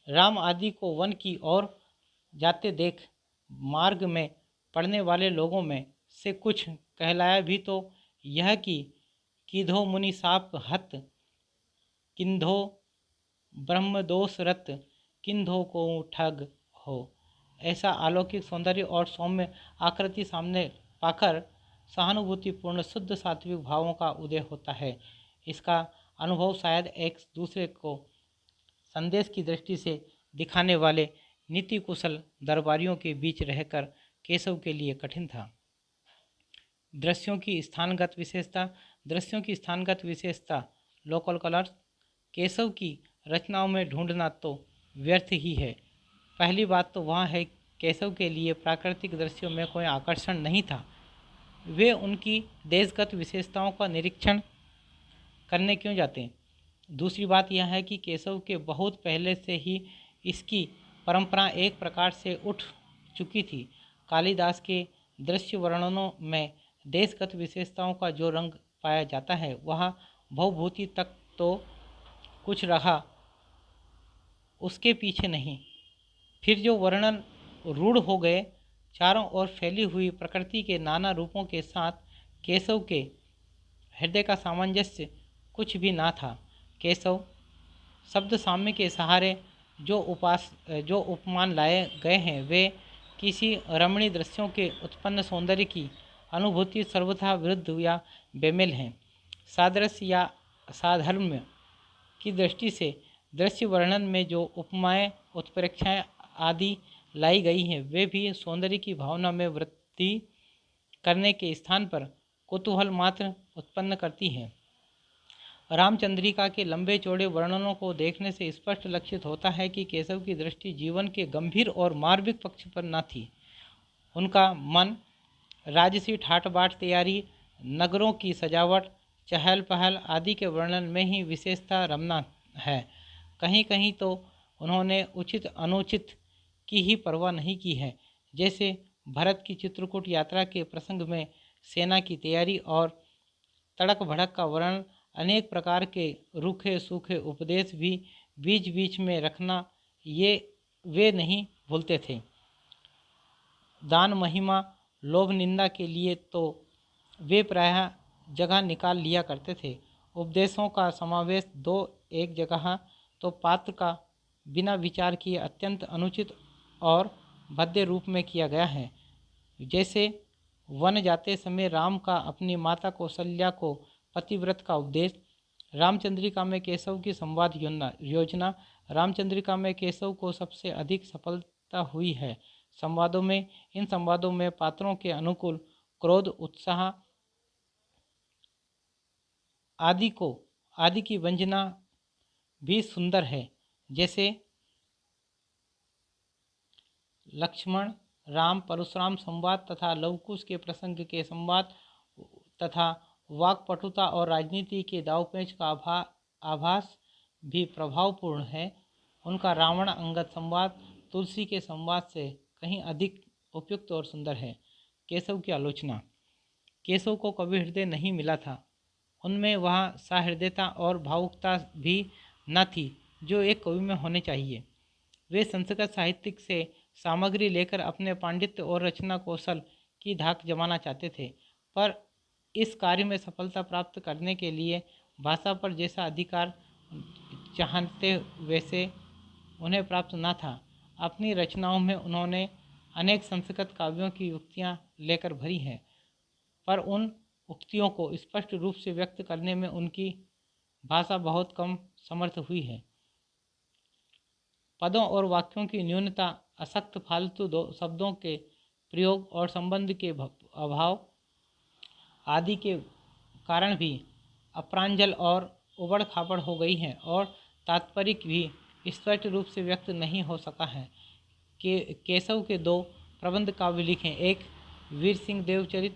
राम आदि को वन की ओर जाते देख मार्ग में पड़ने वाले लोगों में से कुछ कहलाया भी तो यह कि किधो मुनि साप हत, किंधो ब्रह्मदोष रत, किंधो को ठग हो। ऐसा अलौकिक सौंदर्य और सौम्य आकृति सामने पाकर सहानुभूतिपूर्ण शुद्ध सात्विक भावों का उदय होता है। इसका अनुभव शायद एक दूसरे को संदेश की दृष्टि से दिखाने वाले नीति कुशल दरबारियों के बीच रहकर केशव के लिए कठिन था। दृश्यों की स्थानगत विशेषता लोकल कलर्स केशव की रचनाओं में ढूंढना तो व्यर्थ ही है। पहली बात तो वह है, केशव के लिए प्राकृतिक दृश्यों में कोई आकर्षण नहीं था। वे उनकी देशगत विशेषताओं का निरीक्षण करने क्यों जाते। दूसरी बात यह है कि केशव के बहुत पहले से ही इसकी परंपरा एक प्रकार से उठ चुकी थी। कालिदास के दृश्य वर्णनों में देशगत विशेषताओं का जो रंग पाया जाता है, वह भवभूति तक तो कुछ रहा, उसके पीछे नहीं। फिर जो वर्णन रूढ़ हो गए, चारों ओर फैली हुई प्रकृति के नाना रूपों के साथ केशव के हृदय का सामंजस्य कुछ भी ना था। केशव शब्द साम्य के सहारे जो उपमान लाए गए हैं, वे किसी रमणीय दृश्यों के उत्पन्न सौंदर्य की अनुभूति सर्वथा विरुद्ध या बेमेल हैं। सादृश्य या साधर्म्य की दृष्टि से दृश्य वर्णन में जो उपमाएं, उत्प्रेक्षाएं आदि लाई गई हैं, वे भी सौंदर्य की भावना में वृद्धि करने के स्थान पर कुतूहल मात्र उत्पन्न करती है। रामचंद्रिका के लंबे चौड़े वर्णनों को देखने से स्पष्ट लक्षित होता है कि केशव की दृष्टि जीवन के गंभीर और मार्मिक पक्ष पर न थी। उनका मन राजसी ठाट बाट तैयारी, नगरों की सजावट, चहल पहल आदि के वर्णन में ही विशेषता रमना है। कहीं कहीं तो उन्होंने उचित अनुचित की ही परवाह नहीं की है। जैसे भरत की चित्रकूट यात्रा के प्रसंग में सेना की तैयारी और तड़क भड़क का वर्णन, अनेक प्रकार के रूखे सूखे उपदेश भी बीच बीच में रखना, ये वे नहीं भूलते थे। दान महिमा लोभ निंदा के लिए तो वे प्रायः जगह निकाल लिया करते थे। उपदेशों का समावेश दो एक जगह तो पात्र का बिना विचार किए अत्यंत अनुचित और भद्दे रूप में किया गया है। जैसे वन जाते समय राम का अपनी माता कौशल्या को पतिव्रत का उपदेश, रामचंद्रिका में केशव की संवाद योजना। रामचंद्रिका में केशव को सबसे अधिक सफलता हुई है संवादों में। इन संवादों में पात्रों के अनुकूल क्रोध, उत्साह आदि की व्यंजना भी सुंदर है। जैसे लक्ष्मण राम परशुराम संवाद तथा लवकुश के प्रसंग के संवाद तथा वाक्पटुता और राजनीति के दावपेच का आभास भी प्रभावपूर्ण है। उनका रावण अंगद संवाद तुलसी के संवाद से कहीं अधिक उपयुक्त और सुंदर है। केशव की आलोचना। केशव को कवि हृदय नहीं मिला था। उनमें वह सहृदयता और भावुकता भी न थी जो एक कवि में होने चाहिए। वे संस्कृत साहित्य से सामग्री लेकर अपने पांडित्य और रचना कौशल की धाक जमाना चाहते थे, पर इस कार्य में सफलता प्राप्त करने के लिए भाषा पर जैसा अधिकार चाहते वैसे उन्हें प्राप्त न था। अपनी रचनाओं में उन्होंने अनेक संस्कृत काव्यों की उक्तियाँ लेकर भरी हैं, पर उन उक्तियों को स्पष्ट रूप से व्यक्त करने में उनकी भाषा बहुत कम समर्थ हुई है। पदों और वाक्यों की न्यूनता, असक्त फालतू शब्दों के प्रयोग और संबंध के अभाव आदि के कारण भी अप्रांजल और उबड़ खाबड़ हो गई हैं और तात्पर्य भी स्पष्ट रूप से व्यक्त नहीं हो सका है। केशव के दो प्रबंध काव्य लिखे, एक वीर सिंह देवचरित,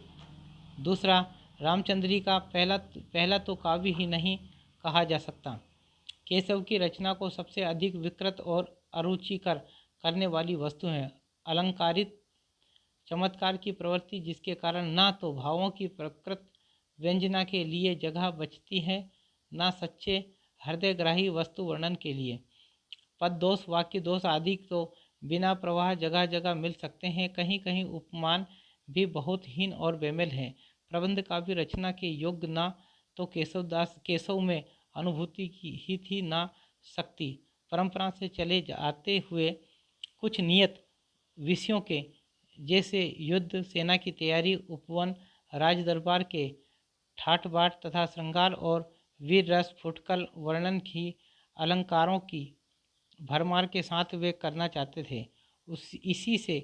दूसरा रामचंद्रिका। पहला तो काव्य ही नहीं कहा जा सकता। केशव की रचना को सबसे अधिक विकृत और अरुचिकर करने वाली वस्तु है अलंकारित चमत्कार की प्रवृत्ति, जिसके कारण न तो भावों की प्रकृत व्यंजना के लिए जगह बचती है, न सच्चे हृदयग्राही वस्तु वर्णन के लिए। पद दोष, वाक्य दोष आदि तो बिना प्रवाह जगह जगह मिल सकते हैं। कहीं कहीं उपमान भी बहुत हीन और बेमेल हैं। प्रबंध काव्य रचना के योग्य न तो केशव में अनुभूति की ही थी न शक्ति। परंपरा से चले आते हुए कुछ नियत विषयों के, जैसे युद्ध, सेना की तैयारी, उपवन, राज दरबार के ठाट बाट तथा श्रृंगार और वीर रस फुटकल वर्णन की अलंकारों की भरमार के साथ वे करना चाहते थे। इसी से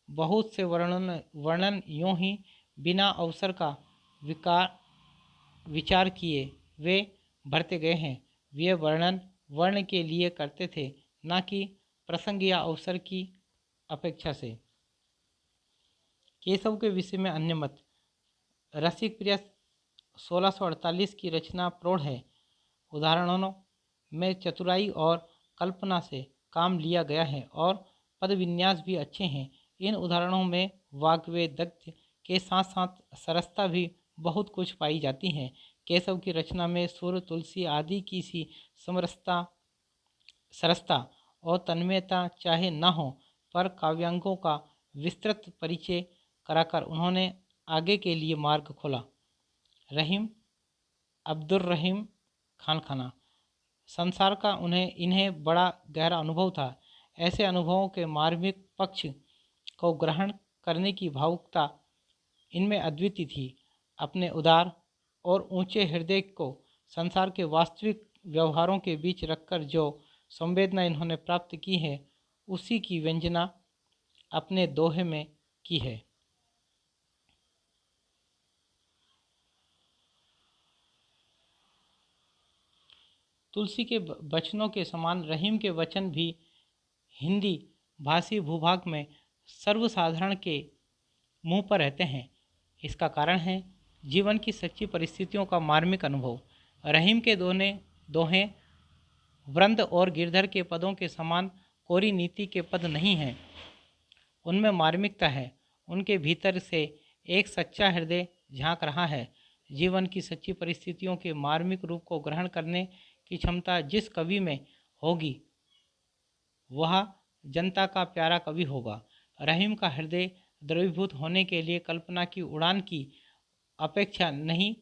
बहुत से वर्णन यूँ ही बिना अवसर का विचार किए वे भरते गए हैं। वे वर्णन वर्ण के लिए करते थे, न कि प्रसंग या अवसर की अपेक्षा से। केशव के विषय में अन्य मत। रसिक प्रिया 1648 की रचना प्रौढ़ है। उदाहरणों में चतुराई और कल्पना से काम लिया गया है और पद विन्यास भी अच्छे हैं। इन उदाहरणों में वाग्वेदग्ध के साथ साथ सरसता भी बहुत कुछ पाई जाती है। केशव की रचना में सुर, तुलसी आदि की सी सरसता और तन्मयता चाहे न हो, पर काव्यांगों का विस्तृत परिचय कराकर उन्होंने आगे के लिए मार्ग खोला। रहीम अब्दुर्रहीम खानखाना। संसार का इन्हें बड़ा गहरा अनुभव था। ऐसे अनुभवों के मार्मिक पक्ष को ग्रहण करने की भावुकता इनमें अद्वितीय थी। अपने उदार और ऊंचे हृदय को संसार के वास्तविक व्यवहारों के बीच रखकर जो संवेदना इन्होंने प्राप्त की है, उसी की व्यंजना अपने दोहे में की है। तुलसी के वचनों के समान रहीम के वचन भी हिंदी भाषी भूभाग में सर्वसाधारण के मुंह पर रहते हैं। इसका कारण है जीवन की सच्ची परिस्थितियों का मार्मिक अनुभव। रहीम के दोहे वृंद और गिरधर के पदों के समान कोरी नीति के पद नहीं हैं। उनमें मार्मिकता है। उनके भीतर से एक सच्चा हृदय झांक रहा है। जीवन की सच्ची परिस्थितियों के मार्मिक रूप को ग्रहण करने की क्षमता जिस कवि में होगी वह जनता का प्यारा कवि होगा। रहीम का हृदय द्रवीभूत होने के लिए कल्पना की उड़ान की अपेक्षा नहीं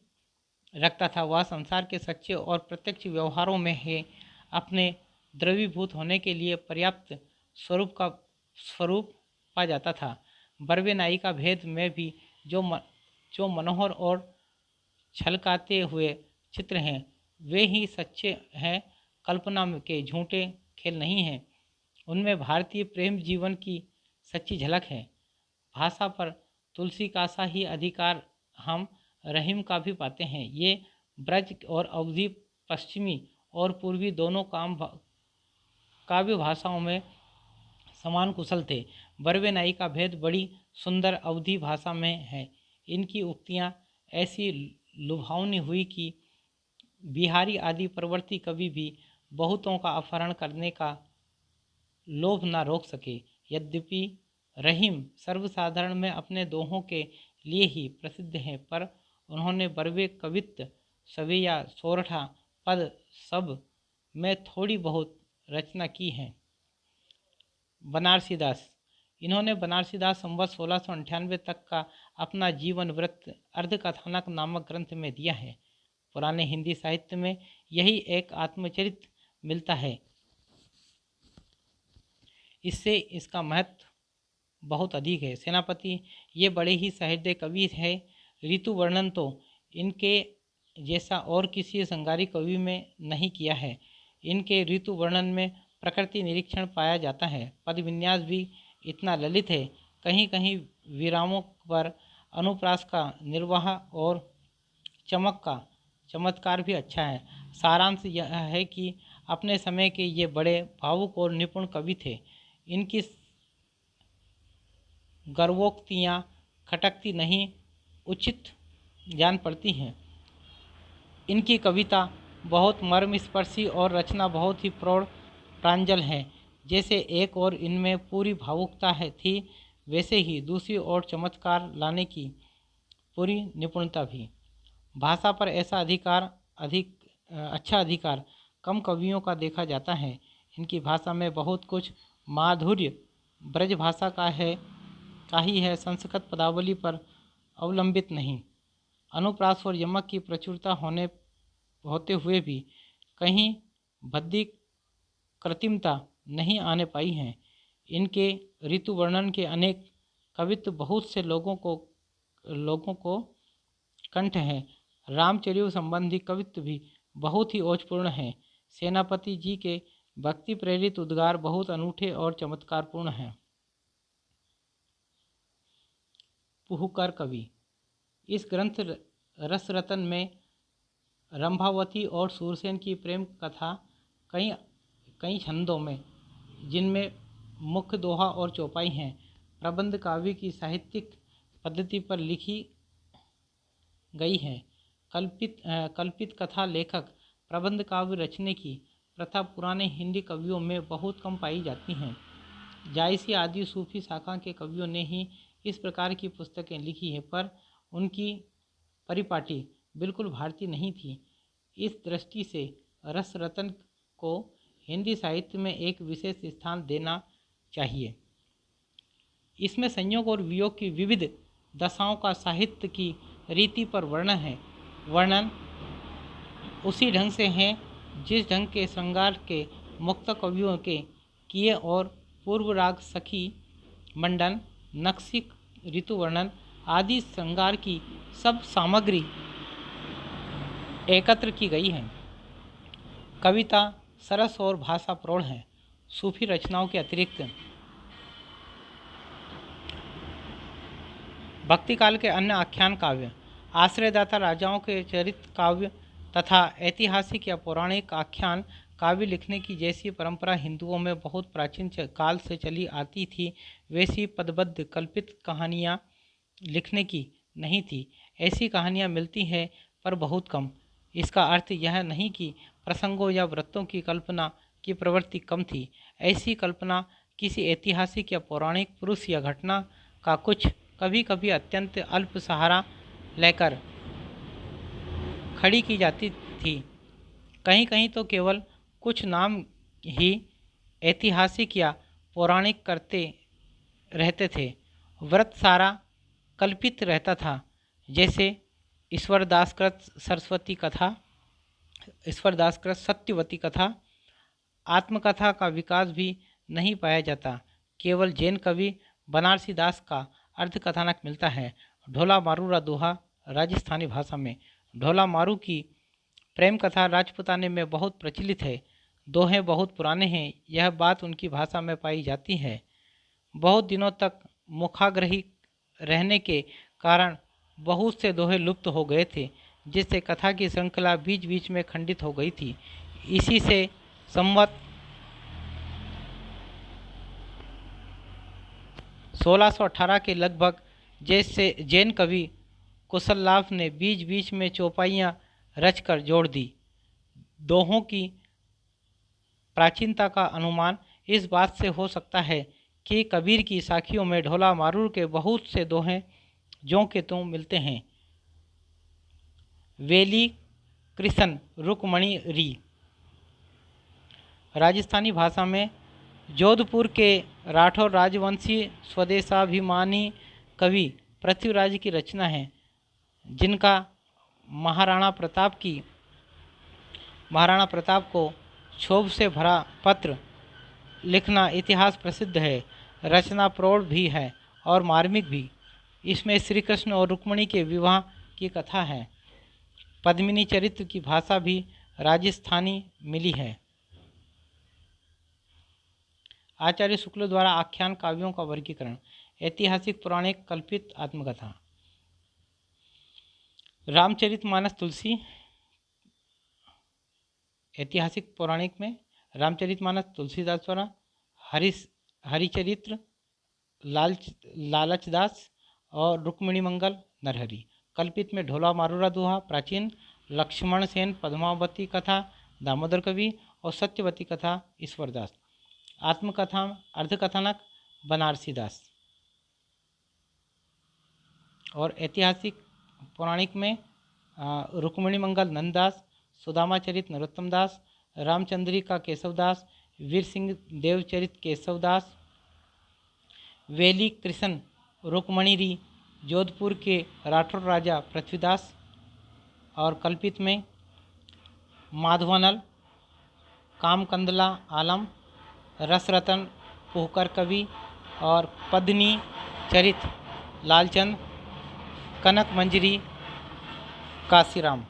रखता था। वह संसार के सच्चे और प्रत्यक्ष व्यवहारों में ही अपने द्रवीभूत होने के लिए पर्याप्त स्वरूप पा जाता था। बर्वे नाई का भेद में भी जो मनोहर और छलकाते हुए चित्र हैं वे ही सच्चे हैं, कल्पना के झूठे खेल नहीं हैं। उनमें भारतीय प्रेम जीवन की सच्ची झलक है। भाषा पर तुलसी का सा ही अधिकार हम रहीम का भी पाते हैं। ये ब्रज और अवधी पश्चिमी और पूर्वी दोनों काव्य भाषाओं में समान कुशल थे। बर्वे नाई का भेद बड़ी सुंदर अवधी भाषा में है। इनकी उक्तियाँ ऐसी लुभावनी हुई कि बिहारी आदि परवर्ती कवि भी बहुतों का अपहरण करने का लोभ न रोक सके। यद्यपि रहीम सर्वसाधारण में अपने दोहों के लिए ही प्रसिद्ध हैं, पर उन्होंने बर्वे कवित्व सवेया सोरठा पद सब में थोड़ी बहुत रचना की है। बनारसीदास, इन्होंने बनारसीदास संवत 1698 तक का अपना जीवन वृत्त अर्धकथानक नामक ग्रंथ में दिया है। पुराने हिंदी साहित्य में यही एक आत्मचरित मिलता है। इससे इसका महत्व बहुत अधिक है। सेनापति ये बड़े ही सहृदय कवि है। ऋतु वर्णन तो इनके जैसा और किसी संगारी कवि में नहीं किया है। इनके ऋतु वर्णन में प्रकृति निरीक्षण पाया जाता है। पद विन्यास भी इतना ललित है। कहीं कहीं विरामों पर अनुप्रास का निर्वाह और चमक का चमत्कार भी अच्छा है। सारांश यह है कि अपने समय के ये बड़े भावुक और निपुण कवि थे। इनकी गर्वोक्तियाँ खटकती नहीं, उचित जान पड़ती हैं। इनकी कविता बहुत मर्मस्पर्शी और रचना बहुत ही प्रौढ़ प्रांजल है। जैसे एक और इनमें पूरी भावुकता थी, वैसे ही दूसरी ओर चमत्कार लाने की पूरी निपुणता भी। भाषा पर ऐसा अच्छा अधिकार कम कवियों का देखा जाता है। इनकी भाषा में बहुत कुछ माधुर्य ब्रज भाषा का ही है, संस्कृत पदावली पर अवलंबित नहीं। अनुप्रास और यमक की प्रचुरता होते हुए भी कहीं भद्दी कृत्रिमता नहीं आने पाई है। इनके ऋतु वर्णन के अनेक कवित्व बहुत से लोगों को कंठ है। रामचरित संबंधी कवित्व भी बहुत ही ओजपूर्ण है। सेनापति जी के भक्ति प्रेरित उद्गार बहुत अनूठे और चमत्कारपूर्ण हैं। पुहुकर कवि, इस ग्रंथ रसरतन में रंभावती और सूरसेन की प्रेम कथा कई छंदों में, जिनमें मुख्य दोहा और चौपाई हैं, प्रबंध काव्य की साहित्यिक पद्धति पर लिखी गई है। कल्पित कथा लेखक प्रबंध काव्य रचने की प्रथा पुराने हिंदी कवियों में बहुत कम पाई जाती हैं। जायसी आदि सूफी शाखा के कवियों ने ही इस प्रकार की पुस्तकें लिखी है, पर उनकी परिपाटी बिल्कुल भारतीय नहीं थी। इस दृष्टि से रसरतन को हिंदी साहित्य में एक विशेष स्थान देना चाहिए। इसमें संयोग और वियोग की विविध दशाओं का साहित्य की रीति पर वर्णन उसी ढंग से है जिस ढंग के श्रृंगार के मुक्त कवियों के किए, और पूर्व राग, सखी मंडन, नक्सिक, ऋतु वर्णन आदि श्रृंगार की सब सामग्री एकत्र की गई है। कविता सरस और भाषा प्रौढ़ है। सूफी रचनाओं के अतिरिक्त भक्ति काल के अन्य आख्यान काव्य, आश्रयदाता राजाओं के चरित्र काव्य, तथा ऐतिहासिक या पौराणिक आख्यान काव्य लिखने की जैसी परंपरा हिंदुओं में बहुत प्राचीन काल से चली आती थी, वैसी पदबद्ध कल्पित कहानियाँ लिखने की नहीं थी। ऐसी कहानियाँ मिलती हैं पर बहुत कम। इसका अर्थ यह नहीं कि प्रसंगों या व्रतों की कल्पना की प्रवृत्ति कम थी। ऐसी कल्पना किसी ऐतिहासिक या पौराणिक पुरुष या घटना का कुछ कभी कभी अत्यंत अल्प सहारा लेकर खड़ी की जाती थी। कहीं कहीं तो केवल कुछ नाम ही ऐतिहासिक या पौराणिक करते रहते थे। व्रत सारा कल्पित रहता था, जैसे ईश्वरदासकृत सरस्वती कथा, ईश्वरदासकृत सत्यवती कथा। आत्मकथा का विकास भी नहीं पाया जाता। केवल जैन कवि बनारसी दास का अर्धकथानक मिलता है। ढोला मारूरा दोहा राजस्थानी भाषा में। ढोला मारू की प्रेम कथा राजपुताने में बहुत प्रचलित है। दोहे बहुत पुराने हैं, यह बात उनकी भाषा में पाई जाती है। बहुत दिनों तक मुखाग्रही रहने के कारण बहुत से दोहे लुप्त हो गए थे, जिससे कथा की श्रृंखला बीच बीच में खंडित हो गई थी। इसी से संवत 1618 के लगभग जैसे जैन कवि कुशललाभ ने बीच बीच में चौपाइयाँ रचकर जोड़ दी। दोहों की प्राचीनता का अनुमान इस बात से हो सकता है कि कबीर की साखियों में ढोला मारूर के बहुत से दोहे ज्यों के त्यों मिलते हैं। वेली कृष्ण रुक्मणी री राजस्थानी भाषा में जोधपुर के राठौर राजवंशी स्वदेशाभिमानी कवि पृथ्वीराज की रचना है, जिनका महाराणा प्रताप को क्षोभ से भरा पत्र लिखना इतिहास प्रसिद्ध है। रचना प्रौढ़ भी है और मार्मिक भी। इसमें श्री कृष्ण और रुक्मिणी के विवाह की कथा है। पद्मिनी चरित्र की भाषा भी राजस्थानी मिली है। आचार्य शुक्ल द्वारा आख्यान काव्यों का वर्गीकरण। ऐतिहासिक, पौराणिक, कल्पित, आत्मकथा। रामचरितमानस तुलसी। ऐतिहासिक पौराणिक में रामचरितमानस तुलसीदास द्वारा, हरिचरित्र लालचदास और रुक्मिणी मंगल नरहरि। कल्पित में ढोला मारूरा दोहा प्राचीन, लक्ष्मण सेन पद्मावती कथा दामोदर कवि और सत्यवती कथा ईश्वरदास। आत्मकथा अर्धकथानक बनारसी दास। और ऐतिहासिक पौराणिक में रुक्मिणी मंगल नंददास, सुदामा चरित नरोत्तम दास, रामचंद्रिका केशवदास, वीर सिंह देवचरित केशवदास, वेली कृष्ण रुक्मणीरी जोधपुर के राठौर राजा पृथ्वीदास। और कल्पित में माधवानल, कामकंदला आलम, रसरतन पुहकर कवि और पद्मिनी चरित लालचंद, कनक मंजरी काशीराम।